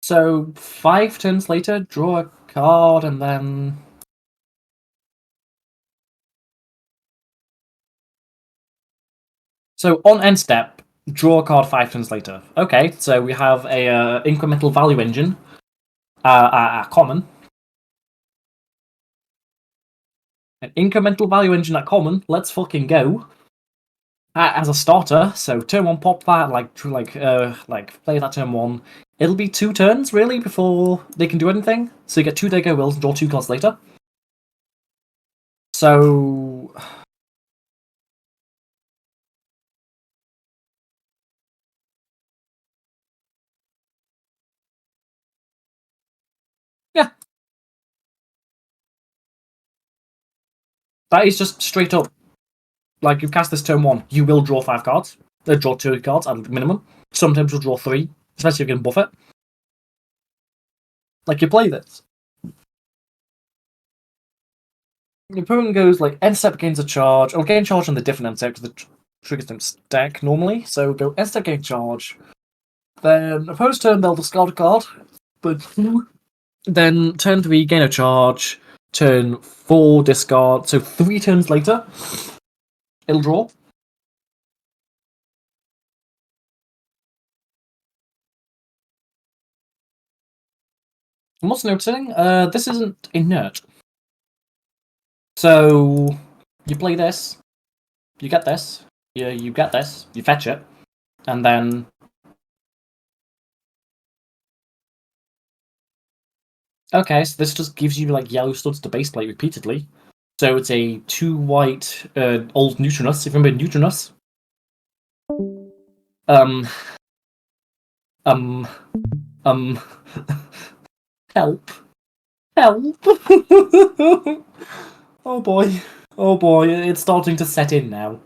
So 5 turns later, draw a card, and then... So on end step, draw a card 5 turns later. Okay, so we have a incremental value engine, common. An incremental value engine at common. Let's fucking go. As a starter, so turn 1, pop that, play that turn 1. It'll be 2 turns, really, before they can do anything. So you get 2 Dego Wills and draw 2 cards later. So... yeah. That is just straight up. Like, you cast this turn 1, you will draw 5 cards. Draw 2 cards at minimum. Sometimes you'll draw 3, especially if you can buff it. Like, you play this. Your opponent goes, like, end step gains a charge. I'll gain charge on the different end step because the triggers don't stack normally. So go end step gain charge. Then, opponent's turn, they'll discard a card. But then, turn 3, gain a charge. Turn 4, discard. So 3 turns later, it'll draw. I'm also noticing, this isn't inert. So, you play this, you get this, you get this, you fetch it, and then... Okay, so this just gives you, like, yellow studs to base play repeatedly. So it's a 2 white, old Neutronus, if you remember Neutronus. Help. Help. Oh boy. Oh boy, it's starting to set in now.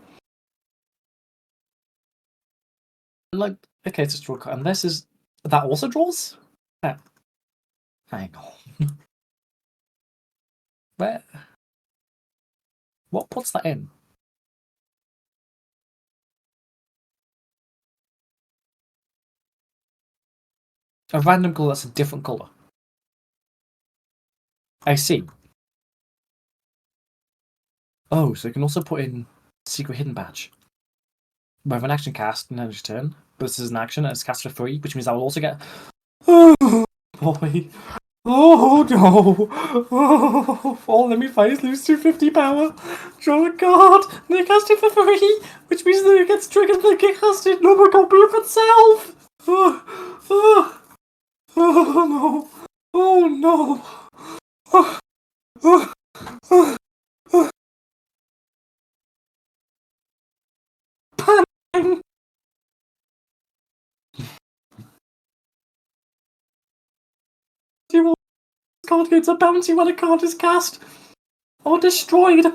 Like, okay, it's just draw card. And this is... that also draws? Hang on. Where? What puts that in? A random colour that's a different colour. I see. Oh, so you can also put in Secret Hidden Badge. We have an action cast in energy turn, but this is an action and it's cast for 3, which means I will also get... Oh boy. Oh no! Oh, all enemy fighters lose 250 power. Draw a card. They cast it for 3, which means that it gets triggered and get casted another copy of itself. Oh no! Oh no! Panicking. Card gets a bounty when a card is cast or destroyed.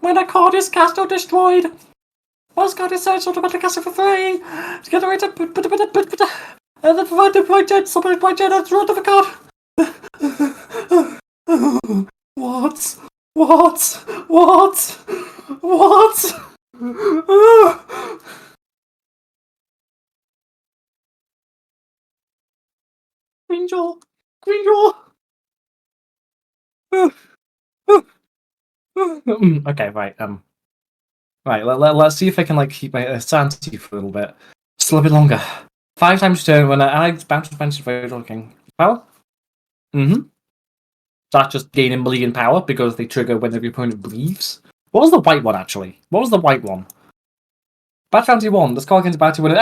When a card is cast or destroyed, once card is searched, automatically cast it for 3. To generate a and then provide the point gen, summon point gen, and draw another card. What? What? What? What? Green Jaw! Okay, right, right, let's see if I can, like, keep my sanity for a little bit. Just a little bit longer. 5 times turn when I bounce very looking. Power? That's just gaining million power because they trigger whenever your opponent breathes. What was the white one, actually? What was the white one? Batch bounty 1. This card gains bounty when it...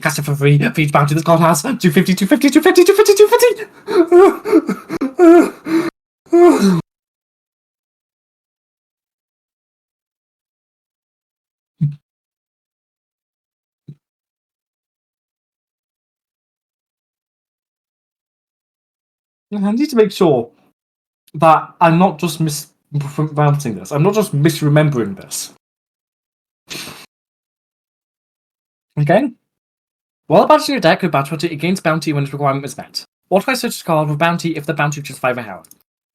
Cast it for free. For each bounty this card has 250, 250, 250, 250, 250! I need to make sure that I'm not just mispronouncing this. I'm not just misremembering this. Okay? While a bounty in your deck with batch bounty, it gains bounty when its requirement is met. Automate search card with bounty if the bounty reaches 5 hour.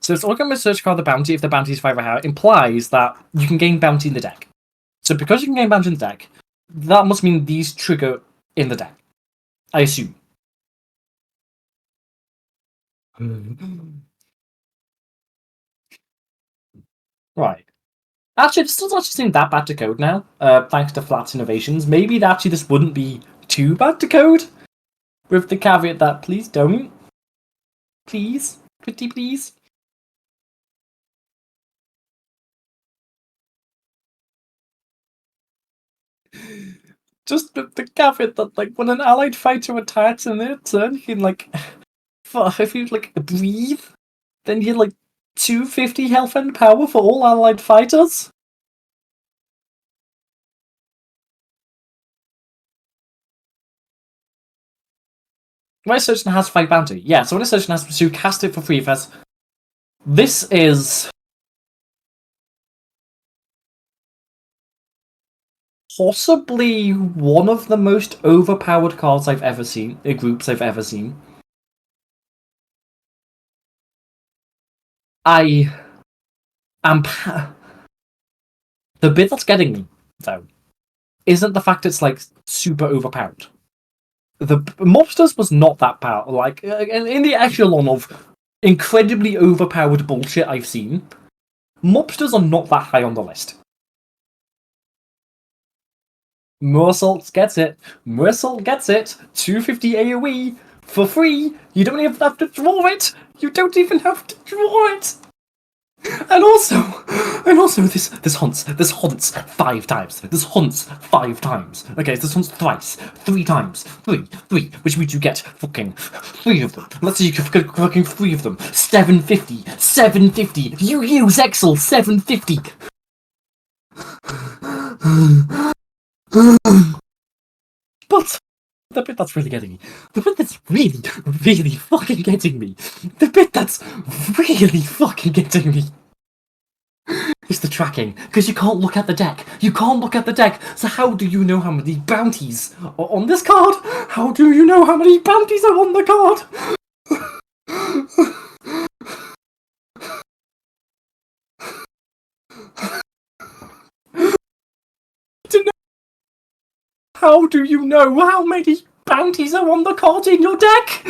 So it's automatic search card the bounty if the bounty is 5 hour implies that you can gain bounty in the deck. So because you can gain bounty in the deck, that must mean these trigger in the deck. I assume. Right. Actually, this doesn't actually seem that bad to code now, thanks to Flat's innovations. Maybe actually this wouldn't be too bad to code, with the caveat that please don't. Please. Pretty please. Just the caveat that, like, when an allied fighter attacks in their turn, you can, like, if you, like, breathe, then you get, like, 250 health and power for all allied fighters. When a surgeon has 5 bounty. Yeah, so when a surgeon has to cast it for free, this is possibly one of the most overpowered cards I've ever seen, groups I've ever seen. I am... The bit that's getting me, though, isn't the fact it's, like, super overpowered. The Mobsters was not that powerful. Like, in the echelon of incredibly overpowered bullshit I've seen, Mobsters are not that high on the list. Mersault gets it. Mersault gets it. 250 AoE for free. You don't even have to draw it. You don't even have to draw it. And also, this haunts 5 times. This haunts 5 times. Okay, this haunts thrice, 3 times, 3, which means you get fucking 3 of them. Let's say you get fucking 3 of them. 750. You use Excel 750. But the bit that's really getting me, the bit that's really fucking getting me, the bit that's really fucking getting me is the tracking. Because you can't look at the deck. So how do you know how many bounties are on this card? How do you know how many bounties are on the card? How do you know how many bounties are on the card in your deck?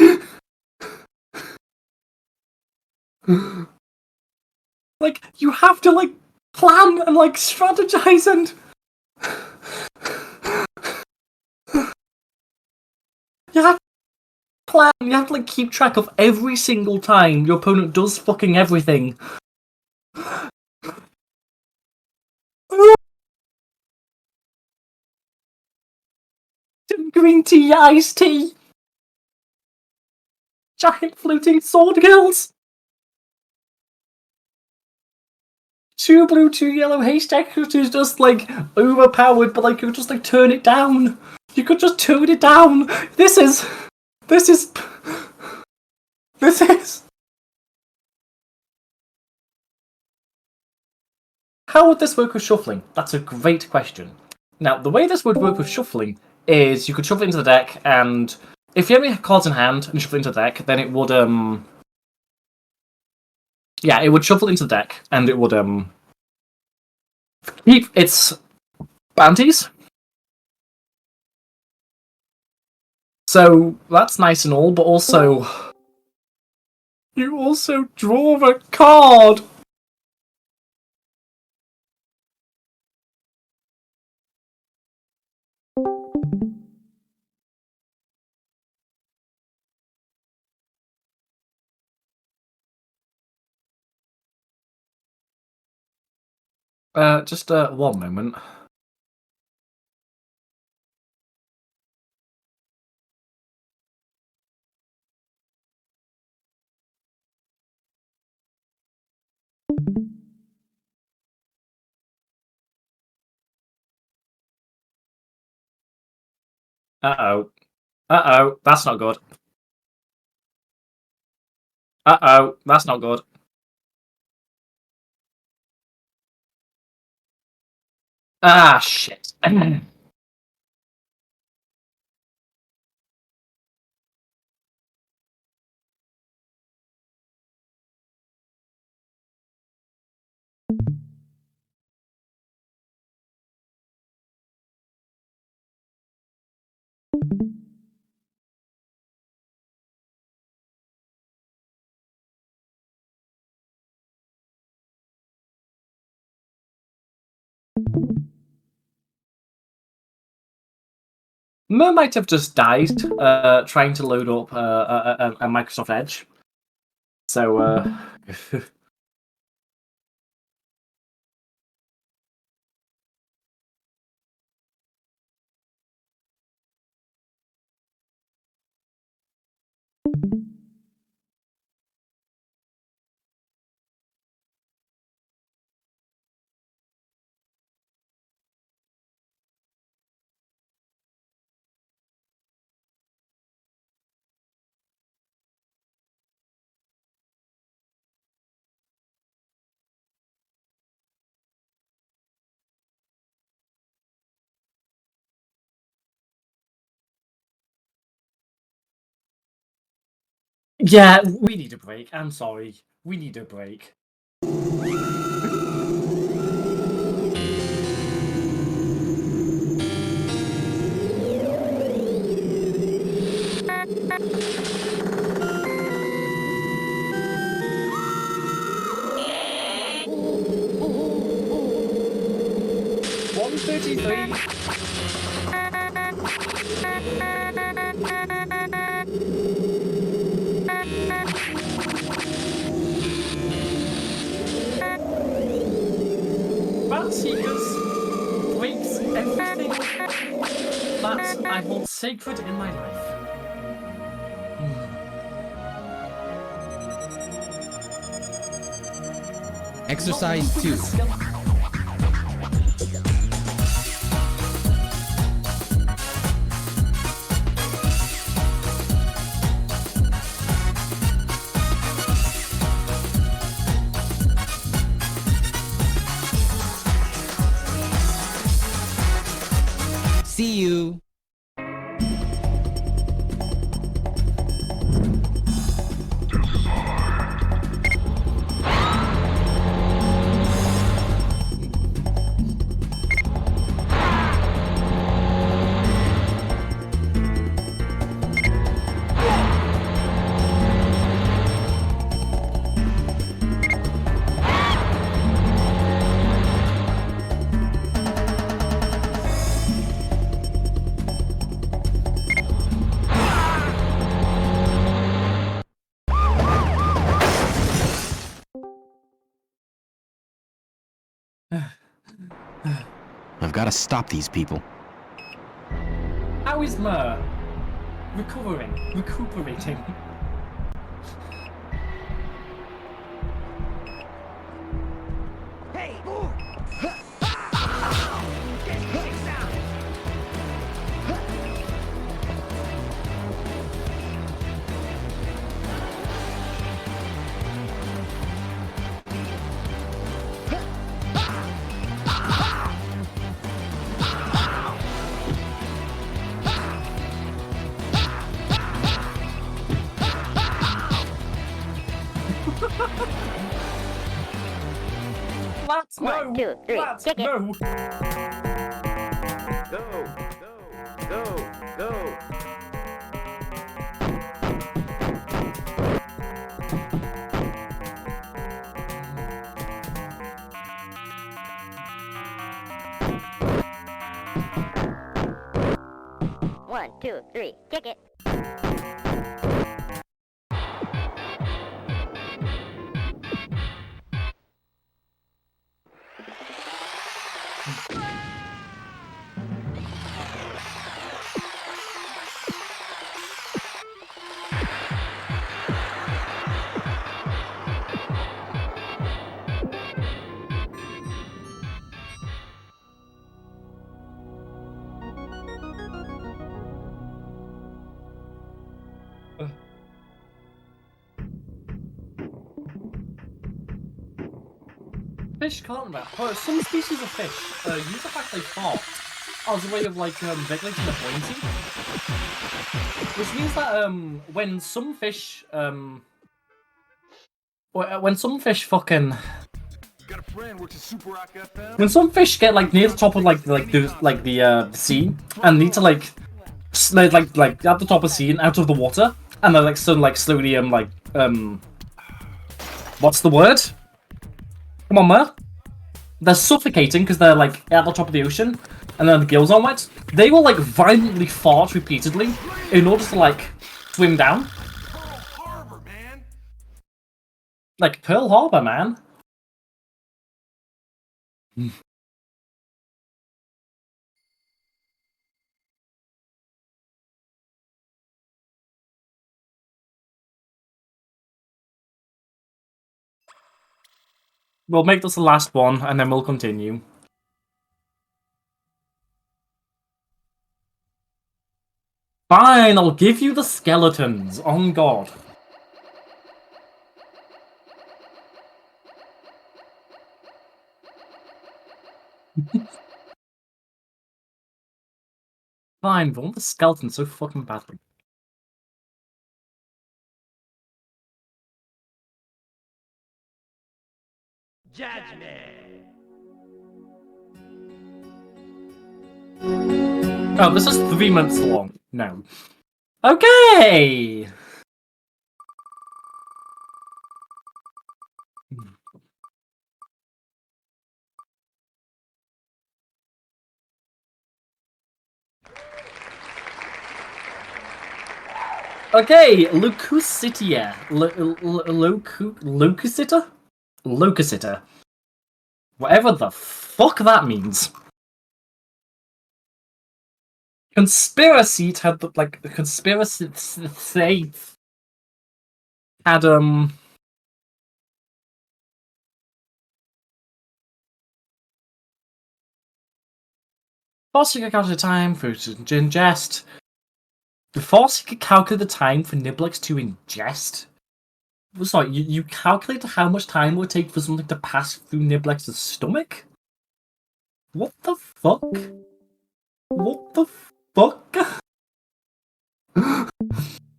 Like, you have to, like, plan and, like, strategize and... You have to plan, you have to, like, keep track of every single time your opponent does fucking everything. Green tea, iced tea. Giant floating sword kills. 2 blue, 2 yellow haystack, which is just, like, overpowered, but, like, you could just, like, turn it down. You could just turn it down. This is... How would this work with shuffling? That's a great question. Now, the way this would work with shuffling is you could shuffle it into the deck, and if you have any cards in hand and shuffle it into the deck, then it would, yeah, it would shuffle into the deck, and it would, keep its bounties. So that's nice and all, but also you also draw a card. Just one moment. Uh-oh. Uh-oh, that's not good. Uh-oh, that's not good. Ah, shit. Mer might have just died trying to load up a Microsoft Edge. So, yeah, we need a break. I'm sorry. We need a break. Seekers breaks everything that I hold sacred in my life. Exercise 2. See you. I've got to stop these people. How is Mer? Recuperating. Hey, move! Let's go! 1, 2, 3, Let's kick it. go! Go! Go! Go! Go! 1, 2, 3, kick it. Fish can't rap. Well, some species of fish use the fact they fart as a way of like regulating their buoyancy, which means that when some fish fucking when some fish get like near the top of the sea and need to like at the top of the sea and out of the water, and they're like slowly what's the word? Come on, Mer. They're suffocating because they're like at the top of the ocean, and then the gills are wet. They will like violently fart repeatedly in order to like swim down. Like Pearl Harbor, man. We'll make this the last one, and then we'll continue. Fine, I'll give you the skeletons. On God. Fine, but I want the skeletons so fucking badly. Judgment. Oh, this is 3 months long. No. Okay! Okay, Locusiter. Locusiter? Locusiter. Whatever the fuck that means. Conspiracy had conspiracy had Forcing a calculate time for to ingest. Forcing a calculate the time for Niblex to ingest. Sorry, you calculate how much time it would take for something to pass through Niblex's stomach? What the fuck? What the fuck?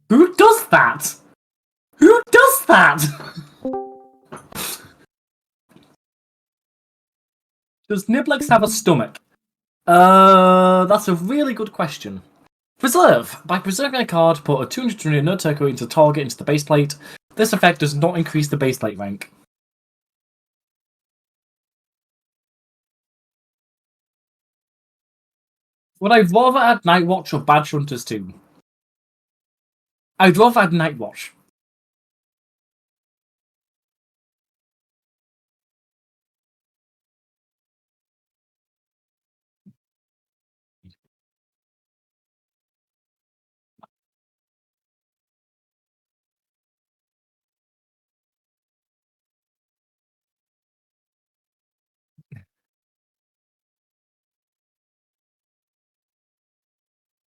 Who does that? Who does that? Does Niblex have a stomach? That's a really good question. Preserve. By preserving a card, put a 220 no turco into the target into the base plate. This effect does not increase the base plate rank. Would I rather add Night Watch or Badge Hunters too? I'd rather add Night Watch.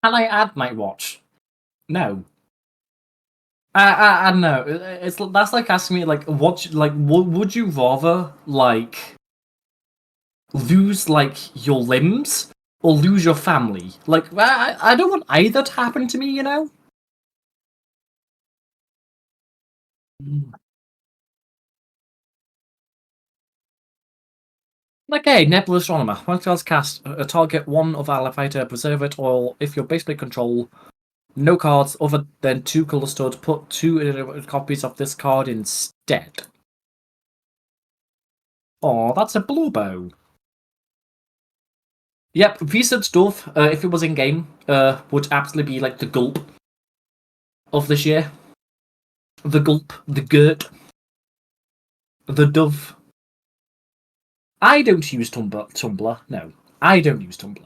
Can I add Night Watch? No. I don't know. That's like asking me would you rather lose your limbs or lose your family? I don't want either to happen to me, you know. Okay, Nebula Astronomer. Once cards cast, target one of our fighter, preserve it, or if you're basically control, no cards other than 2 color stud, put 2 copies of this card instead. Oh, that's a blue bow. Yep, recent stuff, if it was in game, would absolutely be like the gulp of this year. The gulp, the gurt, the dove. I don't use Tumblr. No, I don't use Tumblr.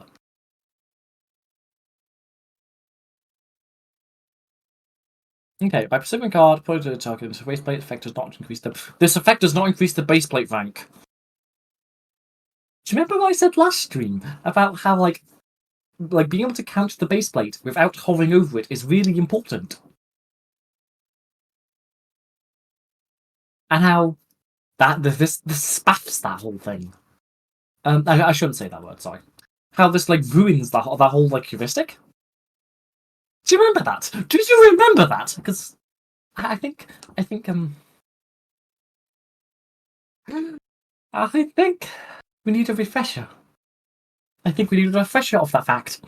Okay, by preserving card, put it to the target. This baseplate effect does not increase the. This effect does not increase the baseplate rank. Do you remember what I said last stream about how like being able to count the baseplate without hovering over it is really important, and how this spaffs that whole thing. I shouldn't say that word. Sorry. How this like ruins that whole like heuristic. Do you remember that? Do you remember that? Because I think I think we need a refresher. I think we need a refresher of that fact.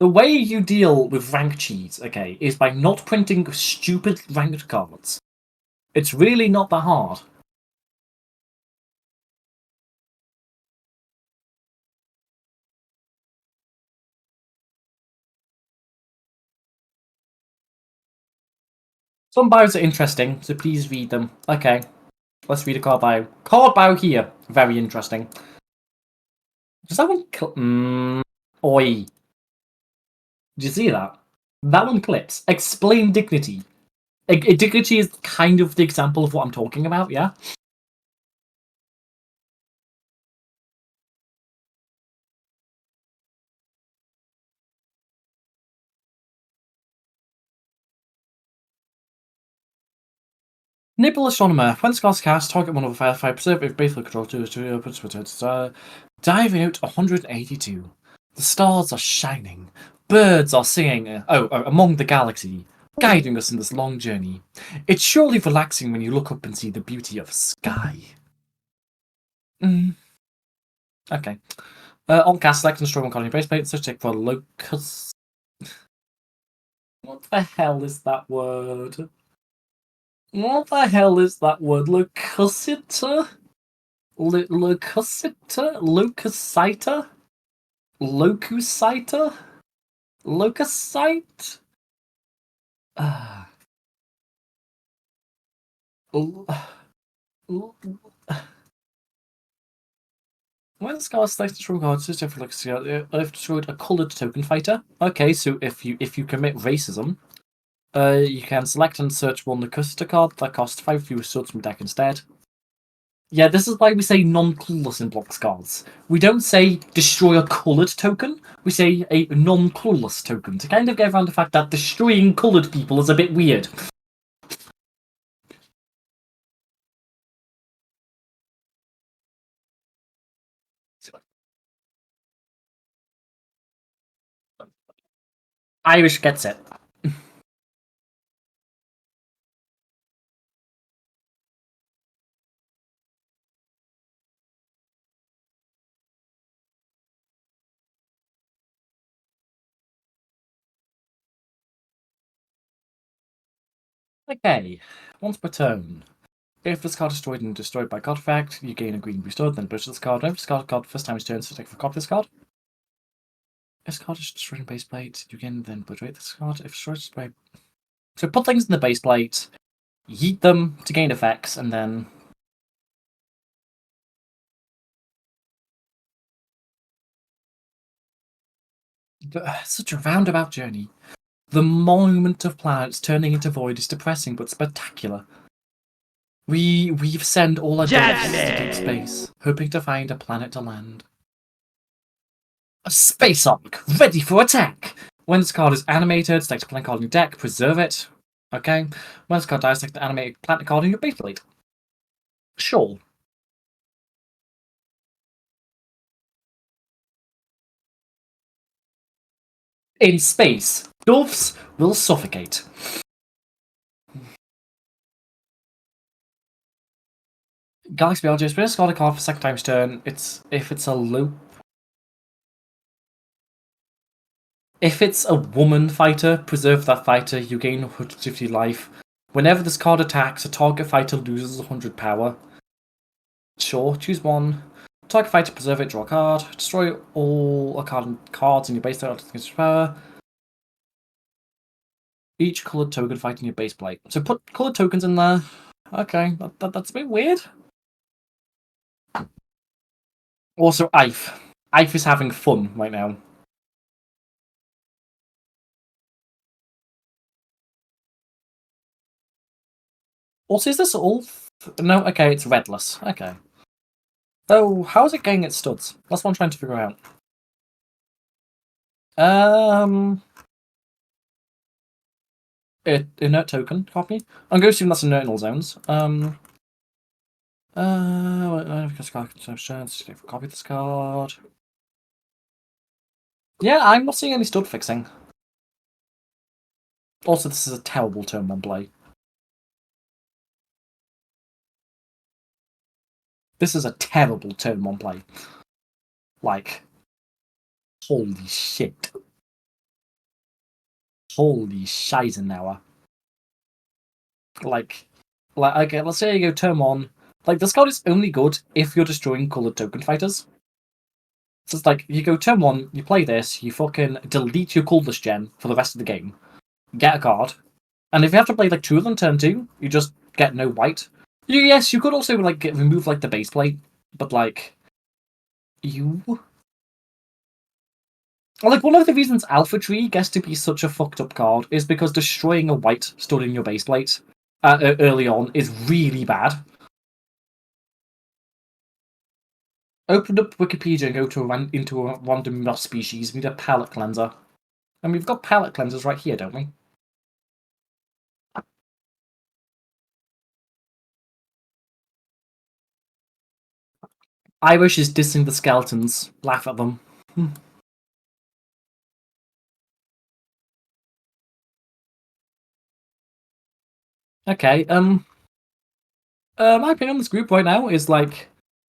The way you deal with rank cheats, okay, is by not printing stupid ranked cards. It's really not that hard. Some bios are interesting, so please read them. Okay, let's read a card bio. Card bio here, very interesting. Does that one Oi. Did you see that? That one clips. Explain dignity. Dignity is kind of the example of what I'm talking about, yeah? Nibble Astronomer. When Scott's cast, target one of the five preserve if basically control to diving out 182. The stars are shining. Birds are singing among the galaxy, guiding us in this long journey. It's surely relaxing when you look up and see the beauty of sky. Okay. On cast, select and destroy one colony baseplate. Search check for locus. What the hell is that word? What the hell is that word? Locusiter? Locusiter? Locusiter? Locusiter? Locusite? When Scar selects destroy cards, just if I've destroyed a coloured token fighter. Okay, so if you commit racism, you can select and search one Locusiter card that costs 5 fewer swords from deck instead. Yeah, this is why we say non-clueless in Blox cards. We don't say destroy a coloured token, we say a non-clueless token, to kind of get around the fact that destroying coloured people is a bit weird. Irish gets it. Okay, once per turn. If this card is destroyed and destroyed by card effect, you gain a green booster, then push this card. Whenever this card first time is turned, so take for copy this card. If this card is destroyed in base plate, you can then obliterate this card. If destroyed by. So put things in the base plate, yeet them to gain effects, and then. Such a roundabout journey. The monument of planets turning into void is depressing but spectacular. We've sent all our devs to deep space, hoping to find a planet to land. A space ark, ready for attack! When this card is animated, select a planet card on your deck, preserve it. Okay. When this card dies, select an animated planet card on your base plate. Sure. In space, doves will suffocate. Galaxy Biologist, when it's got a card for second time's turn, if it's a woman fighter, preserve that fighter, you gain 150 life. Whenever this card attacks, a target fighter loses 100 power. Sure, choose one. Target fighter, preserve it, draw a card. Destroy all cards in your base layout against power. Each coloured token fighting your base plate. So put coloured tokens in there. Okay, that's a bit weird. Also, Ife. Ife is having fun right now. Also, is this all... No, okay, it's redless. Okay. Oh, how is it getting its studs? That's what I'm trying to figure out. Inert token copy. I'm going to assume that's inert in all zones. Copy this card. Yeah, I'm not seeing any stud fixing. Also, this is a terrible turn 1 play. This is a terrible turn 1 play. Like, holy shit. Holy Scheisenauer. Like, okay, let's say you go turn 1. Like, this card is only good if you're destroying coloured token fighters. So it's like, you go turn 1, you play this, you fucking delete your coolest gen for the rest of the game. Get a card. And if you have to play, like, 2 of them turn 2, you just get no white. Yes, you could also, like, remove, like, the base plate. But, like, you... Like, one of the reasons Alpha Tree gets to be such a fucked up card is because destroying a white stored in your base plate early on is really bad. Open up Wikipedia and go to into a random moss species. We need a palette cleanser. And we've got palette cleansers right here, don't we? Irish is dissing the skeletons. Laugh at them. Okay, my opinion on this group right now is like,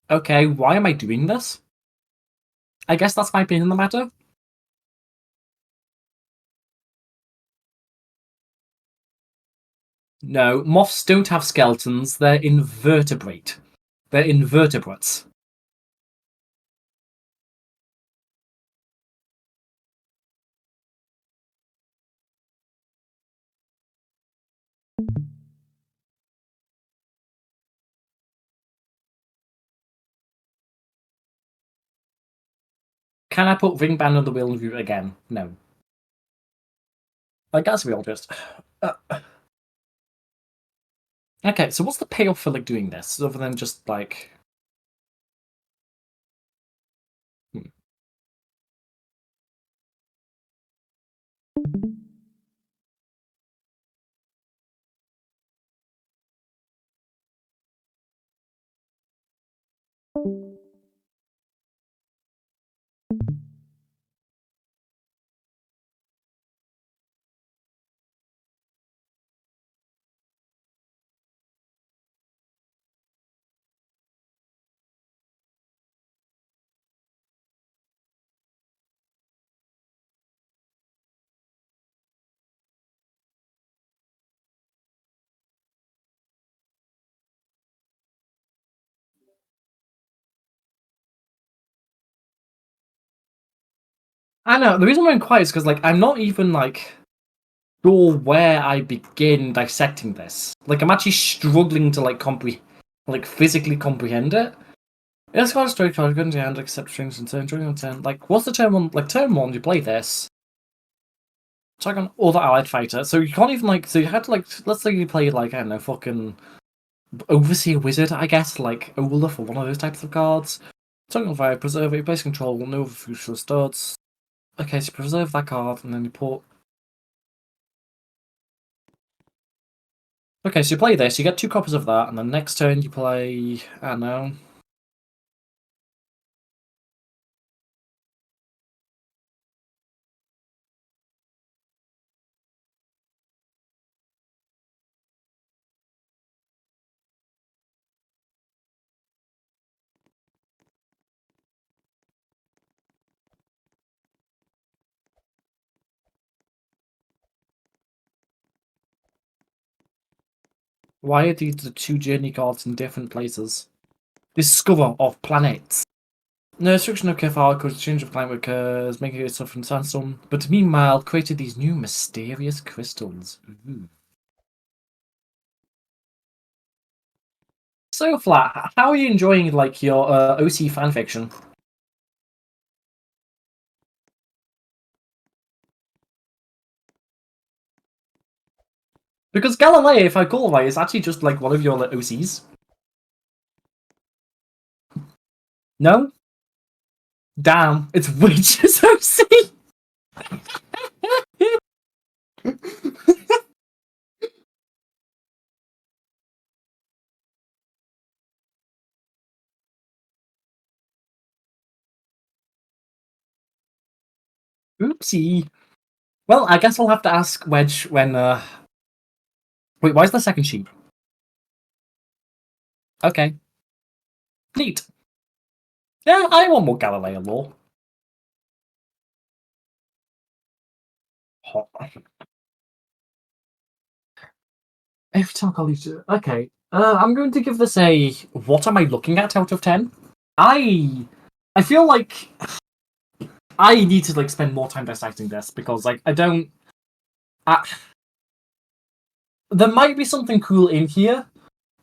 okay, why am I doing this? I guess that's my opinion on the matter. No, moths don't have skeletons, they're invertebrate. They're invertebrates. Can I put Ringband on the wheel and view it again? No. I guess we all just... Okay, so what's the payoff for like doing this, other than just like... I know, the reason why I'm quiet is because like, I'm not even like... sure where I begin dissecting this. Like, I'm actually struggling to like physically comprehend it. It's got a straight card, good hand, accept strings and turn, during 10. Like, what's the turn 1? Like, turn 1, you play this. Check on all the allied fighter. So you can't even like, so you had to like, let's say you played like, I don't know, fucking Overseer Wizard, I guess, like Olaf or one of those types of cards. Talking on fire, preserve it, base control, no future starts. Okay, so preserve that card and then you put... Okay, so you play this, you get 2 copies of that, and then next turn you play... I don't know... Why are these the 2 journey cards in different places? Discover of planets. No destruction of Katharan caused change of climate occurs, making it suffer from sandstorm, but meanwhile created these new mysterious crystals. Ooh. So, Flat, how are you enjoying like your OC fanfiction? Because Galileo, if I call right, is actually just like one of your like, OCs. No? Damn, it's Witch's OC! Oopsie. Well, I guess I'll have to ask Wedge when, Wait, why is the second sheep? Okay. Neat. Yeah, I want more Galileo lore. Hot. Every time I lose it. Okay. I'm going to give this a what am I looking at out of 10? I feel like I need to like spend more time dissecting this because like I don't there might be something cool in here,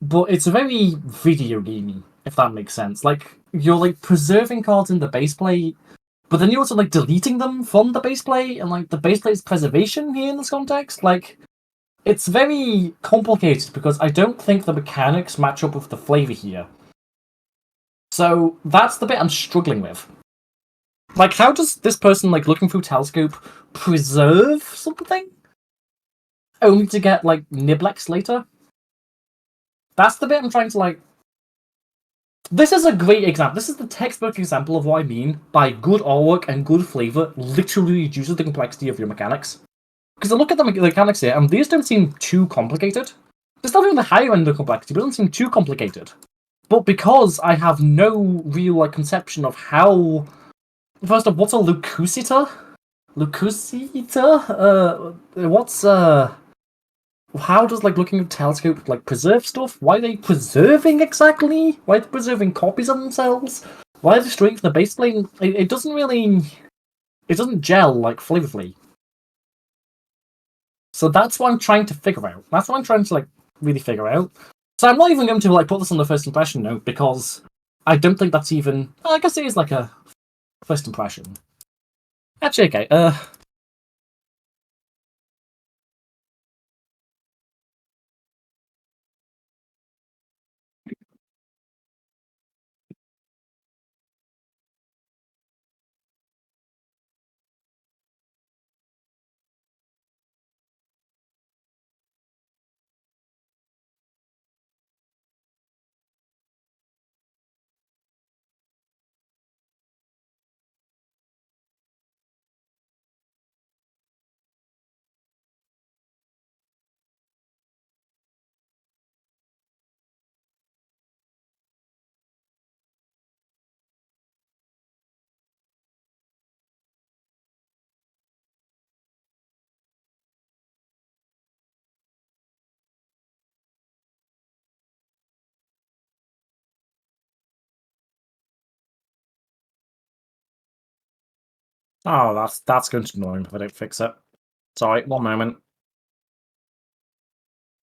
but it's very video gamey, if that makes sense. Like you're like preserving cards in the base plate, but then you're also like deleting them from the base plate, and like the base plate's preservation here in this context, like it's very complicated because I don't think the mechanics match up with the flavor here. So that's the bit I'm struggling with. Like, how does this person, like, looking through Telescope preserve something? Only to get, like, Niblex later? That's the bit I'm trying to, like... This is a great example. This is the textbook example of what I mean by good artwork and good flavor literally reduces the complexity of your mechanics. Because I look at the mechanics here, and these don't seem too complicated. There's nothing on the higher end of complexity, but it doesn't seem too complicated. But because I have no real, like, conception of how... First off, what's a Locusiter? How does, like, looking at Telescope, like, preserve stuff? Why are they preserving exactly? Why are they preserving copies of themselves? Why are they destroying the base plane? It doesn't really... It doesn't gel, like, flavorfully. So that's what I'm trying to figure out. That's what I'm trying to, like, really figure out. So I'm not even going to, like, put this on the first impression note, because I don't think that's even... I guess it is, like, a first impression. Actually, okay, oh, that's going to annoy me if I don't fix it. Sorry, one moment.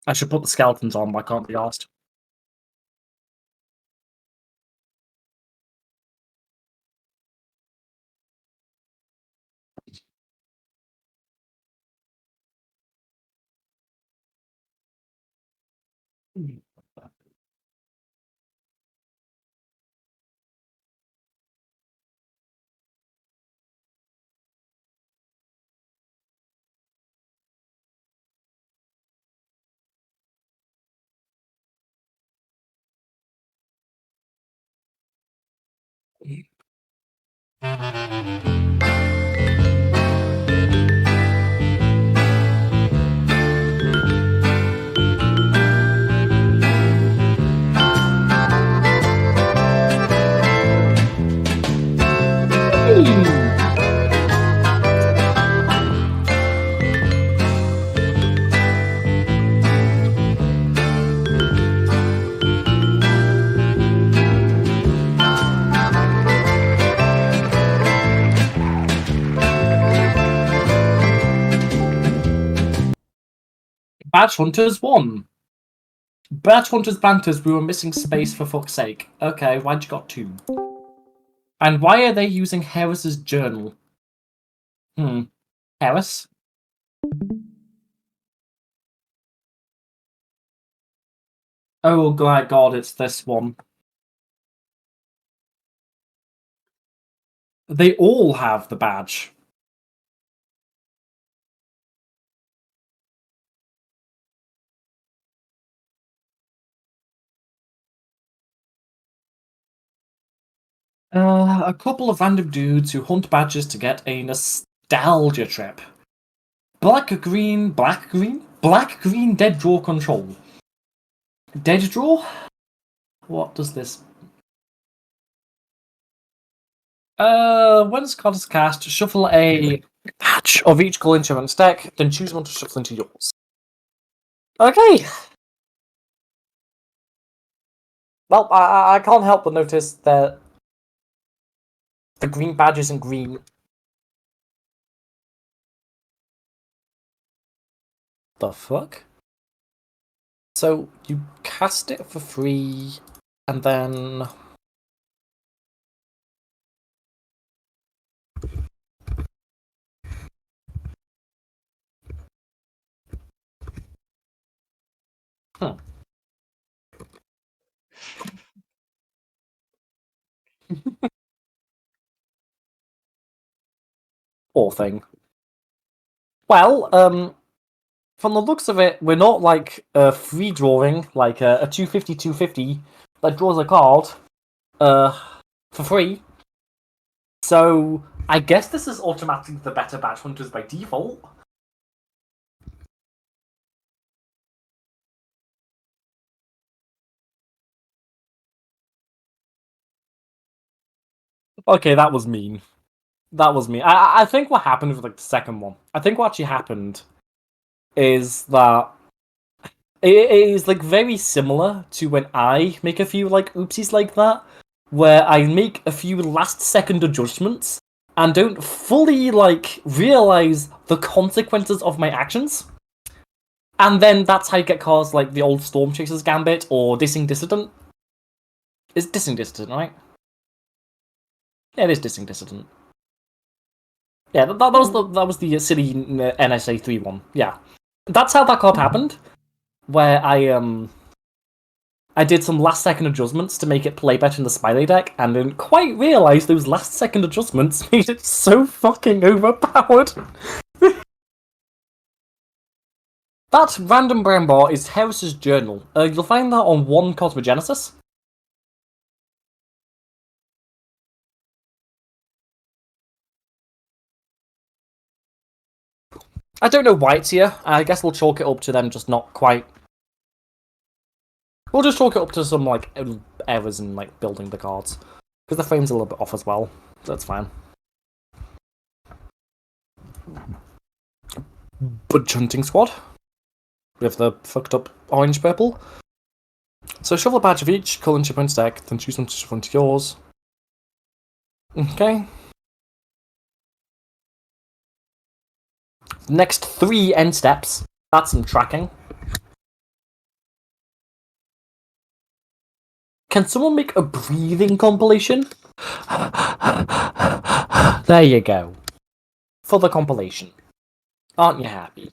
I should put the skeletons on, but I can't be asked. Badge Hunters 1. Badge Hunters Banters, we were missing space for fuck's sake. Okay, why'd you got 2? And why are they using Harris's journal? Harris? Oh my god, it's this one. They all have the badge. A couple of random dudes who hunt badges to get a nostalgia trip. Black, green, dead draw control. Dead draw? What does this... when this card is cast, shuffle a patch of each colour into your deck, then choose one to shuffle into yours. Okay! Well, I can't help but notice that the green badge isn't green. The fuck? So, you cast it for free, and then... Poor thing. Well, from the looks of it, we're not like free drawing, like a 250 that draws a card for free. So I guess this is automatically the better badge hunters by default. Okay, that was mean. That was mean. I think what happened with like the second one. I think what actually happened is that it is like very similar to when I make a few like oopsies like that, where I make a few last second adjustments and don't fully like realize the consequences of my actions. And then that's how you get cards like the old Storm Chaser's Gambit or Dissing Dissident. It's Dissing Dissident, right? Yeah, it is Dissing Dissident. Yeah, that was the silly NSA 3-1. Yeah, that's how that card happened. Where I did some last second adjustments to make it play better in the Smiley deck, and didn't quite realize those last second adjustments made it so fucking overpowered. That random brown bar is Harris's journal. You'll find that on 1 Cosmogenesis. I don't know why it's here. I guess we'll chalk it up to them just not quite... We'll just chalk it up to some like errors in like building the cards. Because the frame's a little bit off as well. That's fine. Budge Hunting Squad. With the fucked up orange-purple. So shuffle a badge of each colour into your opponent's deck, then choose one to shuffle into yours. Okay. Next 3 end steps. That's some tracking. Can someone make a breathing compilation? There you go. For the compilation. Aren't you happy?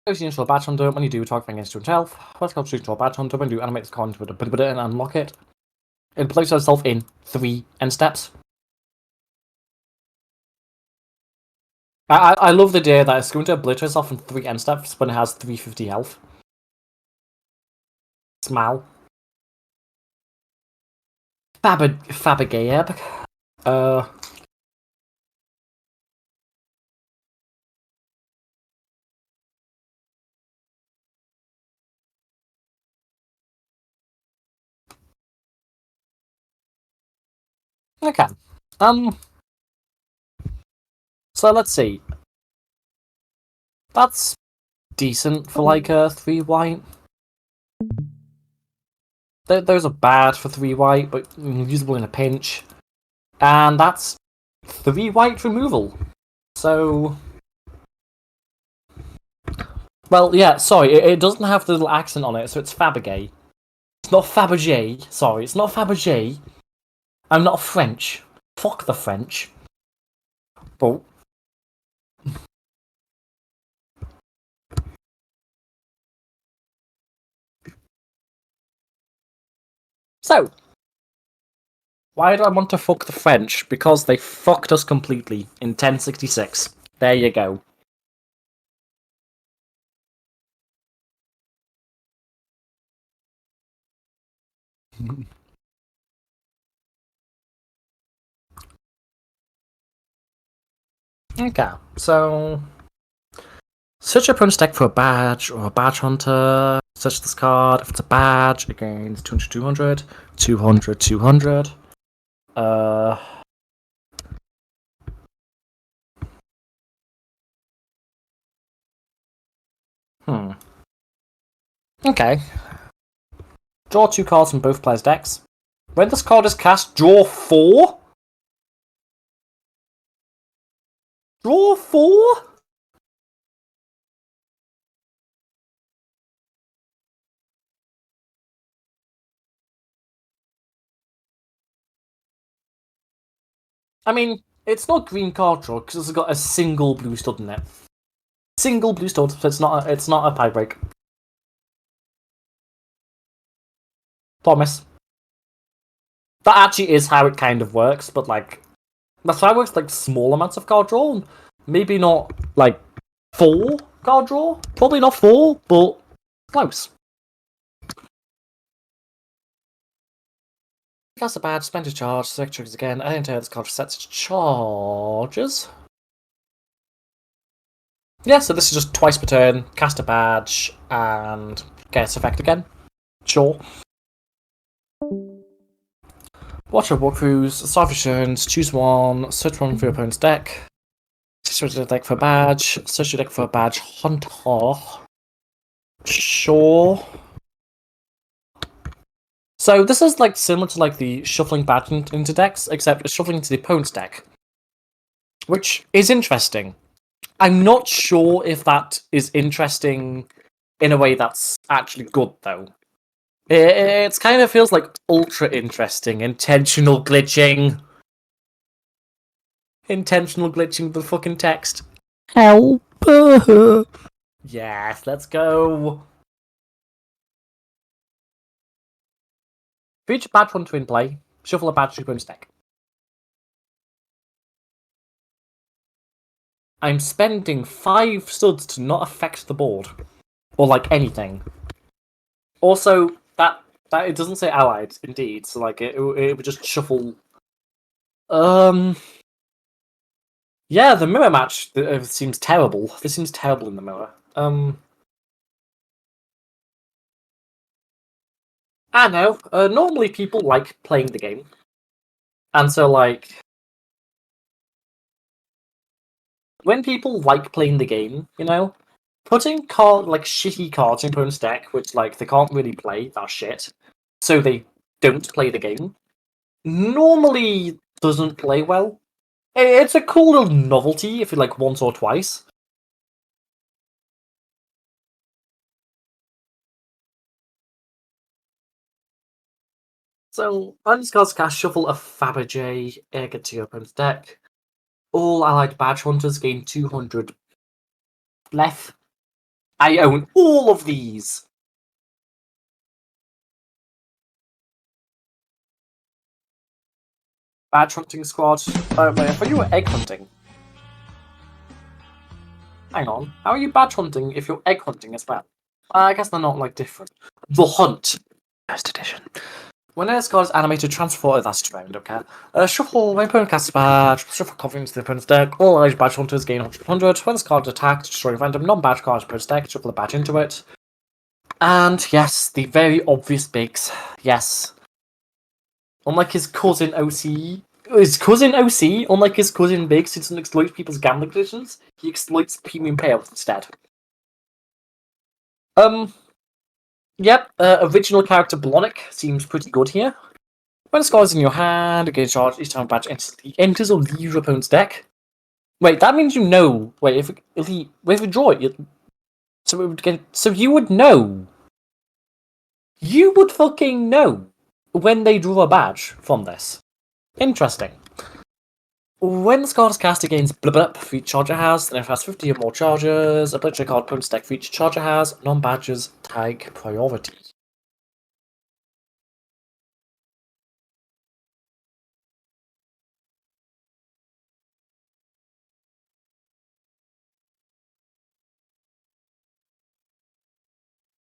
Choose the initial badge hunter. When you do, target against your health. Let's go choose your badge hunter. When you do, animate this card into a bit and unlock it. It places itself in 3 end steps. I love the idea that it's going to obliterate itself in 3 end steps when it has 350 health. Smile. Fabagayab. Okay. So let's see. That's decent for like a 3 white. Those are bad for 3 white, but usable in a pinch. And that's 3 white removal. So... Well, yeah, sorry, it doesn't have the little accent on it, so it's Fabergé. It's not Fabergé, sorry, it's not Fabergé. I'm not French. Fuck the French. But... So, why do I want to fuck the French? Because they fucked us completely in 1066. There you go. Okay, so... Search your opponent's deck for a badge or a badge hunter. Search this card. If it's a badge, again, it's 200, 200. 200, 200. Okay. Draw 2 cards from both players' decks. When this card is cast, draw 4? Draw 4? I mean, it's not green card draw because it's got a single blue stud in it. Single blue stud, so it's not a tie break. Promise. That actually is how it kind of works, but like that's how it works. Like small amounts of card draw, maybe not like 4 card draw. Probably not 4, but close. Cast a badge, spend a charge, select triggers again. I enter this card sets charges. Yeah, so this is just twice per turn. Cast a badge and get its effect again. Sure. Watch your walkthroughs, start returns, choose one, search one for your opponent's deck. Search your deck for a badge, search your deck for a badge hunter. Sure. So this is like similar to like the shuffling badge into decks, except it's shuffling into the opponent's deck. Which is interesting. I'm not sure if that is interesting in a way that's actually good though. It kind of feels like ultra interesting. Intentional glitching. Intentional glitching the fucking text. Help. Yes, let's go. Feature badge hunter in play. Shuffle a badge to your opponent's deck. I'm spending 5 studs to not affect the board. Or like anything. Also, that it doesn't say allied, indeed. So like it would just shuffle. Yeah, the mirror match seems terrible. This seems terrible in the mirror. I know. Normally people like playing the game, and so like when people like playing the game, you know, putting shitty cards in opponent's deck, which like they can't really play that shit, so they don't play the game. Normally doesn't play well. It's a cool little novelty if you like once or twice. So, undiscarded cast, shuffle a Fabergé, get to your opponent's deck. All allied badge hunters gain 200 left. I own all of these! Badge hunting squad. Wait, I thought you were egg hunting. Hang on. How are you badge hunting if you're egg hunting as well? I guess they're not like different. The Hunt. First edition. When this card is animated, transfer that's round, okay? Shuffle, my opponent casts a badge, shuffle copy into the opponent's deck, all allied badge hunters gain 100. When this card is attacked, destroy a random non-badge card in opponent's deck, shuffle a badge into it. And yes, the very obvious bigs. Yes. Unlike his cousin OC, unlike his cousin Biggs, who doesn't exploit people's gambling positions, he exploits premium payouts instead. Yep, original character Blonic seems pretty good here. When a scar is in your hand, you gain charge each time a badge enters or leaves your opponent's deck. Wait, that means you know. Wait, if we draw it, so you would know. You would fucking know when they draw a badge from this. Interesting. When this card is cast, it gains blub up for each charge it has, then it has 50 or more charges. A picture card opponent's deck for each charge it has. Non-badges tag priority.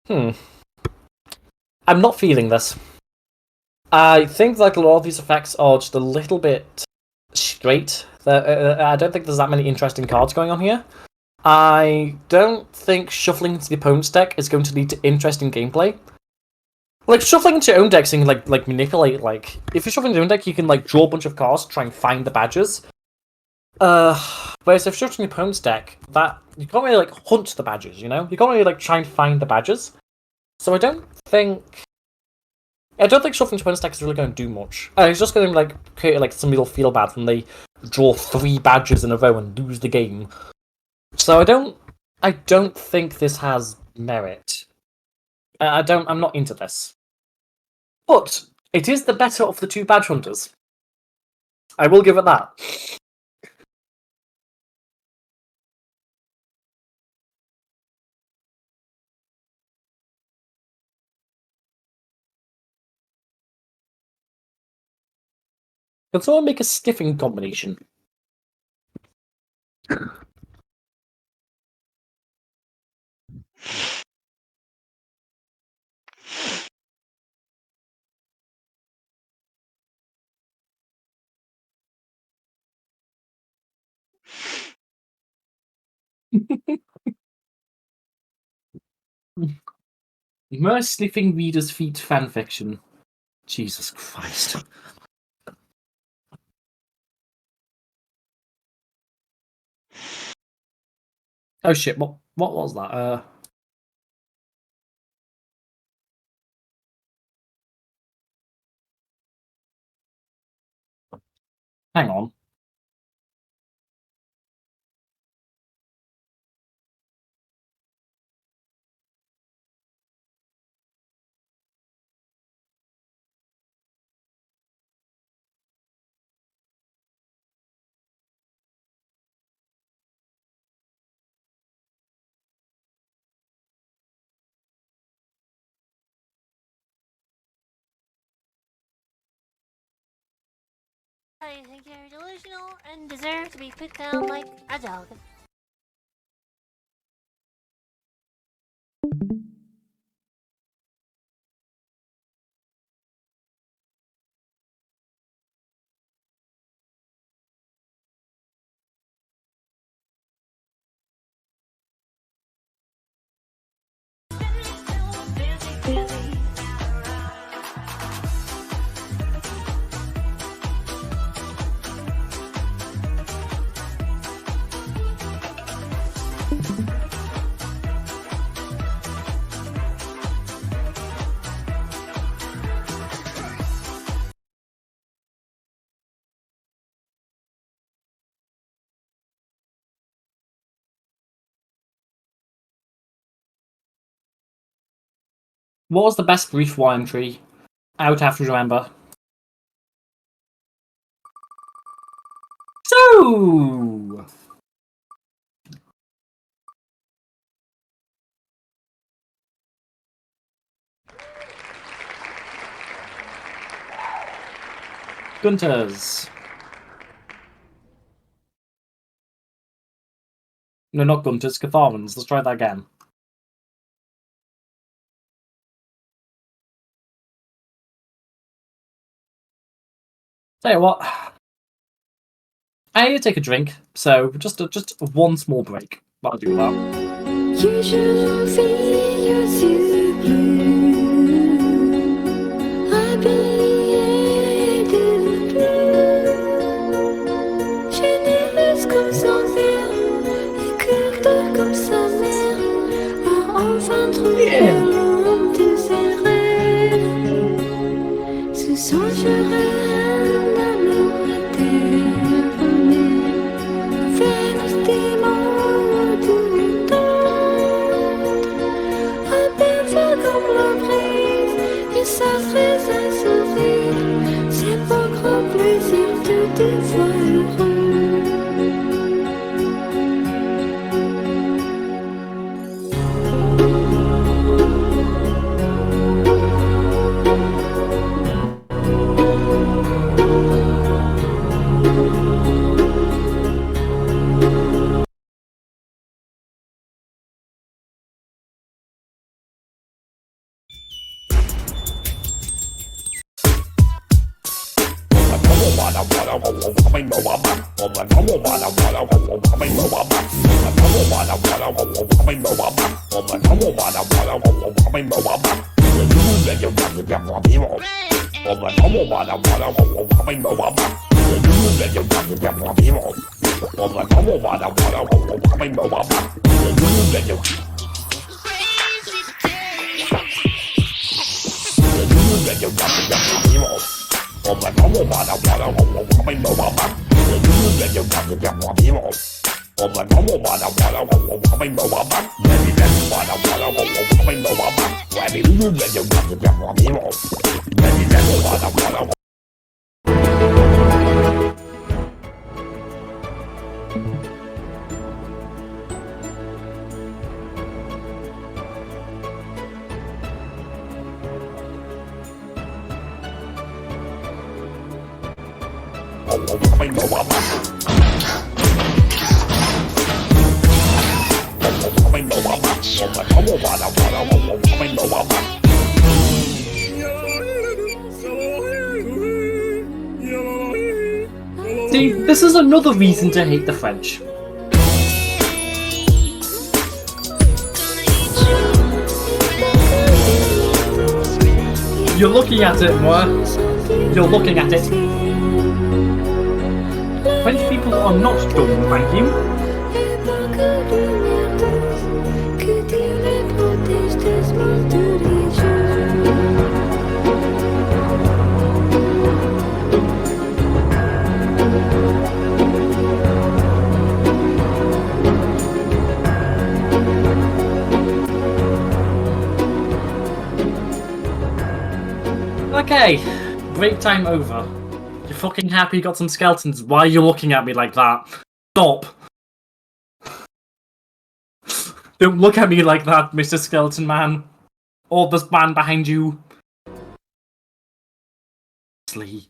I'm not feeling this. I think like a lot of these effects are just a little bit straight. I don't think there's that many interesting cards going on here. I don't think shuffling into the opponent's deck is going to lead to interesting gameplay. Like shuffling into your own deck, so you can like manipulate. Like if you're shuffling your own deck, you can like draw a bunch of cards, try and find the badges. Whereas if shuffling your opponent's deck, that you can't really like hunt the badges. You know, you can't really like try and find the badges. So I don't think shuffling opponent's deck is really going to do much. It's just going to like create like some people feel bad when they draw 3 badges in a row and lose the game. So I don't think this has merit. I'm not into this. But it is the better of the 2 badge hunters. I will give it that. Can someone make a skiffing combination? Merc sniffing readers' feet fanfiction. Jesus Christ. Oh shit, what was that? Hang on. I think you're delusional and deserve to be put down like a dog. What was the best brief wine tree? I would have to remember. So Gunters. No, not Gunters, Katharans. Let's try that again. Tell you what, I need to take a drink, so just one small break. I'll do that. Yeah. See, this is another reason to hate the French. You're looking at it, moi. You're looking at it. French people are not dumb, thank you. Okay, break time over. You're fucking happy you got some skeletons. Why are you looking at me like that? Stop! Don't look at me like that, Mr. Skeleton Man. Or this man behind you. Sleep.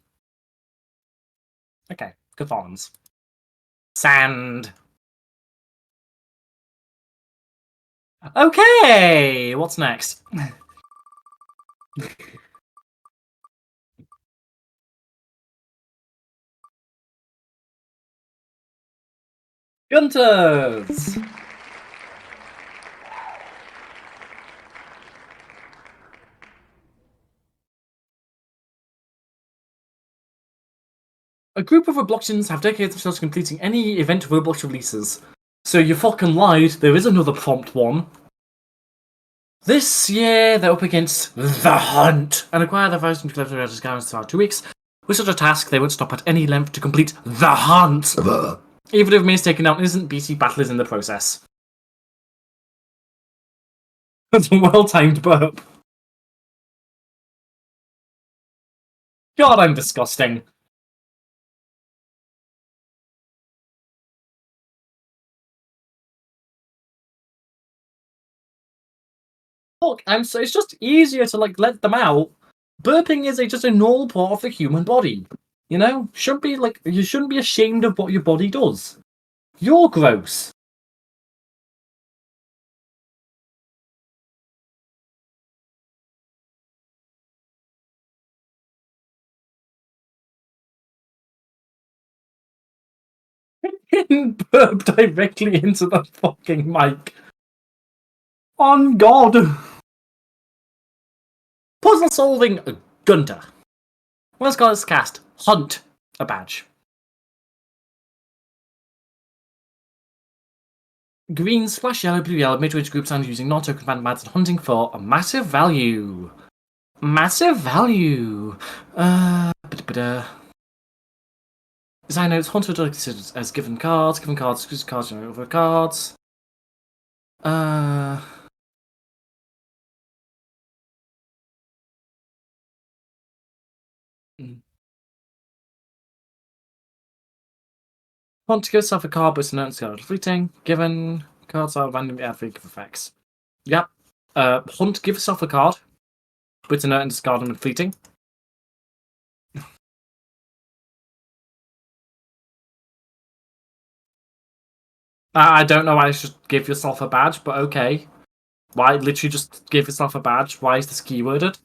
Okay, Katharans. Sand. Okay, what's next? Gunters! A group of Rebloxians have dedicated themselves to completing any event Roblox releases. So you fucking lied, there is another prompt one. This year they're up against The Hunt and acquire the virus and collect the discounts for 2 weeks. With such a task, they won't stop at any length to complete The Hunt. Even if it means taking out innocent BC battlers in the process. That's a well-timed burp. God, I'm disgusting. Look, it's just easier to let them out. Burping is just a normal part of the human body. You know? You shouldn't be ashamed of what your body does. You're gross. Burp directly into the fucking mic. On God. Puzzle solving Gunter. When Scarlet's cast, hunt a badge. Green, splash yellow, blue yellow, mid-range group sound using non-token bands and hunting for a massive value. Massive value. Design notes, hunter considered as given cards, exclusive cards, over cards. Want to give yourself a card, but it's an card fleeting. Given cards are randomly add free effects. Yep. Hunt, give yourself a card, but it's an discard and fleeting. I don't know why you should give yourself a badge, but okay. Why literally just give yourself a badge? Why is this keyworded?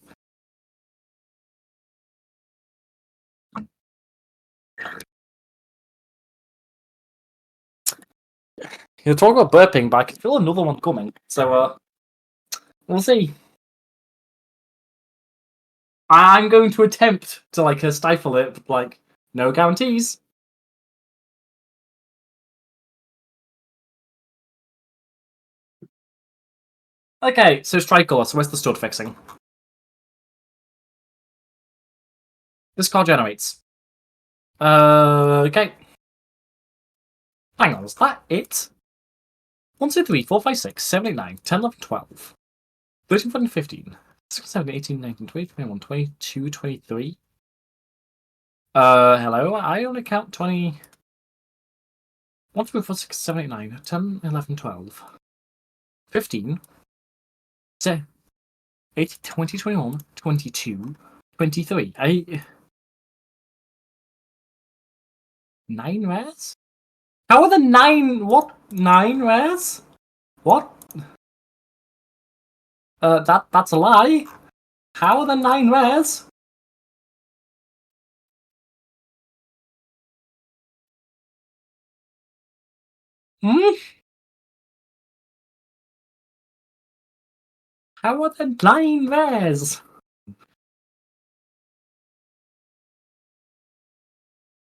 You're talking about burping, but I can feel another one coming. So, we'll see. I'm going to attempt to, like, stifle it, but, like, no guarantees. Okay, so it's tricolor, so where's the stud fixing? This card generates. Okay. Hang on, is that it? 1, 2, 3, 4, 5, 6, 7, 8, 9, 10, 11, 12. 13, 14, 15. 16, 17, 18, 19, 20, 21, 22, 23. Hello? I only count 20. 1, 2, 3, 4, 6, 7, 8, 9, 10, 11, 12. 15. 8, 20, 21, 22, 23. 9 rares? How are the 9? What? 9 rares? What? That's a lie. How are the 9 rares? Hmm? How are the 9 rares?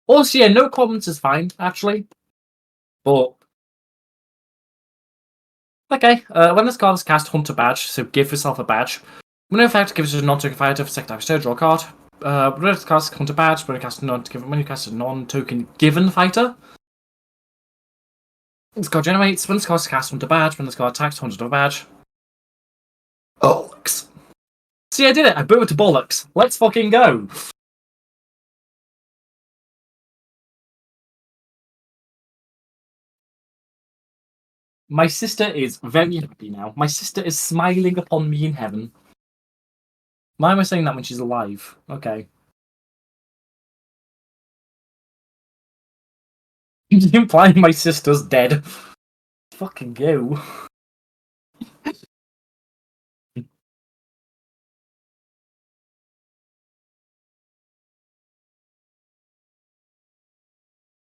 Also, yeah, no comments is fine, actually. But okay, when this card is cast, Hunter Badge, so give yourself a badge. When in fact gives you a non-token fighter for second damage, draw a card. When it casts Hunter Badge, when you cast a non-token given fighter, this card generates. When this card is cast, Hunter Badge. When this card attacks, Hunter Badge. Bollocks. See, I did it. I blew it to bollocks. Let's fucking go. My sister is very happy now. My sister is smiling upon me in heaven. Why am I saying that when she's alive? Okay. You're implying my sister's dead. Fucking go.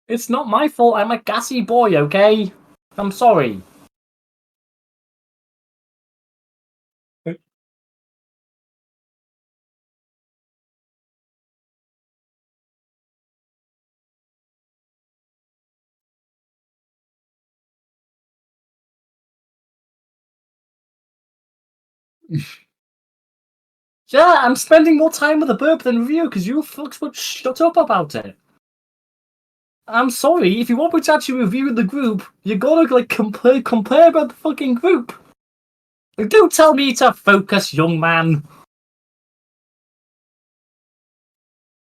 It's not my fault. I'm a gassy boy, okay? I'm sorry. Yeah, I'm spending more time with the burp than with you because you fucks would shut up about it. I'm sorry, if you want me to actually review the group, you gotta like compare about the fucking group. Like, don't tell me to focus, young man.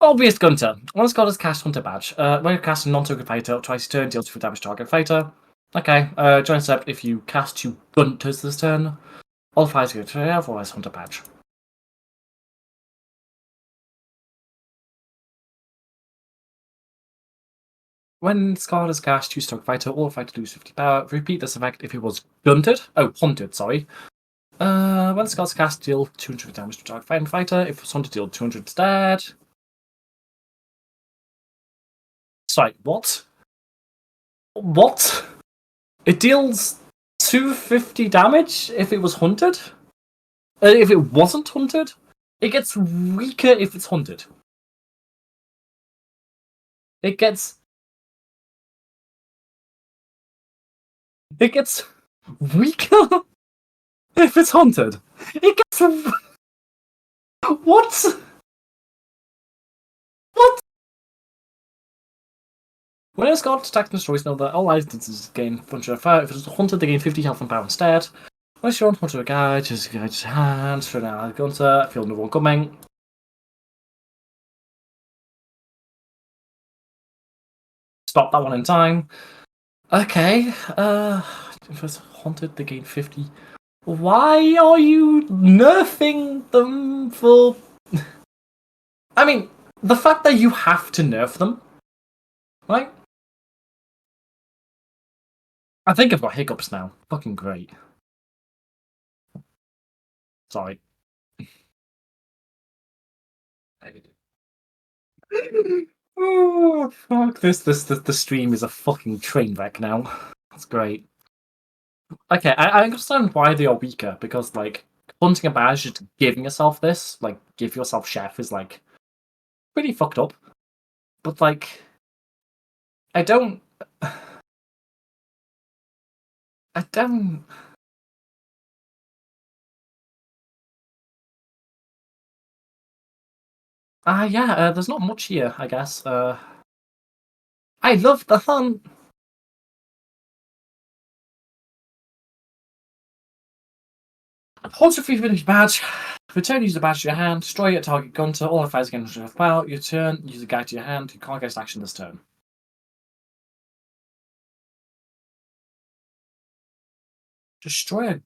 Obvious Gunter. When this card is cast Hunter Badge. When you cast a non-token fighter, twice a turn, deals 2 damage to target fighter. Okay, join step if you cast 2 Gunters this turn. All fighters get to otherwise Hunter Badge. When this card is cast, choose Stock Fighter, all fighter lose 50 power. Repeat this effect if it was hunted, sorry. When this card is cast, deal 200 damage to target fighter. If it was hunted, deal 200 instead. Sorry, what? What? It deals 250 damage if it was hunted? If it wasn't hunted? It gets weaker if it's hunted. It gets weaker if it's hunted. It gets what? What? When it's got attack and destroys, know that all instances gain bunch of fire. If it's hunted, they gain 50 health and power instead. When you're on hunter a guy, just guide his hand, straight out Gunter, feel no one coming. Stop that one in time. Okay, if it's haunted, they gain 50. Why are you nerfing them for... I mean, the fact that you have to nerf them, right? I think I've got hiccups now. Fucking great. Sorry. Oh, fuck. The stream is a fucking train wreck now. That's great. Okay, I understand why they are weaker, because, like, hunting a badge, just giving yourself this, like, give yourself chef is, like, pretty fucked up. But, like, I don't... I don't... yeah, there's not much here, I guess. I love the hunt! Once you finish badge, return use the badge to your hand, destroy it, target Gunter, all the fires again with power, your turn, use the guide to your hand, you can't get action this turn. Destroy a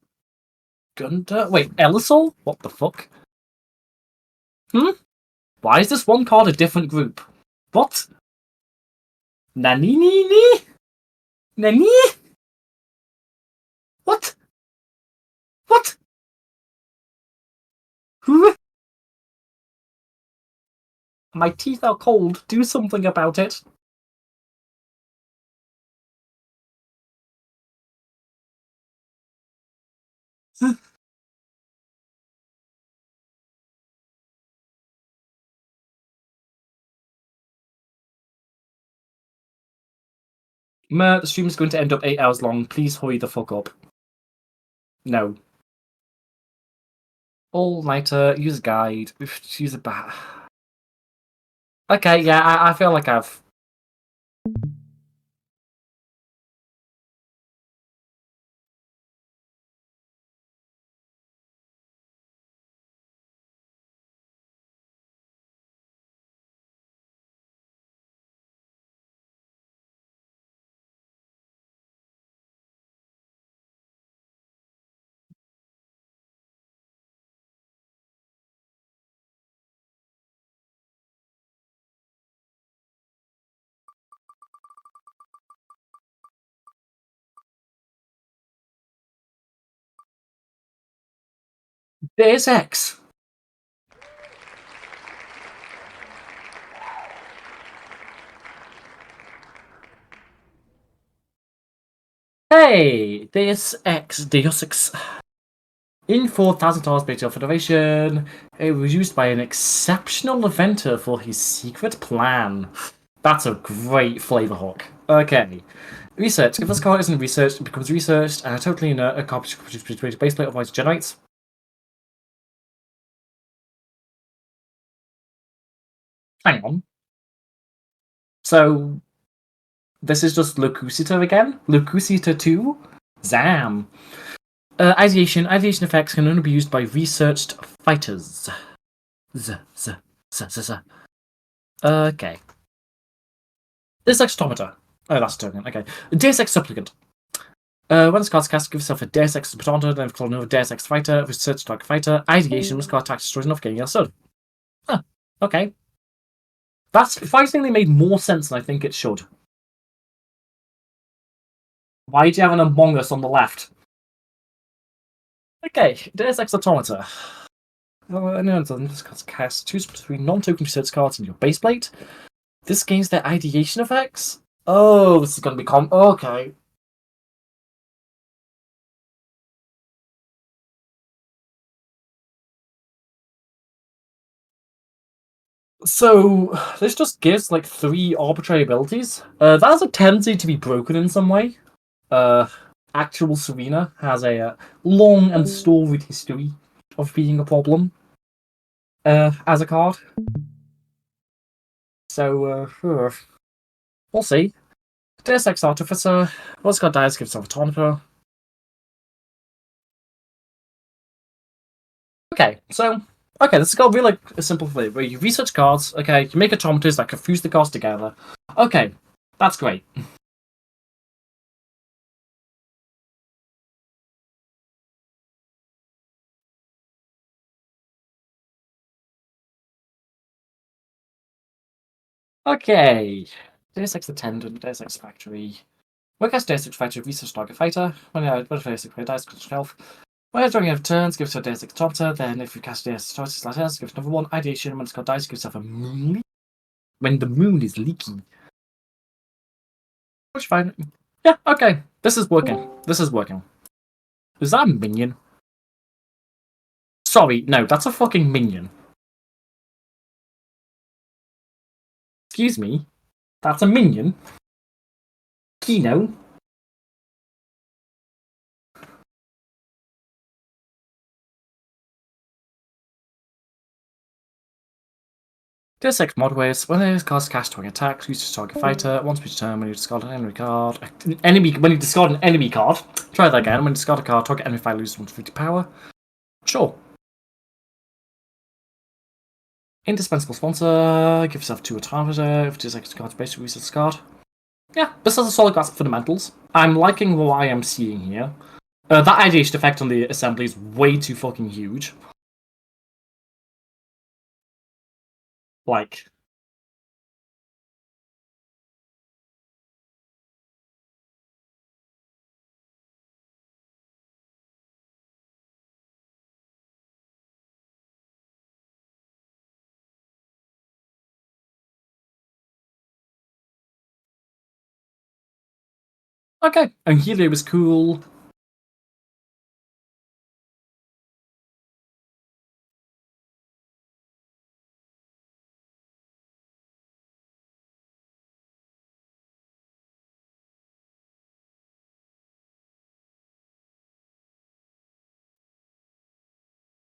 Gunter? Wait, Elisol? What the fuck? Why is this one card a different group? What? Nani? Nani? What? What? Who? My teeth are cold. Do something about it. The stream is going to end up 8 hours long. Please hurry the fuck up. No. All-nighter, use a guide, use a bat. Okay, yeah, I feel like I've... DeusX! Hey! DeusX. In 4,000 hours beta Federation, it was used by an exceptional eventer for his secret plan. That's a great flavor hook. Okay. Research. If this card isn't researched, it becomes researched, and a totally inert a card produces base plate, otherwise it generates. Hang on. So, this is just Locusiter again? Locusiter 2? Zam. Ideation. Ideation effects can only be used by researched fighters. Okay. DeusX Automata. Oh, that's a token. Okay. DeusX Supplicant. When this card's cast, give yourself a DeusX Automata, then call another DeusX Fighter, research target fighter. Ideation. This card attacks destroys enough, getting your sword. Huh. Okay. That's surprisingly made more sense than I think it should. Why do you have an Among Us on the left? Okay, DeusX Automata. This card's cast. Choose between non-token research cards in your base plate. This gains their ideation effects? Oh, this is going to be okay. So, this just gives, like, 3 arbitrary abilities. That has a tendency to be broken in some way. Actual Serena has a long and storied history of being a problem. As a card. So, we'll see. DeusX Artificer. What's got dice gives off Automata. Okay, so this has got really a simple flavor where you research cards, okay, you make automatas that can fuse the cards together. Okay, that's great. Okay. DeusX Attendant, DeusX Factory. When cast DeusX Factory, research target fighter. When DeusX Factory dies, control shelf. When during your turns, give yourself DeusX Automata. Then if you cast DeusX Automata, give another one. Ideation. When it's got dice, give yourself a moon. When the moon is leaky. Which fine. Yeah, okay. This is working. Is that a minion? Sorry, no, that's a fucking minion. Excuse me? That's a minion? Kino? DeusX modways. When it is cast target attacks, use to target fighter. Once per turn, when you discard an enemy card. When you discard an enemy card. Try that again. When you discard a card, target enemy fighter loses 150 power. Sure. Indispensable sponsor. Give yourself 2 Automata. If DeusX cards basically resets the card. Yeah, this has a solid grasp of fundamentals. I'm liking what I am seeing here. That ideation effect on the assembly is way too fucking huge. Like... Okay, and Helio was cool.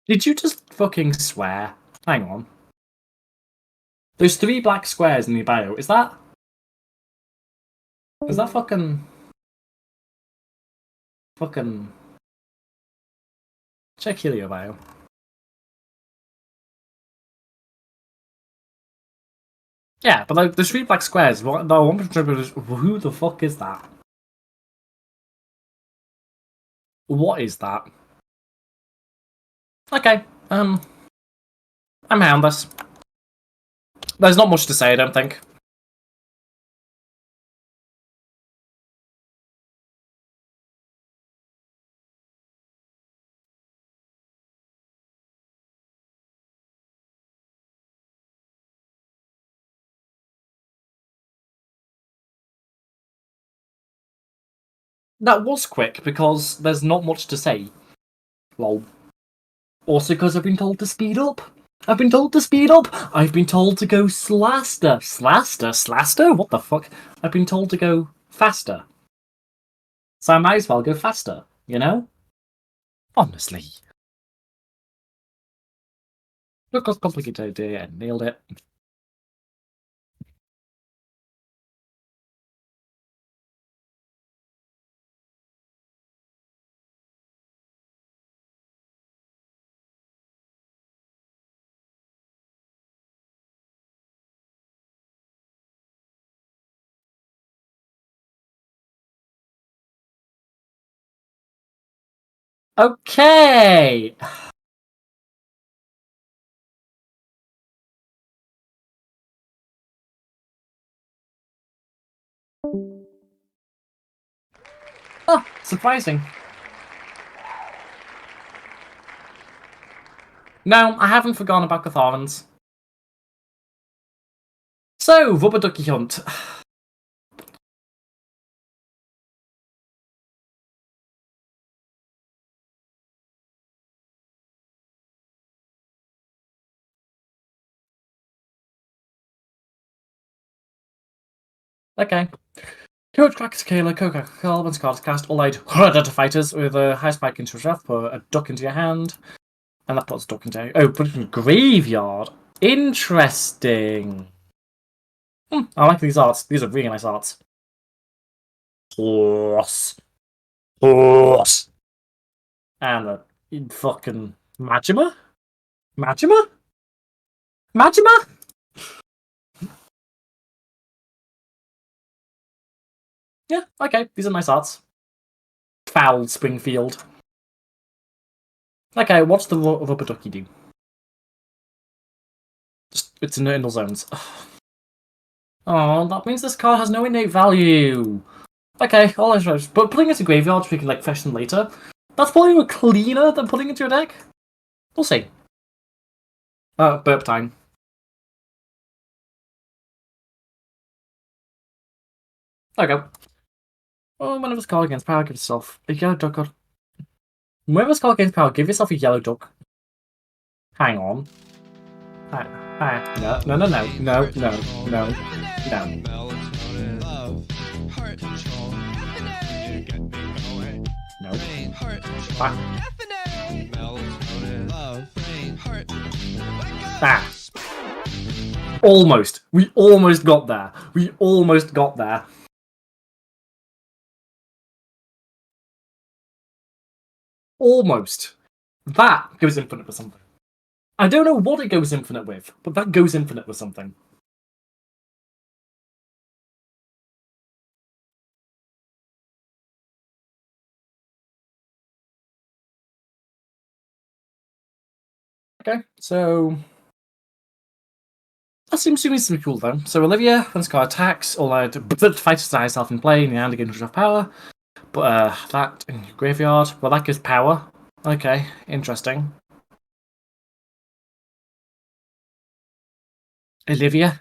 Did you just fucking swear? Hang on. There's 3 black squares in the bio. Is that fucking... Check Helio bio. Yeah, but like, there's 3 black squares. Who the fuck is that? What is that? Okay, I'm around this. There's not much to say, I don't think. That was quick, because there's not much to say. Lol. Also because I've been told to speed up. I've been told to speed up. I've been told to go slaster. Slaster? What the fuck? I've been told to go faster. So I might as well go faster, you know? Honestly. Look, what's complicated idea and nailed it. Okay! Oh, surprising. No, I haven't forgotten about Katharans. So, RubberDuckieHunt. Okay. Coach Cracker Kayla, Coca Cola, once card is cast, all light fighters with a high spike into your draft, put a duck into your hand. And that puts a duck into put it in the graveyard. Interesting. I like these arts. These are really nice arts. Horse. And a fucking Majima? Yeah, okay, these are nice arts. Foul Springfield. Okay, what's the rubber ducky do? It's in the zones. Oh, that means this card has no innate value. Okay, all those rows. But putting it to graveyard so we can like fetch them later, that's probably cleaner than putting it into your deck. We'll see. Burp time. There we go. Oh, whenever this card against power, give itself. You go, duck card. Whenever this card gains power, give yourself a yellow duck. Hang on. No, no, no, no, no, no, no, no. No. Ah. Almost. We almost got there. We almost got there. Almost. That goes infinite with something. I don't know what it goes infinite with, but that goes infinite with something. Okay, so that seems to be cool though. So Olivia, when this card attacks, allowed to fight to herself in play in the hand against enough power. But that in your graveyard, well, that gives power. Okay, interesting. Olivia,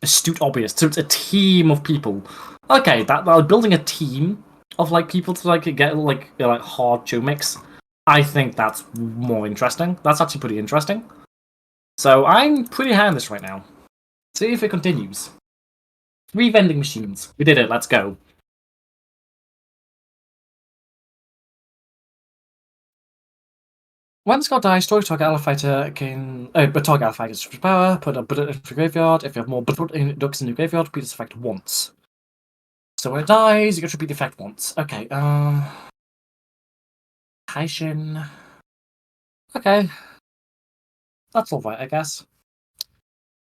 astute obvious. So it's a team of people. Okay, that building a team of like people to like get like hard show mix. I think that's more interesting. That's actually pretty interesting. So I'm pretty high on this right now. See if it continues. 3 vending machines. We did it. Let's go. When this card dies, target alpha fighter can. But target alpha fighter's power. Put a bullet into the graveyard. If you have more ducks in your graveyard, repeat this effect once. So when it dies, you get to repeat the effect once. Okay. Taishin. Okay. That's alright, I guess.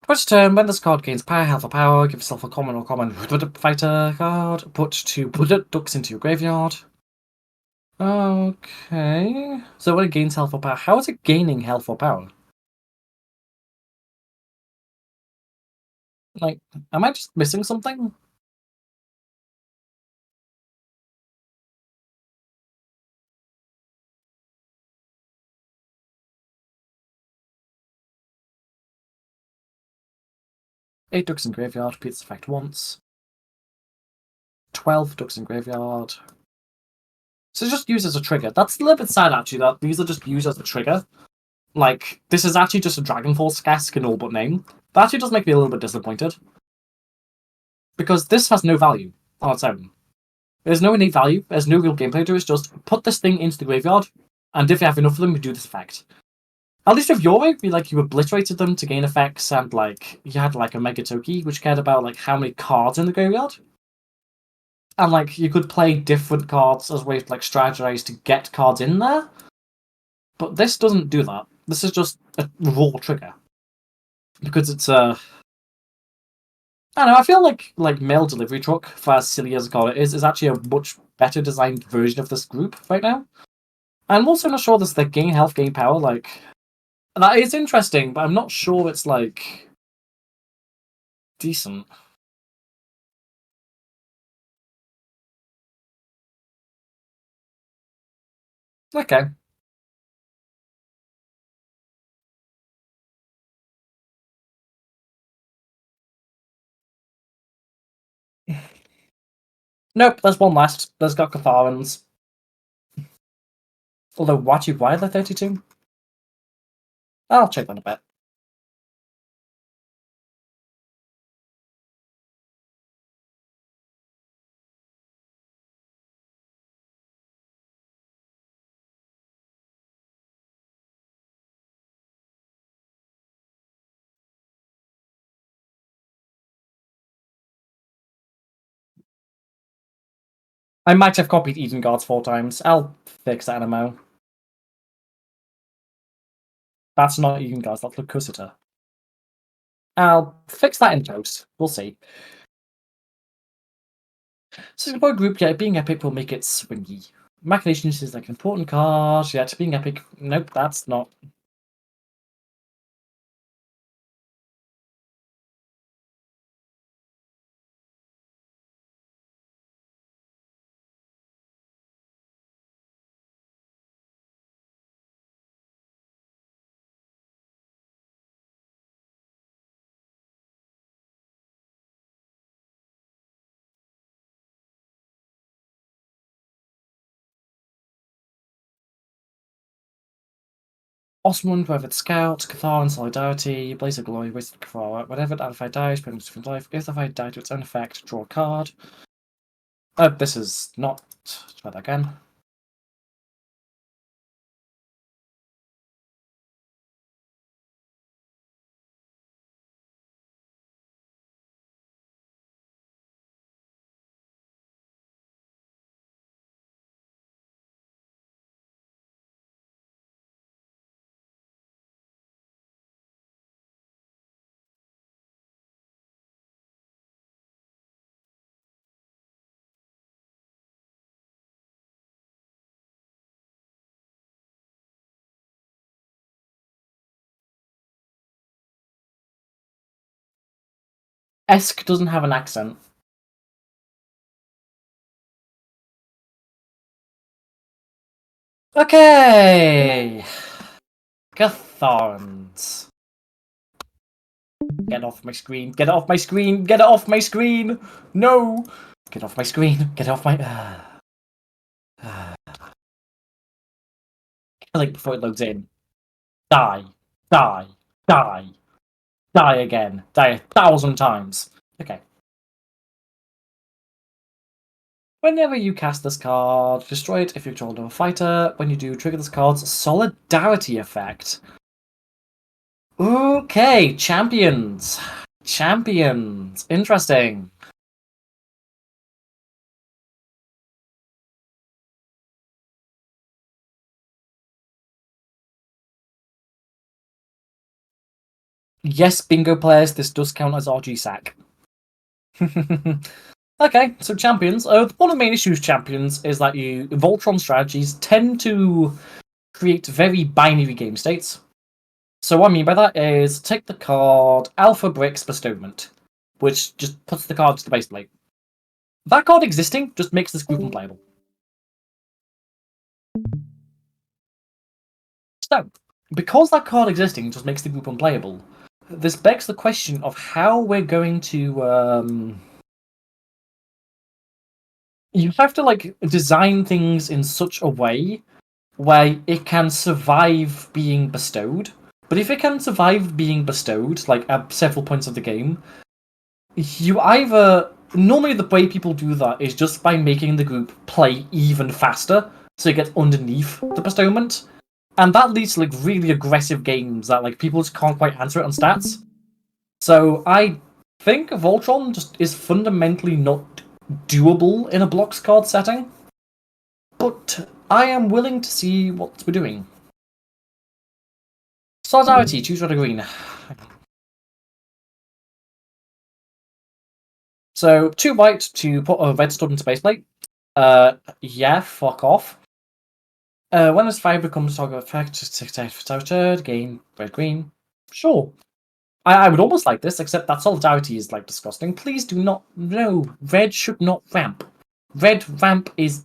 Twice turn, when this card gains power, health or power, give yourself a common or common fighter card. Put 2 bullet ducks into your graveyard. Okay. So when it gains health or power, how is it gaining health or power? Like, am I just missing something? Eight ducks in graveyard, repeats effect once. 12 ducks in graveyard. So it's just used as a trigger. That's a little bit sad, actually, that these are just used as a trigger. Like, this is actually just a Dragon Force-esque in all but name. That actually does make me a little bit disappointed. Because this has no value on its own. There's no innate value, there's no real gameplay to it, it's just put this thing into the graveyard, and if you have enough of them, you do this effect. At least with your way, you obliterated them to gain effects, and like you had like a Mega Toki, which cared about like how many cards in the graveyard. And like you could play different cards as a way to like strategize to get cards in there. But this doesn't do that. This is just a raw trigger. Because it's I don't know, I feel like Mail Delivery Truck, for as silly as a card it is actually a much better designed version of this group right now. I'm also not sure there's the gain health, gain power, like that is interesting, but I'm not sure it's like decent. Okay. Nope, there's one last. There's got Katharans. Although, why are there 32? I'll check that in a bit. I might have copied Edenguards 4 times. I'll fix that in a mo. That's not Edenguards, that's Locusiter. I'll fix that in post. We'll see. So for a group, yeah, being epic will make it swingy. Machinations is like an important card, yet being epic, nope, that's not. Osmond, Private Scout, Katharan, Solidarity, Blaze of Glory, Wasted Katharan. Whenever the allied dies, brings different life. If the fight died to its own effect, draw a card. This is not. Let's try that again. Esk doesn't have an accent. Okay! Katharans. Get off my screen. Get off my screen. Get off my screen. No. Get off my screen. Get off my. Like before it loads in. Die. Die. Die. Die again. Die 1,000 times. Okay. Whenever you cast this card, destroy it if you control another fighter. When you do, trigger this card's solidarity effect. Okay, champions. Champions. Interesting. Yes, bingo players, this does count as RG sack. Okay, so champions. One of the main issues with champions is that Voltron strategies tend to create very binary game states. So what I mean by that is take the card Alpha Bricks Bestowment, which just puts the card to the base plate. That card existing just makes this group unplayable. So, because that card existing just makes the group unplayable, this begs the question of how we're going to you have to design things in such a way where it can survive being bestowed. But if it can survive being bestowed, at several points of the game, you either normally the way people do that is just by making the group play even faster, so it gets underneath the bestowment, and that leads to really aggressive games that people just can't quite answer it on stats. So I think Voltron just is fundamentally not doable in a Blox card setting, but I am willing to see what we're doing. Solidarity, choose red or green. So 2 white to put a red stud into base plate. Yeah, fuck off. When this fire becomes target effect, just gain red green. Sure. I would almost like this, except that solidarity is disgusting. Please do not. No, red should not ramp. Red ramp is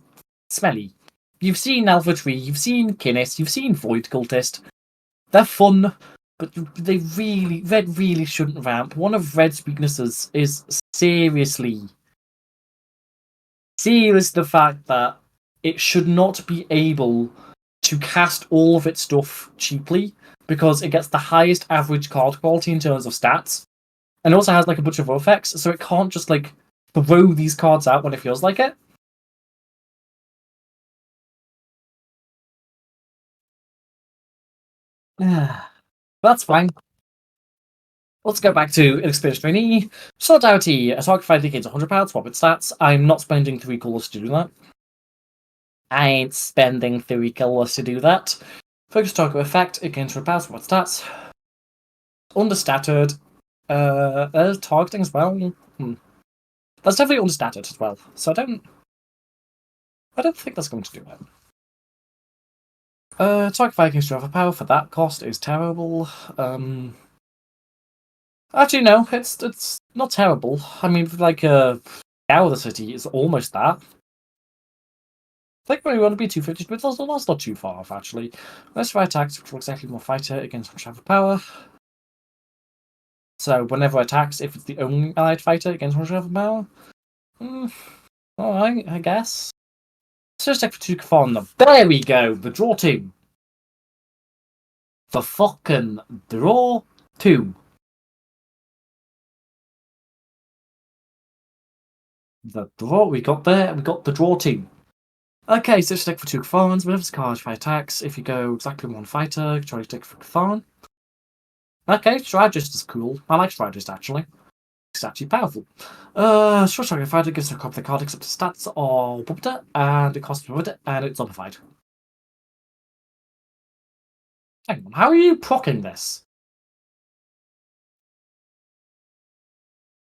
smelly. You've seen Alpha Tree, you've seen Kinnis, you've seen Void Cultist. They're fun, but red really shouldn't ramp. One of red's weaknesses is seriously the fact that it should not be able to cast all of its stuff cheaply, because it gets the highest average card quality in terms of stats, and it also has a bunch of effects, so it can't just throw these cards out when it feels like it. That's fine. Let's go back to Inexperienced Trainee. Solidarity. A target fighter gains 100 power, swap its stats. I'm not spending 3 colors to do that. I ain't spending 3 colors to do that. Focus target effect, it gains 100 power, swap its stats. Understatted. There's targeting as well. That's definitely understatted as well. So I don't think that's going to do it. Target Vikings to overpower for that cost is terrible. Actually, no, it's not terrible. I mean, Cow of the City is almost that. I think we want to be 250, but that's not too far off, actually. Let's try attacks, which will exactly more fighter against much overpower. So, whenever it attacks, if it's the only allied fighter against much overpower. Alright, I guess. Let's just check for 2 Katharan. There we go! The draw 2. the fucking draw 2. We got the draw 2. Okay, so stick for 2 Katharans, whenever it's card 5 attacks. If you go exactly 1 fighter, try to stick for Katharan. Okay, Strategist is cool. I like Strategist actually. It's actually powerful. Short target fighter gives a copy of the card except the stats are Puppet, and it costs Puppet, and it's zombified. Hang on, how are you proccing this?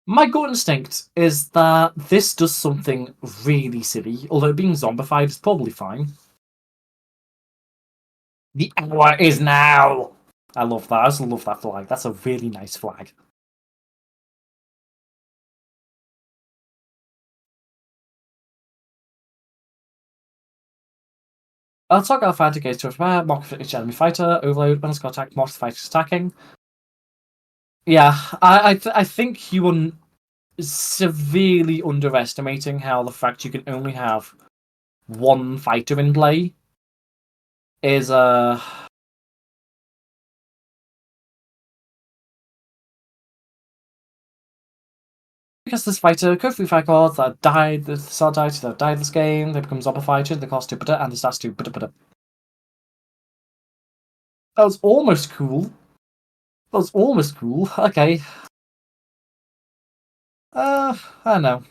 My gut instinct is that this does something really silly, although being zombified is probably fine. The hour is now! I love that. I also love that flag. That's a really nice flag. Target fighter gains to repair, mark for each enemy fighter, overload, when it's got attack, mark the fighter's attacking. Yeah, I think you are severely underestimating how the fact you can only have 1 fighter in play is because this fighter could 3 fight cards that died, the cell died this game, they become zombified, they cost 2 and the stats 2. That was almost cool. Okay. I don't know.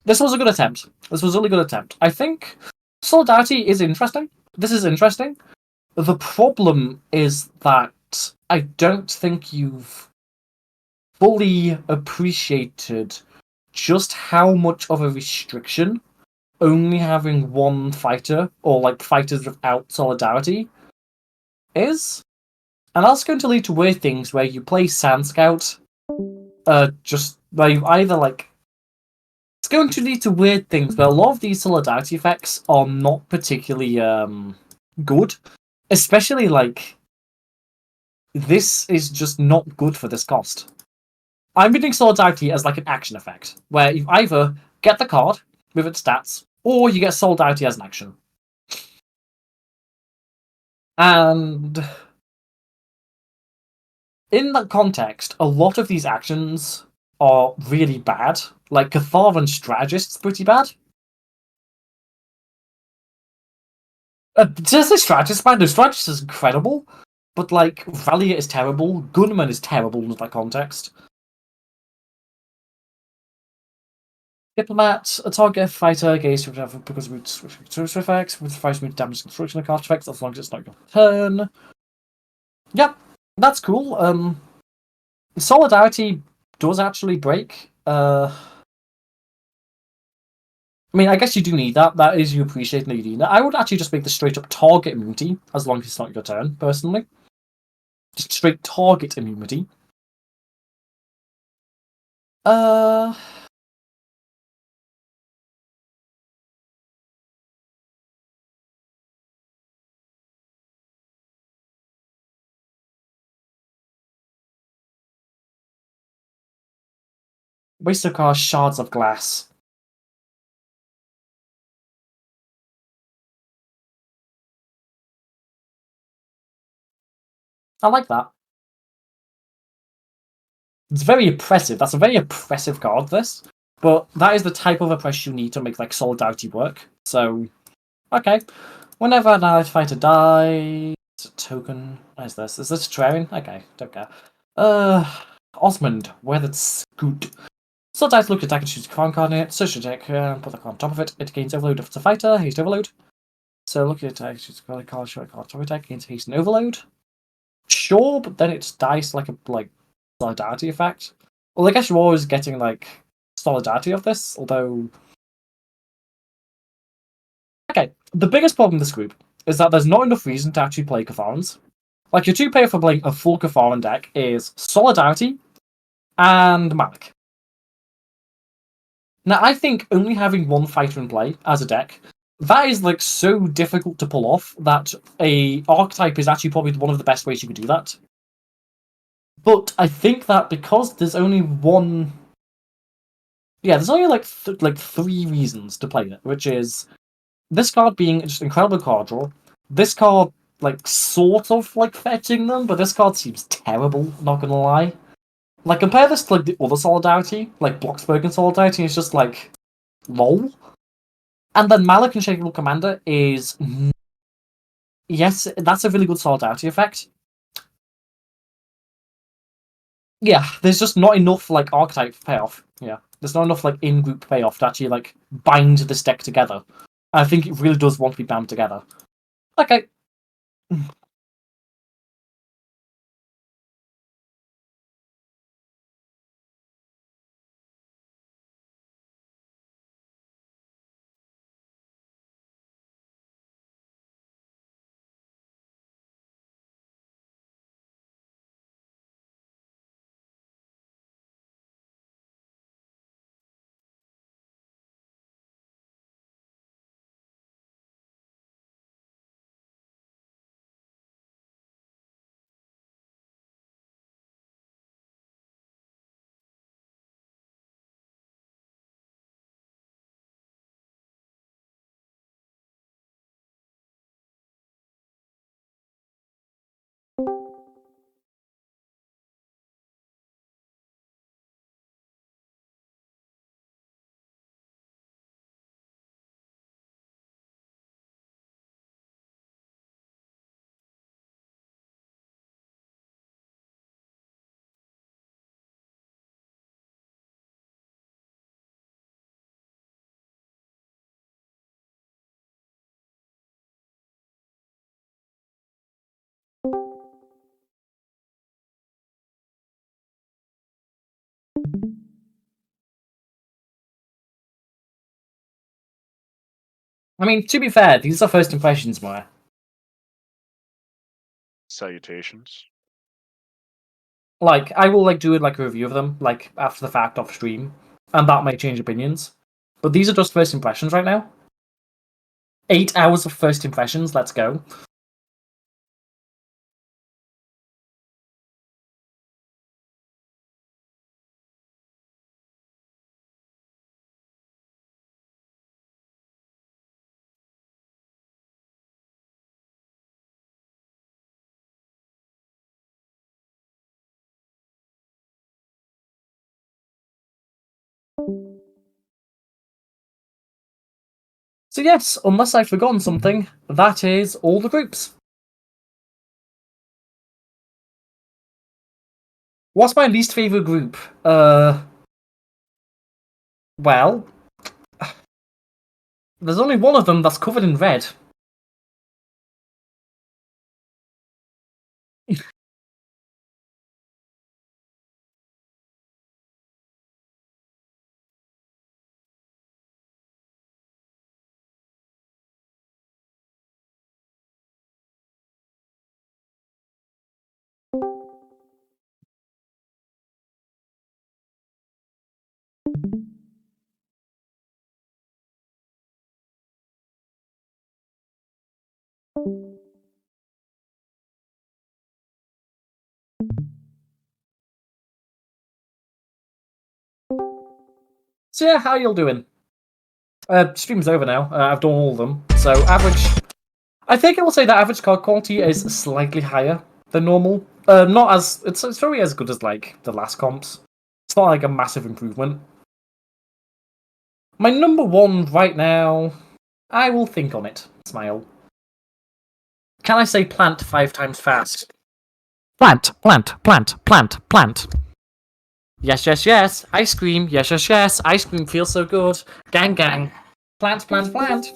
This was a good attempt. This was a really good attempt. I think Solidarity is interesting. This is interesting. The problem is that I don't think you've fully appreciated just how much of a restriction only having 1 fighter, or like fighters without Solidarity, is. And that's going to lead to weird things where you play Sand Scout, just where you either like. It's going to lead to weird things where a lot of these Solidarity effects are not particularly good, especially like. This is just not good for this cost. I'm reading Solidarity as like an action effect, where you either get the card with its stats, or you get Solidarity as an action. And in that context, a lot of these actions are really bad. Like Katharan Strategist's pretty bad. Just the Strategist, man, the Strategist is incredible, but like Reballien is terrible, Gunman is terrible in that context. Diplomat, a target fighter gains because of switch effects with 5 minute damage construction and card effects as long as it's not your turn. Yep, that's cool. Solidarity does actually break. I mean, I guess you do need that. That is, you appreciate that you need that. I would actually just make the straight up target immunity as long as it's not your turn, personally. Just straight target immunity. Waste of card, Shards of Glass. I like that. It's very oppressive. That's a very oppressive card, this. But that is the type of oppression you need to make like Solidarity work. So, okay. Whenever an allied fighter dies, it's a token. What is this? Is this Terrarian? Okay, don't care. Osmond, Weathered Scoot. Solidarity look attack and shoots a crown card in it. Search attack, put the card on top of it. It gains overload if it's a fighter, haste overload. So look at attack, shoots a card, show a card, top attack, gains haste and overload. Sure, but then it's dice like a Solidarity effect. Well, I guess you're always getting like Solidarity of this, although. Okay, the biggest problem in this group is that there's not enough reason to actually play Katharans. Like, your 2 payer for playing a full Katharan deck is Solidarity and Malik. Now, I think only having 1 fighter in play as a deck, that is like so difficult to pull off that a archetype is actually probably one of the best ways you could do that. But I think that because there's only 1... Yeah, there's only like 3 reasons to play it, which is this card being just incredible card draw, this card like sort of like fetching them, but this card seems terrible. Not gonna lie. Like compare this to like the other Solidarity, like Bloxbergen Solidarity. It's just like lol. And then Malik Unshakable Commander is yes, that's a really good Solidarity effect. Yeah, there's just not enough like archetype payoff. Yeah, there's not enough like in-group payoff to actually like bind this deck together. I think it really does want to be bound together. Okay. I mean, to be fair, these are first impressions, Moya. Salutations. Like, I will like do it like a review of them, like after the fact off stream, and that might change opinions. But these are just first impressions right now. 8 hours of first impressions. Let's go. So yes, unless I've forgotten something, that is all the groups. What's my least favorite group? Well, there's only one of them that's covered in red. So yeah, how y'all doing? Stream's over now. I've done all of them. So average, I think I will say that average card quality is slightly higher than normal. Not as it's very as good as like the last comps. It's not like a massive improvement. My number one right now, I will think on it. Smile. Can I say plant 5 times fast? Plant, plant, plant, plant, plant. Yes, yes, yes. Ice cream. Yes, yes, yes. Ice cream feels so good. Gang, gang. Plant, plant, plant.